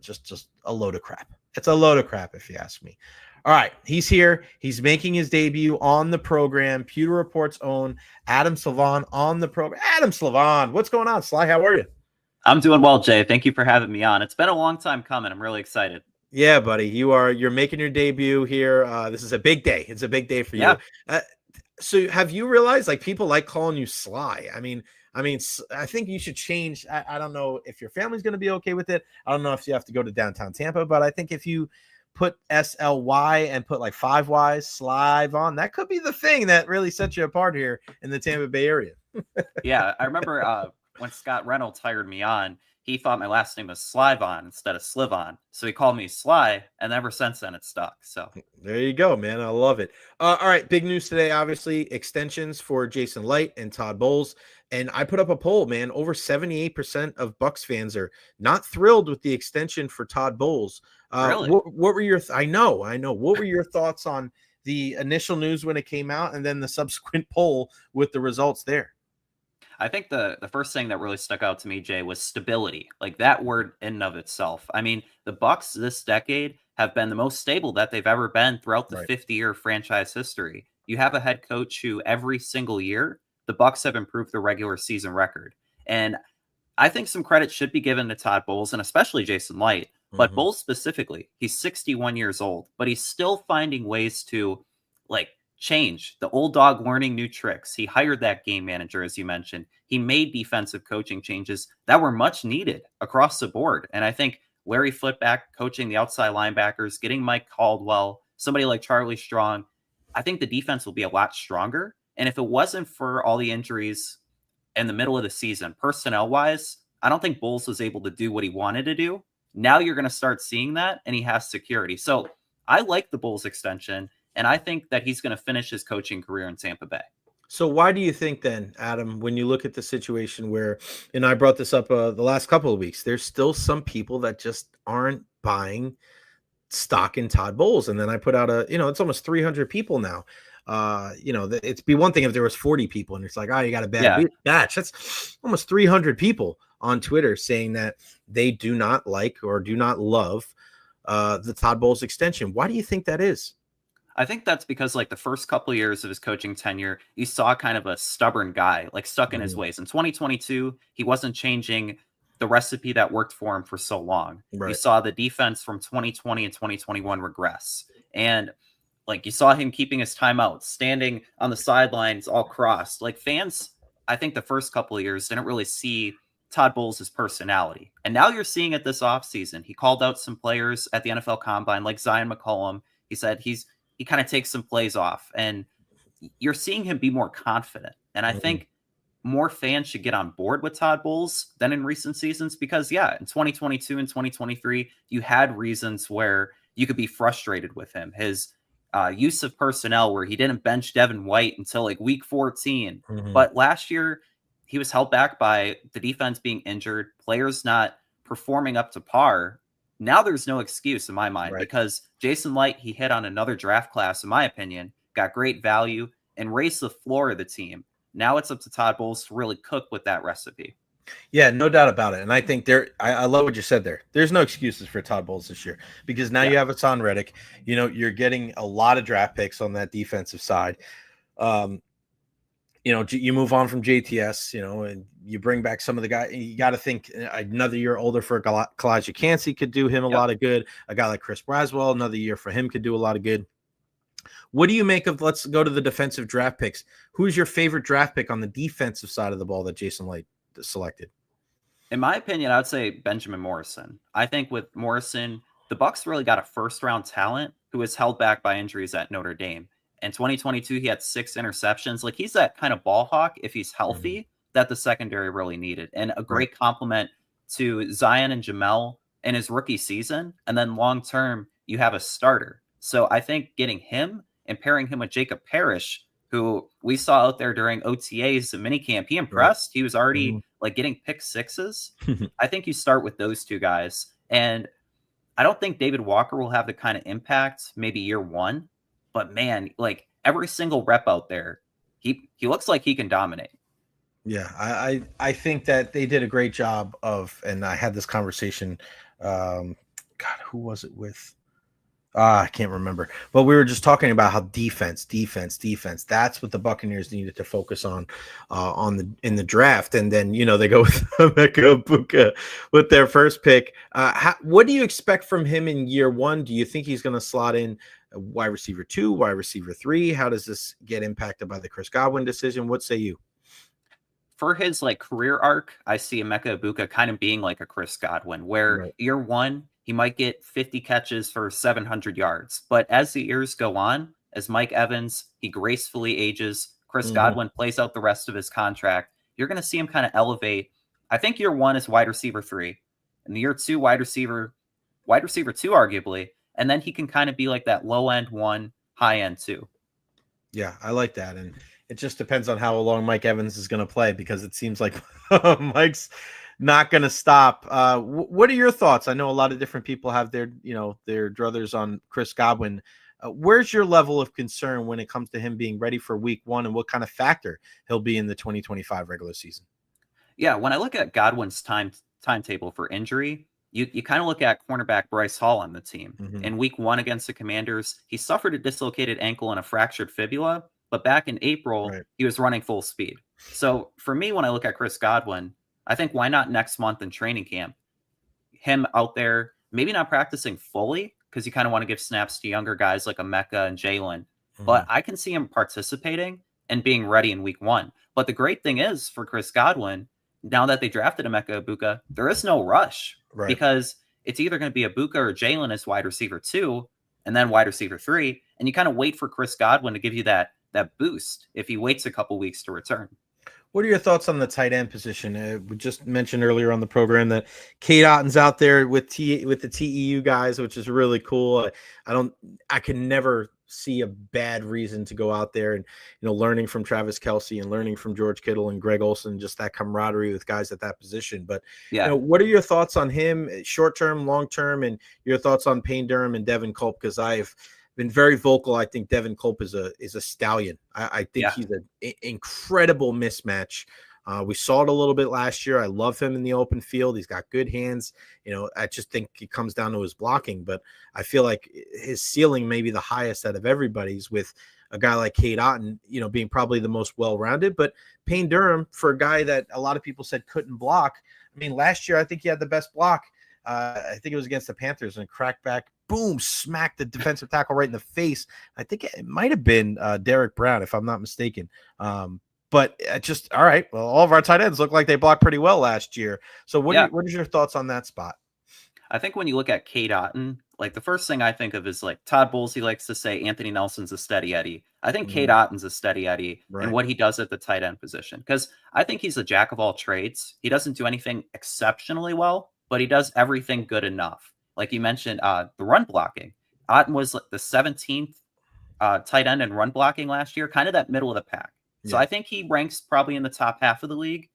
just a load of crap. It's a load of crap if you ask me. All right, he's here. He's making his debut on the program. Pewter Report's own Adam Slivon on the program. Adam Slivon, what's going on, Sly? How are you? I'm doing well, Jay. Thank you for having me on. It's been a long time coming. I'm really excited. Yeah, buddy, you're making your debut here. This is a big day. It's a big day for you. So have you realized, like, people like calling you Sly? I mean, I think you should change. I don't know if your family's going to be okay with it. I don't know if you have to go to downtown Tampa, but I think if you put SLY and put like 5 Ys, Slivon, that could be the thing that really sets you apart here in the Tampa Bay area. Yeah, I remember when Scott Reynolds hired me on, he thought my last name was Slivon instead of Slivon. So he called me Sly, and ever since then it stuck. So there you go, man. I love it. All right, big news today, obviously, extensions for Jason Licht and Todd Bowles. And I put up a poll, man. Over 78% of Bucs fans are not thrilled with the extension for Todd Bowles. Really? What were your I know. What were your thoughts on the initial news when it came out and then the subsequent poll with the results there? I think the first thing that really stuck out to me, Jay, was stability. Like, that word in and of itself. I mean, the Bucs this decade have been the most stable that they've ever been throughout the 50-year franchise history. You have a head coach who every single year, the Bucs have improved their regular season record. And I think some credit should be given to Todd Bowles and especially Jason Licht. But Bowles specifically, he's 61 years old, but he's still finding ways to, like, change. The old dog learning new tricks. He hired that game manager, as you mentioned. He made defensive coaching changes that were much needed across the board. And I think Larry Footback coaching the outside linebackers, getting Mike Caldwell, somebody like Charlie Strong, I think the defense will be a lot stronger. And if it wasn't for all the injuries in the middle of the season, personnel-wise, I don't think Bowles was able to do what he wanted to do. Now you're going to start seeing that, and he has security. So I like the Bowles extension. And I think that he's going to finish his coaching career in Tampa Bay. So why do you think then, Adam, when you look at the situation where, and I brought this up the last couple of weeks, there's still some people that just aren't buying stock in Todd Bowles. And then I put out it's almost 300 people now. It'd be one thing if there was 40 people and it's like, oh, you got a bad batch. That's almost 300 people on Twitter saying that they do not like or do not love the Todd Bowles extension. Why do you think that is? I think that's because, like, the first couple of years of his coaching tenure, you saw kind of a stubborn guy, like, stuck in his ways. In 2022, he wasn't changing the recipe that worked for him for so long. You saw the defense from 2020 and 2021 regress. And, like, you saw him keeping his timeouts, standing on the sidelines all crossed. Like, fans, I think the first couple of years didn't really see Todd Bowles' personality. And now you're seeing it this offseason. He called out some players at the NFL Combine, like Zion McCollum. He said he kind of takes some plays off, and you're seeing him be more confident. And I think more fans should get on board with Todd Bowles than in recent seasons because, in 2022 and 2023, you had reasons where you could be frustrated with him. His use of personnel where he didn't bench Devin White until like week 14. But last year, he was held back by the defense being injured, players not performing up to par. Now there's no excuse in my mind because Jason Licht, he hit on another draft class, in my opinion, got great value and raised the floor of the team. Now it's up to Todd Bowles to really cook with that recipe. Yeah, no doubt about it. And I think I love what you said there. There's no excuses for Todd Bowles this year because now you have Hassan Reddick. You're getting a lot of draft picks on that defensive side. you move on from JTS, and you bring back some of the guys. You got to think another year older for Kalijah Cansey could do him a lot of good. A guy like Chris Braswell, another year for him could do a lot of good. What do you make of, let's go to the defensive draft picks. Who's your favorite draft pick on the defensive side of the ball that Jason Licht selected? In my opinion, I would say Benjamin Morrison. I think with Morrison, the Bucs really got a first-round talent who was held back by injuries at Notre Dame. In 2022, he had 6 interceptions. Like, he's that kind of ball hawk, if he's healthy, that the secondary really needed. And a great compliment to Zion and Jamel in his rookie season. And then long-term, you have a starter. So I think getting him and pairing him with Jacob Parrish, who we saw out there during OTAs and minicamp, he impressed. He was already like getting pick sixes. I think you start with those two guys. And I don't think David Walker will have the kind of impact maybe year one, but man, like every single rep out there, he looks like he can dominate. Yeah, I think that they did a great job of, and I had this conversation. God, who was it with? I can't remember, but we were just talking about how defense. That's what the Buccaneers needed to focus on in the draft. And then, they go with Emeka Egbuka with their first pick. What do you expect from him in year one? Do you think he's going to slot in wide receiver 2, wide receiver 3? How does this get impacted by the Chris Godwin decision? What say you? For his like career arc, I see Emeka Egbuka kind of being like a Chris Godwin, where year one, he might get 50 catches for 700 yards. But as the years go on, as Mike Evans, he gracefully ages, Chris Godwin plays out the rest of his contract, you're going to see him kind of elevate. I think year one is wide receiver 3. And year 2, wide receiver 2, arguably. And then he can kind of be like that low end 1, high end 2. Yeah, I like that. And it just depends on how long Mike Evans is going to play, because it seems like Mike's not going to stop. What are your thoughts? I know a lot of different people have their druthers on Chris Godwin. Where's your level of concern when it comes to him being ready for week 1, and what kind of factor he'll be in the 2025 regular season? Yeah, when I look at Godwin's timetable for injury, you kind of look at cornerback Bryce Hall on the team. In week 1 against the Commanders, he suffered a dislocated ankle and a fractured fibula, but back in April, he was running full speed. So for me, when I look at Chris Godwin, I think why not next month in training camp? Him out there, maybe not practicing fully, because you kind of want to give snaps to younger guys like Emeka and Jalen. But I can see him participating and being ready in week 1. But the great thing is for Chris Godwin, now that they drafted Emeka Egbuka, there is no rush, because it's either going to be Egbuka or Jalen as wide receiver 2, and then wide receiver 3. And you kind of wait for Chris Godwin to give you that boost if he waits a couple weeks to return. What are your thoughts on the tight end position? We just mentioned earlier on the program that Cade Otton's out there with the TEU guys, which is really cool. I can never see a bad reason to go out there and, learning from Travis Kelce and learning from George Kittle and Greg Olsen, just that camaraderie with guys at that position. But what are your thoughts on him, short-term, long-term, and your thoughts on Payne Durham and Devin Culp? Because I've been very vocal. I think Devin Culp is a stallion. I think he's an incredible mismatch. We saw it a little bit last year. I love him in the open field. He's got good hands. I just think it comes down to his blocking, but I feel like his ceiling may be the highest out of everybody's, with a guy like Cade Otton, being probably the most well-rounded. But Payne Durham, for a guy that a lot of people said couldn't block, I mean, last year I think he had the best block. I think it was against the Panthers, and cracked back, boom, smacked the defensive tackle right in the face. I think it might have been Derek Brown, if I'm not mistaken. But just all right. Well, all of our tight ends look like they blocked pretty well last year. So what is your thoughts on that spot? I think when you look at Cade Otton, like the first thing I think of is like Todd Bowles. He likes to say Anthony Nelson's a steady Eddie. I think Cade Otton's a steady Eddie in what he does at the tight end position, because I think he's a jack of all trades. He doesn't do anything exceptionally well, but he does everything good enough. Like you mentioned, the run blocking. Otton was like the 17th tight end in run blocking last year, kind of that middle of the pack. So I think he ranks probably in the top half of the league,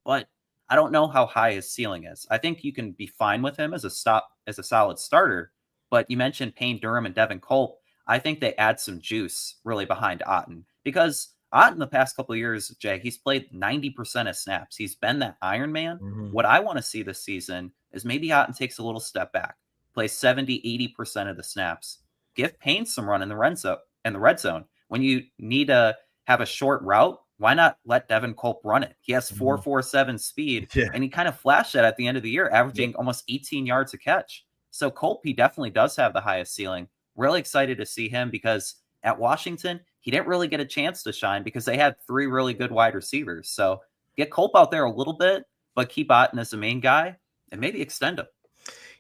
but I don't know how high his ceiling is. I think you can be fine with him as a solid starter. But you mentioned Payne Durham and Devin Culp. I think they add some juice really behind Otton, because Otton the past couple of years, Jay, he's played 90% of snaps. He's been that Iron Man. What I want to see this season is maybe Otton takes a little step back, plays 70, 80% of the snaps. Give Payne some run in the red zone. When you need to have a short route, why not let Devin Culp run it? He has 4.47 speed, and he kind of flashed that at the end of the year, averaging almost 18 yards a catch. So Culp, he definitely does have the highest ceiling. Really excited to see him because at Washington, he didn't really get a chance to shine because they had 3 really good wide receivers. So get Culp out there a little bit, but keep Otten as the main guy and maybe extend him.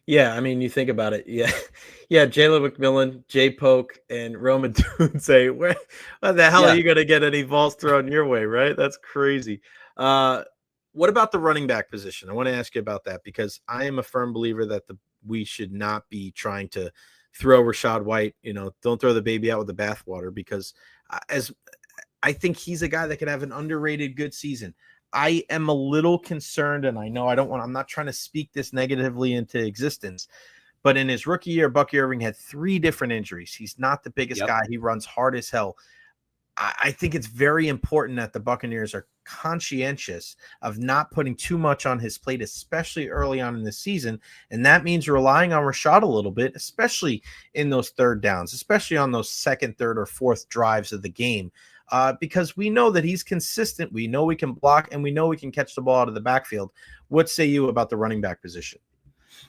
Yeah, I mean, you think about it. Yeah, Jalen McMillan, Jay Polk, and Roman Tunze. Where the hell are you going to get any balls thrown your way, right? That's crazy. What about the running back position? I want to ask you about that because I am a firm believer that we should not be trying to throw Rachaad White. Don't throw the baby out with the bathwater because as I think he's a guy that could have an underrated good season. I am a little concerned, and I know I'm not trying to speak this negatively into existence, but in his rookie year, Bucky Irving had 3 different injuries. He's not the biggest guy. He runs hard as hell. I think it's very important that the Buccaneers are conscientious of not putting too much on his plate, especially early on in the season. And that means relying on Rachaad a little bit, especially in those third downs, especially on those second, third, or fourth drives of the game. Because we know that he's consistent. We know we can block, and we know we can catch the ball out of the backfield. What say you about the running back position?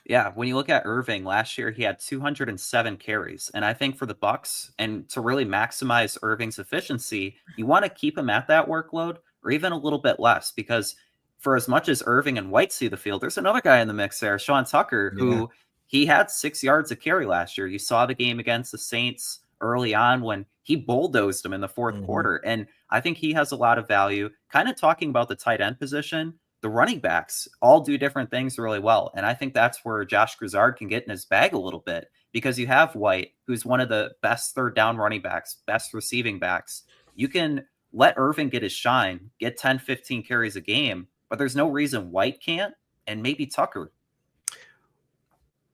Yeah, when you look at Irving, last year he had 207 carries. And I think for the Bucs, and to really maximize Irving's efficiency, you want to keep him at that workload or even a little bit less, because for as much as Irving and White see the field, there's another guy in the mix there, Sean Tucker, who he had 6 yards a carry last year. You saw the game against the Saints early on when he bulldozed them in the fourth quarter. And I think he has a lot of value. Kind of talking about the tight end position, the running backs all do different things really well. And I think that's where Josh Grizzard can get in his bag a little bit, because you have White, who's one of the best third down running backs, best receiving backs. You can let Irving get his shine, get 10, 15 carries a game, but there's no reason White can't, and maybe Tucker.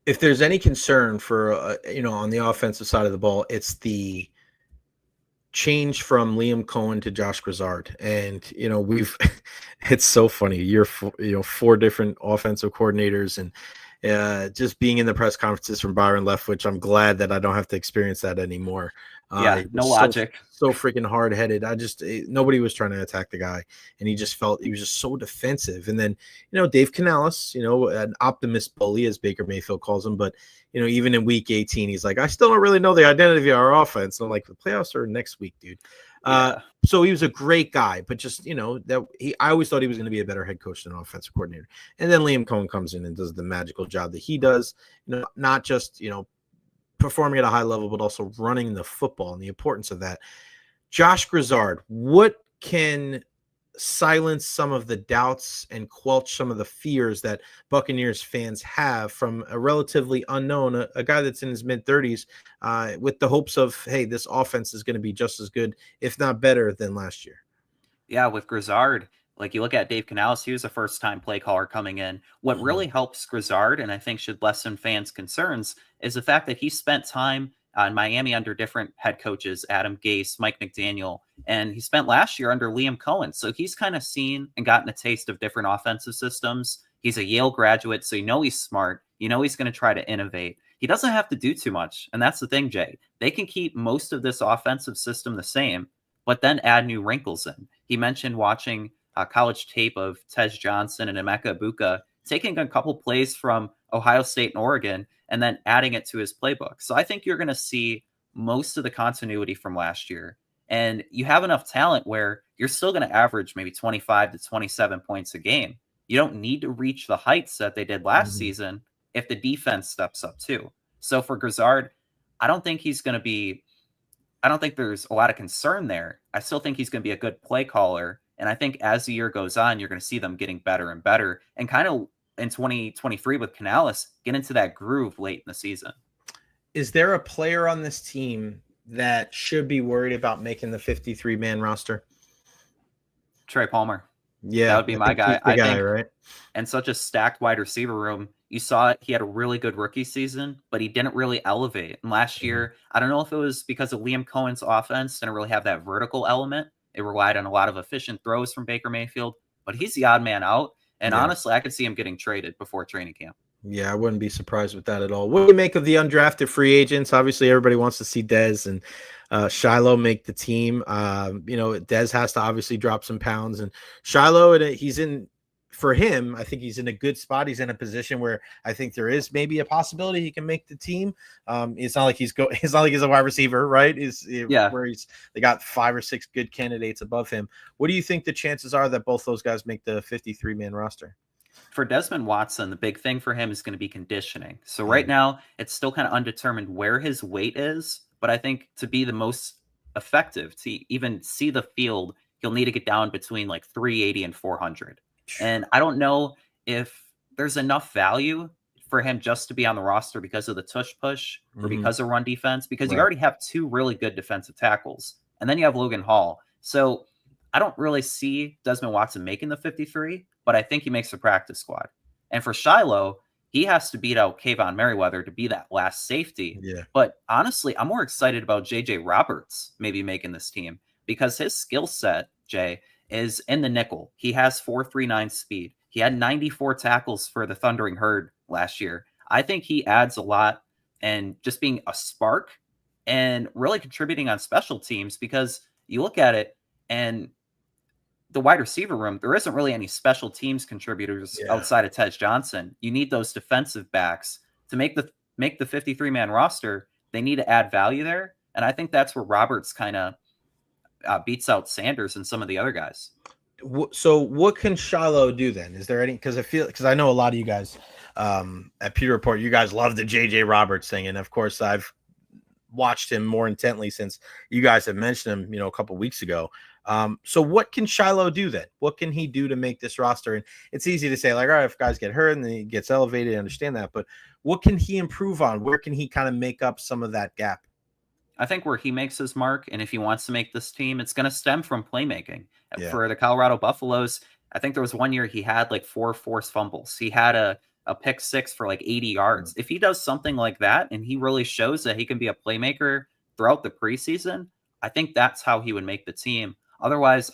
If there's any concern for, on the offensive side of the ball, it's the change from Liam Cohen to Josh Grizzard. And, it's so funny. You're, 4 different offensive coordinators, and just being in the press conferences from Byron Leftwich, I'm glad that I don't have to experience that anymore. No logic. So freaking hard-headed. Nobody was trying to attack the guy, and he was just so defensive. And then, Dave Canales, an optimist bully, as Baker Mayfield calls him, but even in week 18, he's like, I still don't really know the identity of our offense. And I'm like, the playoffs are next week, dude. So he was a great guy, but just, I always thought he was going to be a better head coach than an offensive coordinator. And then Liam Cohen comes in and does the magical job that he does, not just, performing at a high level, but also running the football and the importance of that. Josh Grizzard, what can silence some of the doubts and quelch some of the fears that Buccaneers fans have from a relatively unknown, a guy that's in his mid-30s, with the hopes of, hey, this offense is going to be just as good, if not better, than last year? Yeah, with Grizzard, like you look at Dave Canales, he was a first-time play caller coming in. What really helps Grizzard, and I think should lessen fans' concerns, is the fact that he spent time in Miami under different head coaches, Adam Gase, Mike McDaniel, and he spent last year under Liam Cohen. So he's kind of seen and gotten a taste of different offensive systems. He's a Yale graduate, so he's smart. He's going to try to innovate. He doesn't have to do too much, and that's the thing, Jay. They can keep most of this offensive system the same, but then add new wrinkles in. He mentioned watching college tape of Tej Johnson and Emeka Egbuka, taking a couple plays from Ohio State and Oregon and then adding it to his playbook. So I think you're going to see most of the continuity from last year. And you have enough talent where you're still going to average maybe 25 to 27 points a game. You don't need to reach the heights that they did last season if the defense steps up too. So for Grizzard, I don't think there's a lot of concern there. I still think he's going to be a good play caller. And I think as the year goes on, you're going to see them getting better and better, and kind of in 2023 with Canales, get into that groove late in the season. Is there a player on this team that should be worried about making the 53-man roster? Trey Palmer. Yeah, that would be my guy. I think, right? And such a stacked wide receiver room. You saw it. He had a really good rookie season, but he didn't really elevate. And last year, I don't know if it was because of Liam Cohen's offense didn't really have that vertical element. It relied on a lot of efficient throws from Baker Mayfield, but he's the odd man out. And honestly, I could see him getting traded before training camp. Yeah, I wouldn't be surprised with that at all. What do you make of the undrafted free agents? Obviously, everybody wants to see Dez and Shiloh make the team. Dez has to obviously drop some pounds, and Shiloh, he's in. For him, I think he's in a good spot. He's in a position where I think there is maybe a possibility he can make the team. It's not like he's a wide receiver, right? Where they got 5 or 6 good candidates above him. What do you think the chances are that both those guys make the 53-man roster? For Desmond Watson, the big thing for him is going to be conditioning. So right now, it's still kind of undetermined where his weight is. But I think to be the most effective, to even see the field, he'll need to get down between like 380 and 400. And I don't know if there's enough value for him just to be on the roster because of the tush push or because of run defense, because you already have 2 really good defensive tackles. And then you have Logan Hall. So I don't really see Desmond Watson making the 53, but I think he makes the practice squad. And for Shiloh, he has to beat out Kayvon Merriweather to be that last safety. Yeah. But honestly, I'm more excited about JJ Roberts maybe making this team because his skill set, Jay, is in the nickel. He has 4.39 speed. He had 94 tackles for the Thundering Herd last year. I think he adds a lot and just being a spark and really contributing on special teams, because you look at it and the wide receiver room, there isn't really any special teams contributors outside of Tej Johnson. You need those defensive backs to make the 53-man roster. They need to add value there. And I think that's where Roberts kind of beats out Sanders and some of the other guys. So what can Shiloh do then? Is there any, because I know a lot of you guys at Pewter Report, you guys love the JJ Roberts thing. And of course I've watched him more intently since you guys have mentioned him, a couple weeks ago. So what can Shiloh do then? What can he do to make this roster? And it's easy to say, like, all right, if guys get hurt and then he gets elevated, I understand that. But what can he improve on? Where can he kind of make up some of that gap? I think where he makes his mark, and if he wants to make this team, it's going to stem from playmaking. Yeah. For the Colorado Buffaloes, I think there was one year he had like 4 forced fumbles. He had a pick 6 for like 80 yards. If he does something like that and he really shows that he can be a playmaker throughout the preseason, I think that's how he would make the team. Otherwise,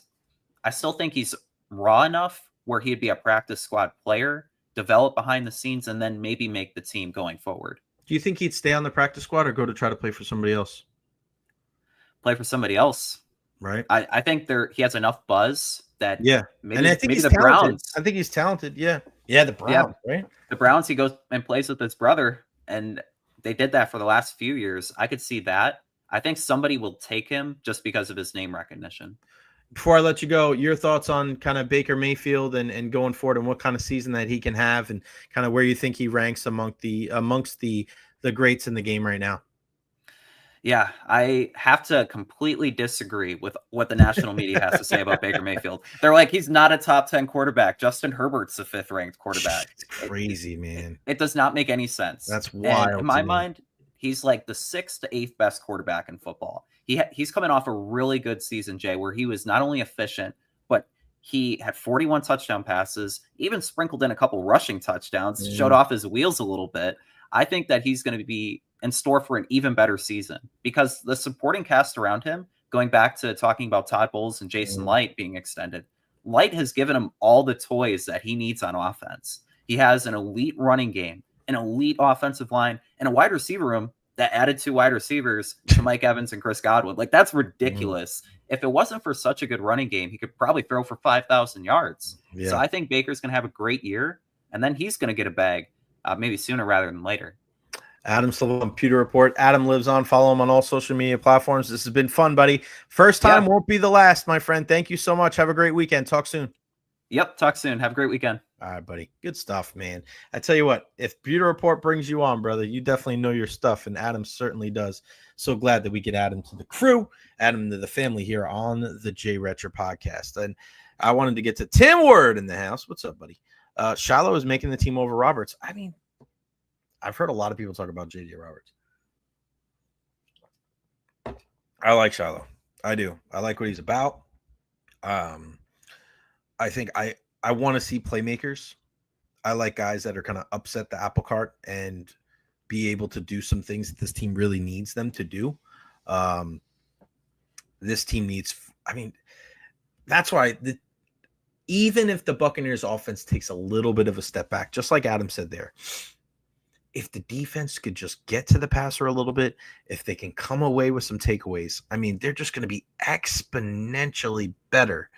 I still think he's raw enough where he'd be a practice squad player, develop behind the scenes, and then maybe make the team going forward. Do you think he'd stay on the practice squad or go to try to play for somebody else? Play for somebody else. Right. I think he has enough buzz that and I think maybe he's the talented. Browns. I think he's talented. Yeah, the Browns, right? The Browns, he goes and plays with his brother, and they did that for the last few years. I could see that. I think somebody will take him just because of his name recognition. Before I let you go, your thoughts on kind of Baker Mayfield and going forward and what kind of season that he can have and kind of where you think he ranks amongst the greats in the game right now. Yeah, I have to completely disagree with what the national media has to say about Baker Mayfield. They're like, he's not a top 10 quarterback. Justin Herbert's the 5th ranked quarterback. It's crazy, man. It does not make any sense. That's wild. And in my mind, he's like the 6th to 8th best quarterback in football. He's coming off a really good season, Jay, where he was not only efficient, but he had 41 touchdown passes, even sprinkled in a couple rushing touchdowns, showed off his wheels a little bit. I think that he's going to be in store for an even better season because the supporting cast around him, going back to talking about Todd Bowles and Jason Light being extended, Light has given him all the toys that he needs on offense. He has an elite running game, an elite offensive line, and a wide receiver room that added 2 wide receivers to Mike Evans and Chris Godwin. Like, that's ridiculous. If it wasn't for such a good running game, he could probably throw for 5,000 yards. So I think Baker's going to have a great year, and then he's going to get a bag maybe sooner rather than later. Adam Slivon of Pewter Report. Adam lives on. Follow him on all social media platforms. This has been fun, buddy. First time won't be the last, my friend. Thank you so much. Have a great weekend. Talk soon. Yep. Talk soon. Have a great weekend. All right, buddy. Good stuff, man. I tell you what, if Pewter Report brings you on, brother, you definitely know your stuff, and Adam certainly does. So glad that we get Adam to the crew, Adam to the family here on the Recher podcast. And I wanted to get to Tim Word in the house. What's up, buddy? Shiloh is making the team over Roberts. I mean, I've heard a lot of people talk about JJ Roberts. I like Shiloh. I do. I like what he's about. I think I want to see playmakers. I like guys that are kind of upset the apple cart and be able to do some things that this team really needs them to do. This team needs, that's why even if the Buccaneers offense takes a little bit of a step back, just like Adam said there, if the defense could just get to the passer a little bit, if they can come away with some takeaways, I mean, they're just going to be exponentially better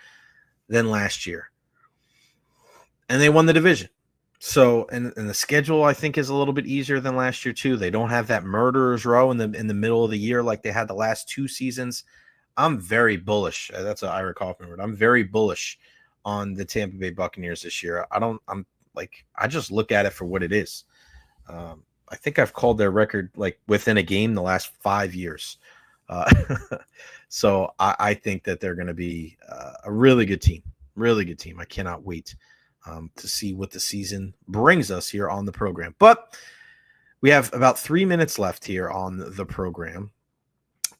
than last year. And they won the division. So, and the schedule, I think, is a little bit easier than last year, too. They don't have that murderer's row in the middle of the year like they had the last 2 seasons. I'm very bullish. That's an Ira Kaufman word. I'm very bullish on the Tampa Bay Buccaneers this year. I just look at it for what it is. I think I've called their record like within a game the last 5 years. So I think that they're going to be a really good team. Really good team. I cannot wait to see what the season brings us here on the program. But we have about 3 minutes left here on the program,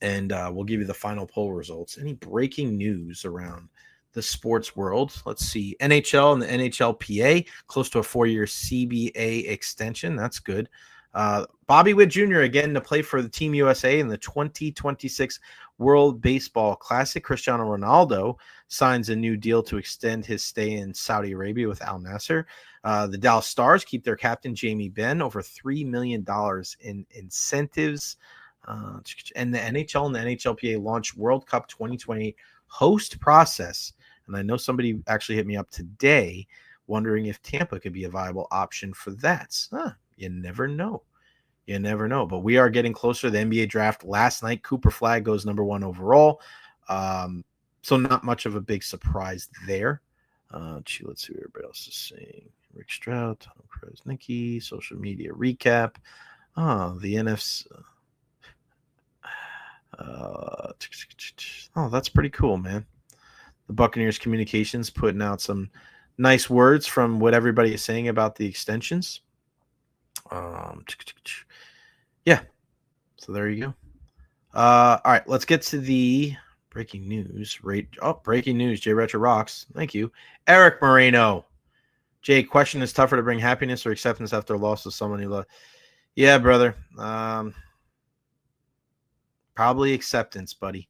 and we'll give you the final poll results. Any breaking news around the sports world? Let's see. NHL and the NHLPA, close to a 4-year CBA extension. That's good. Bobby Witt Jr. again to play for the Team USA in the 2026 World Baseball Classic. Cristiano Ronaldo signs a new deal to extend his stay in Saudi Arabia with Al Nassr. The Dallas Stars keep their captain Jamie Benn, over $3 million in incentives. And the NHL and the NHLPA launch World Cup 2020 host process. And I know somebody actually hit me up today wondering if Tampa could be a viable option for that. You never know. You never know. But we are getting closer to the NBA draft. Last night, Cooper Flagg goes number 1 overall. So not much of a big surprise there. Let's see what everybody else is saying. Rick Stroud, Tom Krasnicki, social media recap. The NFC. That's pretty cool, man. The Buccaneers communications putting out some nice words from what everybody is saying about the extensions. Yeah. So there you go. All right, let's get to the breaking news. Breaking news. Jay Recher rocks. Thank you. Eric Moreno. Jay, question is tougher to bring happiness or acceptance after a loss of someone you love. Yeah, brother. Probably acceptance, buddy,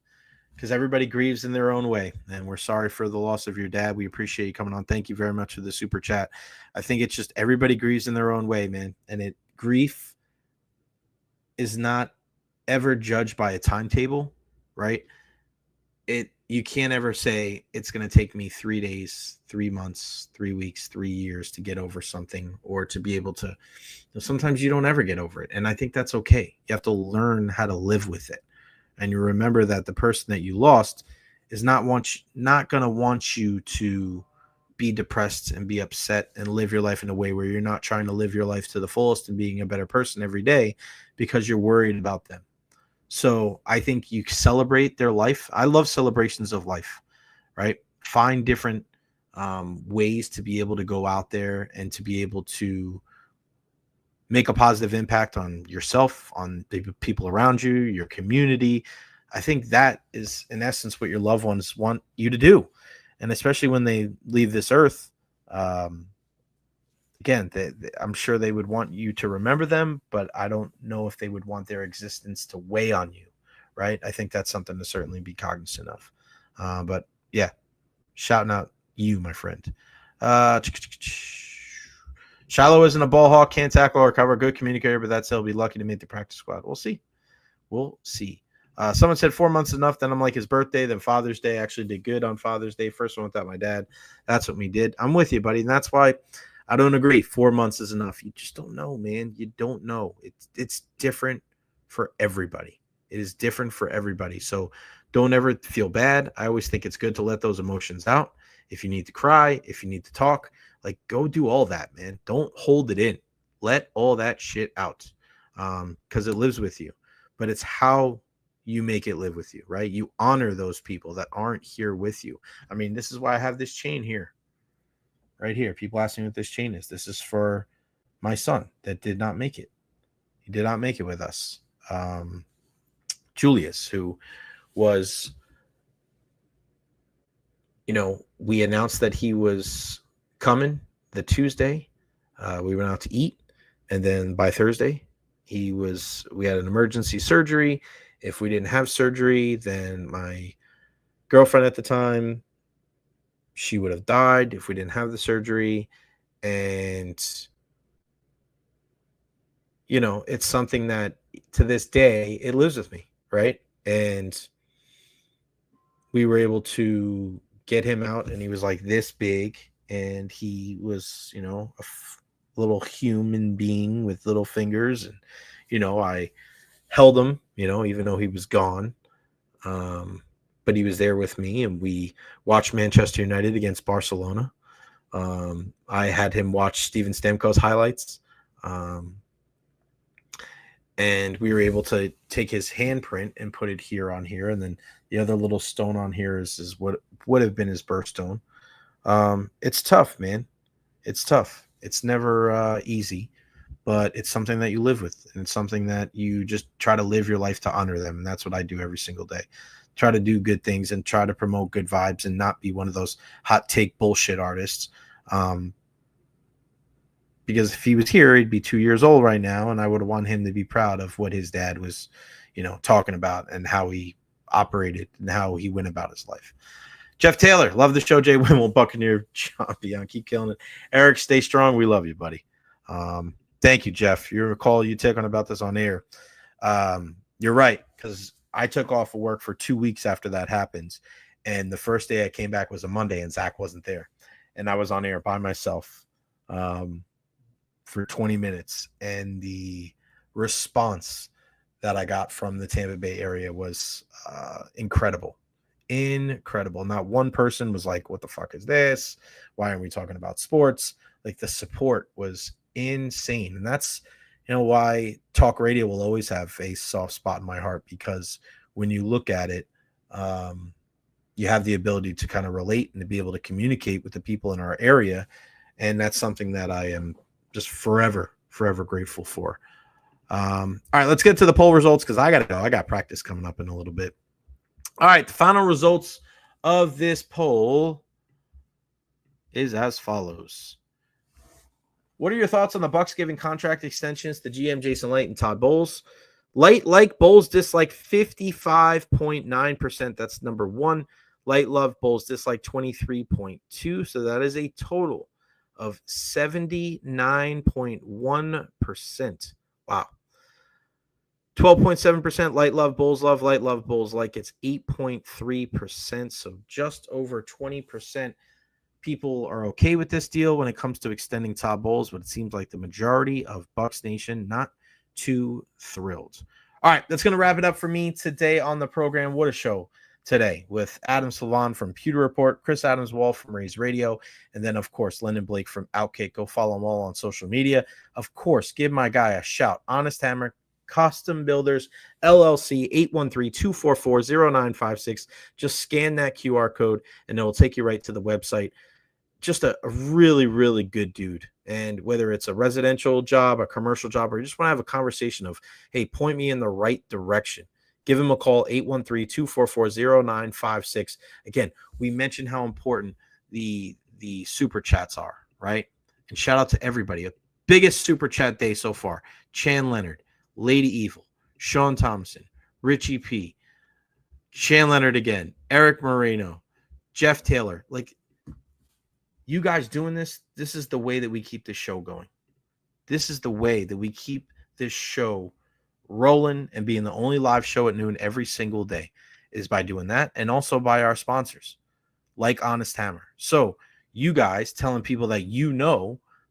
because everybody grieves in their own way, and we're sorry for the loss of your dad. We appreciate you coming on. Thank you very much for the super chat. I think it's just everybody grieves in their own way, man, and grief is not ever judged by a timetable, right? You can't ever say it's going to take me 3 days, 3 months, 3 weeks, 3 years to get over something, or to be able to. Sometimes you don't ever get over it, and I think that's okay. You have to learn how to live with it. And you remember that the person that you lost is not going to want you to be depressed and be upset and live your life in a way where you're not trying to live your life to the fullest and being a better person every day because you're worried about them. So I think you celebrate their life. I love celebrations of life, right? Find different ways to be able to go out there and to be able to make a positive impact on yourself, on the people around you, your community. I think that is, in essence, what your loved ones want you to do. And especially when they leave this earth, again, I'm sure they would want you to remember them, but I don't know if they would want their existence to weigh on you, right? I think that's something to certainly be cognizant of. But yeah, shouting out you, my friend. Shiloh isn't a ball hawk, can't tackle or cover, good communicator, but that said, he'll be lucky to make the practice squad. We'll see. Someone said 4 months is enough. Then I'm like, his birthday, then Father's Day. Actually did good on Father's Day. First one without my dad. That's what we did. I'm with you, buddy. And that's why I don't agree. 4 months is enough. You just don't know, man. You don't know. It's different for everybody. It is different for everybody. So don't ever feel bad. I always think it's good to let those emotions out. If you need to cry, if you need to talk, like, go do all that, man. Don't hold it in. Let all that shit out, because it lives with you. But it's how you make it live with you, right? You honor those people that aren't here with you. I mean, this is why I have this chain here, right here. People ask me what this chain is. This is for my son that did not make it. He did not make it with us. Julius, who was, we announced that he was coming the Tuesday. We went out to eat, and then by Thursday we had an emergency surgery. If we didn't have surgery, then my girlfriend at the time, she would have died if we didn't have the surgery. And it's something that to this day, it lives with me, right? And we were able to get him out, and he was like this big, and he was, a little human being with little fingers. And, I held him, even though he was gone. But he was there with me, and we watched Manchester United against Barcelona. I had him watch Steven Stamkos highlights. And we were able to take his handprint and put it here on here. And then the other little stone on here is what would have been his birthstone. It's tough, man. It's tough. It's never easy, but it's something that you live with. And it's something that you just try to live your life to honor them. And that's what I do every single day. Try to do good things and try to promote good vibes and not be one of those hot take bullshit artists. Because if he was here, he'd be 2 years old right now, and I would want him to be proud of what his dad was, talking about and how he operated and how he went about his life. Jeff Taylor, love the show. Jay Wimmel, Buccaneer champion, keep killing it. Eric, stay strong. We love you, buddy. Thank you, Jeff. You recall you talking about this on air. You're right, because I took off of work for 2 weeks after that happened, and the first day I came back was a Monday, and Zach wasn't there, and I was on air by myself. For 20 minutes, and the response that I got from the Tampa Bay area was incredible. Not one person was like, what the fuck is this? Why aren't we talking about sports? Like, the support was insane. And that's, why talk radio will always have a soft spot in my heart, because when you look at it, you have the ability to kind of relate and to be able to communicate with the people in our area. And that's something that I am just forever grateful for. All right, let's get to the poll results, because I got to go. I got practice coming up in a little bit. All right, the final results of this poll is as follows. What are your thoughts on the Bucs giving contract extensions to GM Jason Licht and Todd Bowles? Light like Bowles dislike 55.9%. That's number one. Light love Bowles dislike 23.2%. So that is a total of 79.1%. Wow. 12.7% Light love Bowles love. Light love Bowles like. It's 8.3%. So just over 20% people are okay with this deal when it comes to extending Todd Bowles, but it seems like the majority of Bucs Nation not too thrilled. All right, that's going to wrap it up for me today on the program. What a show today with Adam Slivon from Pewter Report, Chris Adams-Wall from Raise Radio, and then, of course, Lynden Blake from Outkick. Go follow them all on social media. Of course, give my guy a shout. Honest Hammer Custom Builders, LLC, 813-244-0956. Just scan that QR code, and it will take you right to the website. Just a really, really good dude. And whether it's a residential job, a commercial job, or you just want to have a conversation of, hey, point me in the right direction, give him a call, 813-244-0956. Again, we mentioned how important the super chats are, right? And shout out to everybody. Biggest super chat day so far. Chan Leonard, Lady Evil, Sean Thompson, Richie P, Chan Leonard again, Eric Moreno, Jeff Taylor. Like, you guys doing this is the way that we keep this show going. This is the way that we keep this show rolling and being the only live show at noon every single day, is by doing that, and also by our sponsors like Honest Hammer. So you guys telling people that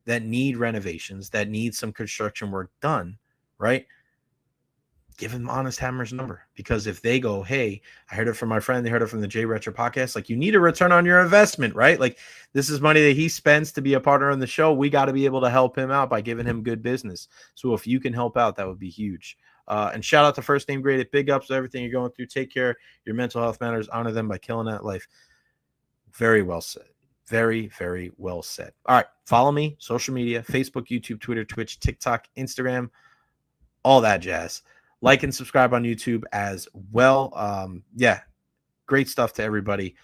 that need renovations, that need some construction work done, right? Give them Honest Hammer's number, because if they go, hey, I heard it from my friend, they heard it from the J Recher podcast, like, you need a return on your investment, right? Like, this is money that he spends to be a partner on the show. We got to be able to help him out by giving him good business. So if you can help out, that would be huge. And shout out to First Name Graded. Big ups to everything you're going through. Take care. Your mental health matters. Honor them by killing that life. Very well said. Very, very well said. All right. Follow me. Social media, Facebook, YouTube, Twitter, Twitch, TikTok, Instagram, all that jazz. Like and subscribe on YouTube as well. Great stuff to everybody.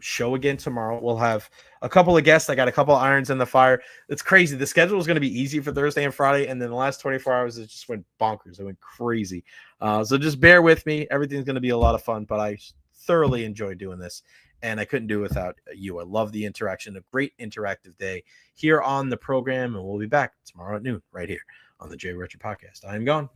Show again tomorrow. We'll have a couple of guests. I got a couple of irons in the fire. It's crazy. The schedule was going to be easy for Thursday and Friday, and then the last 24 hours, it just went bonkers. It went crazy. So just bear with me. Everything's going to be a lot of fun, but I thoroughly enjoy doing this, and I couldn't do it without you. I love the interaction. A great interactive day here on the program, and we'll be back tomorrow at noon right here on the Jay Recher podcast. I am gone.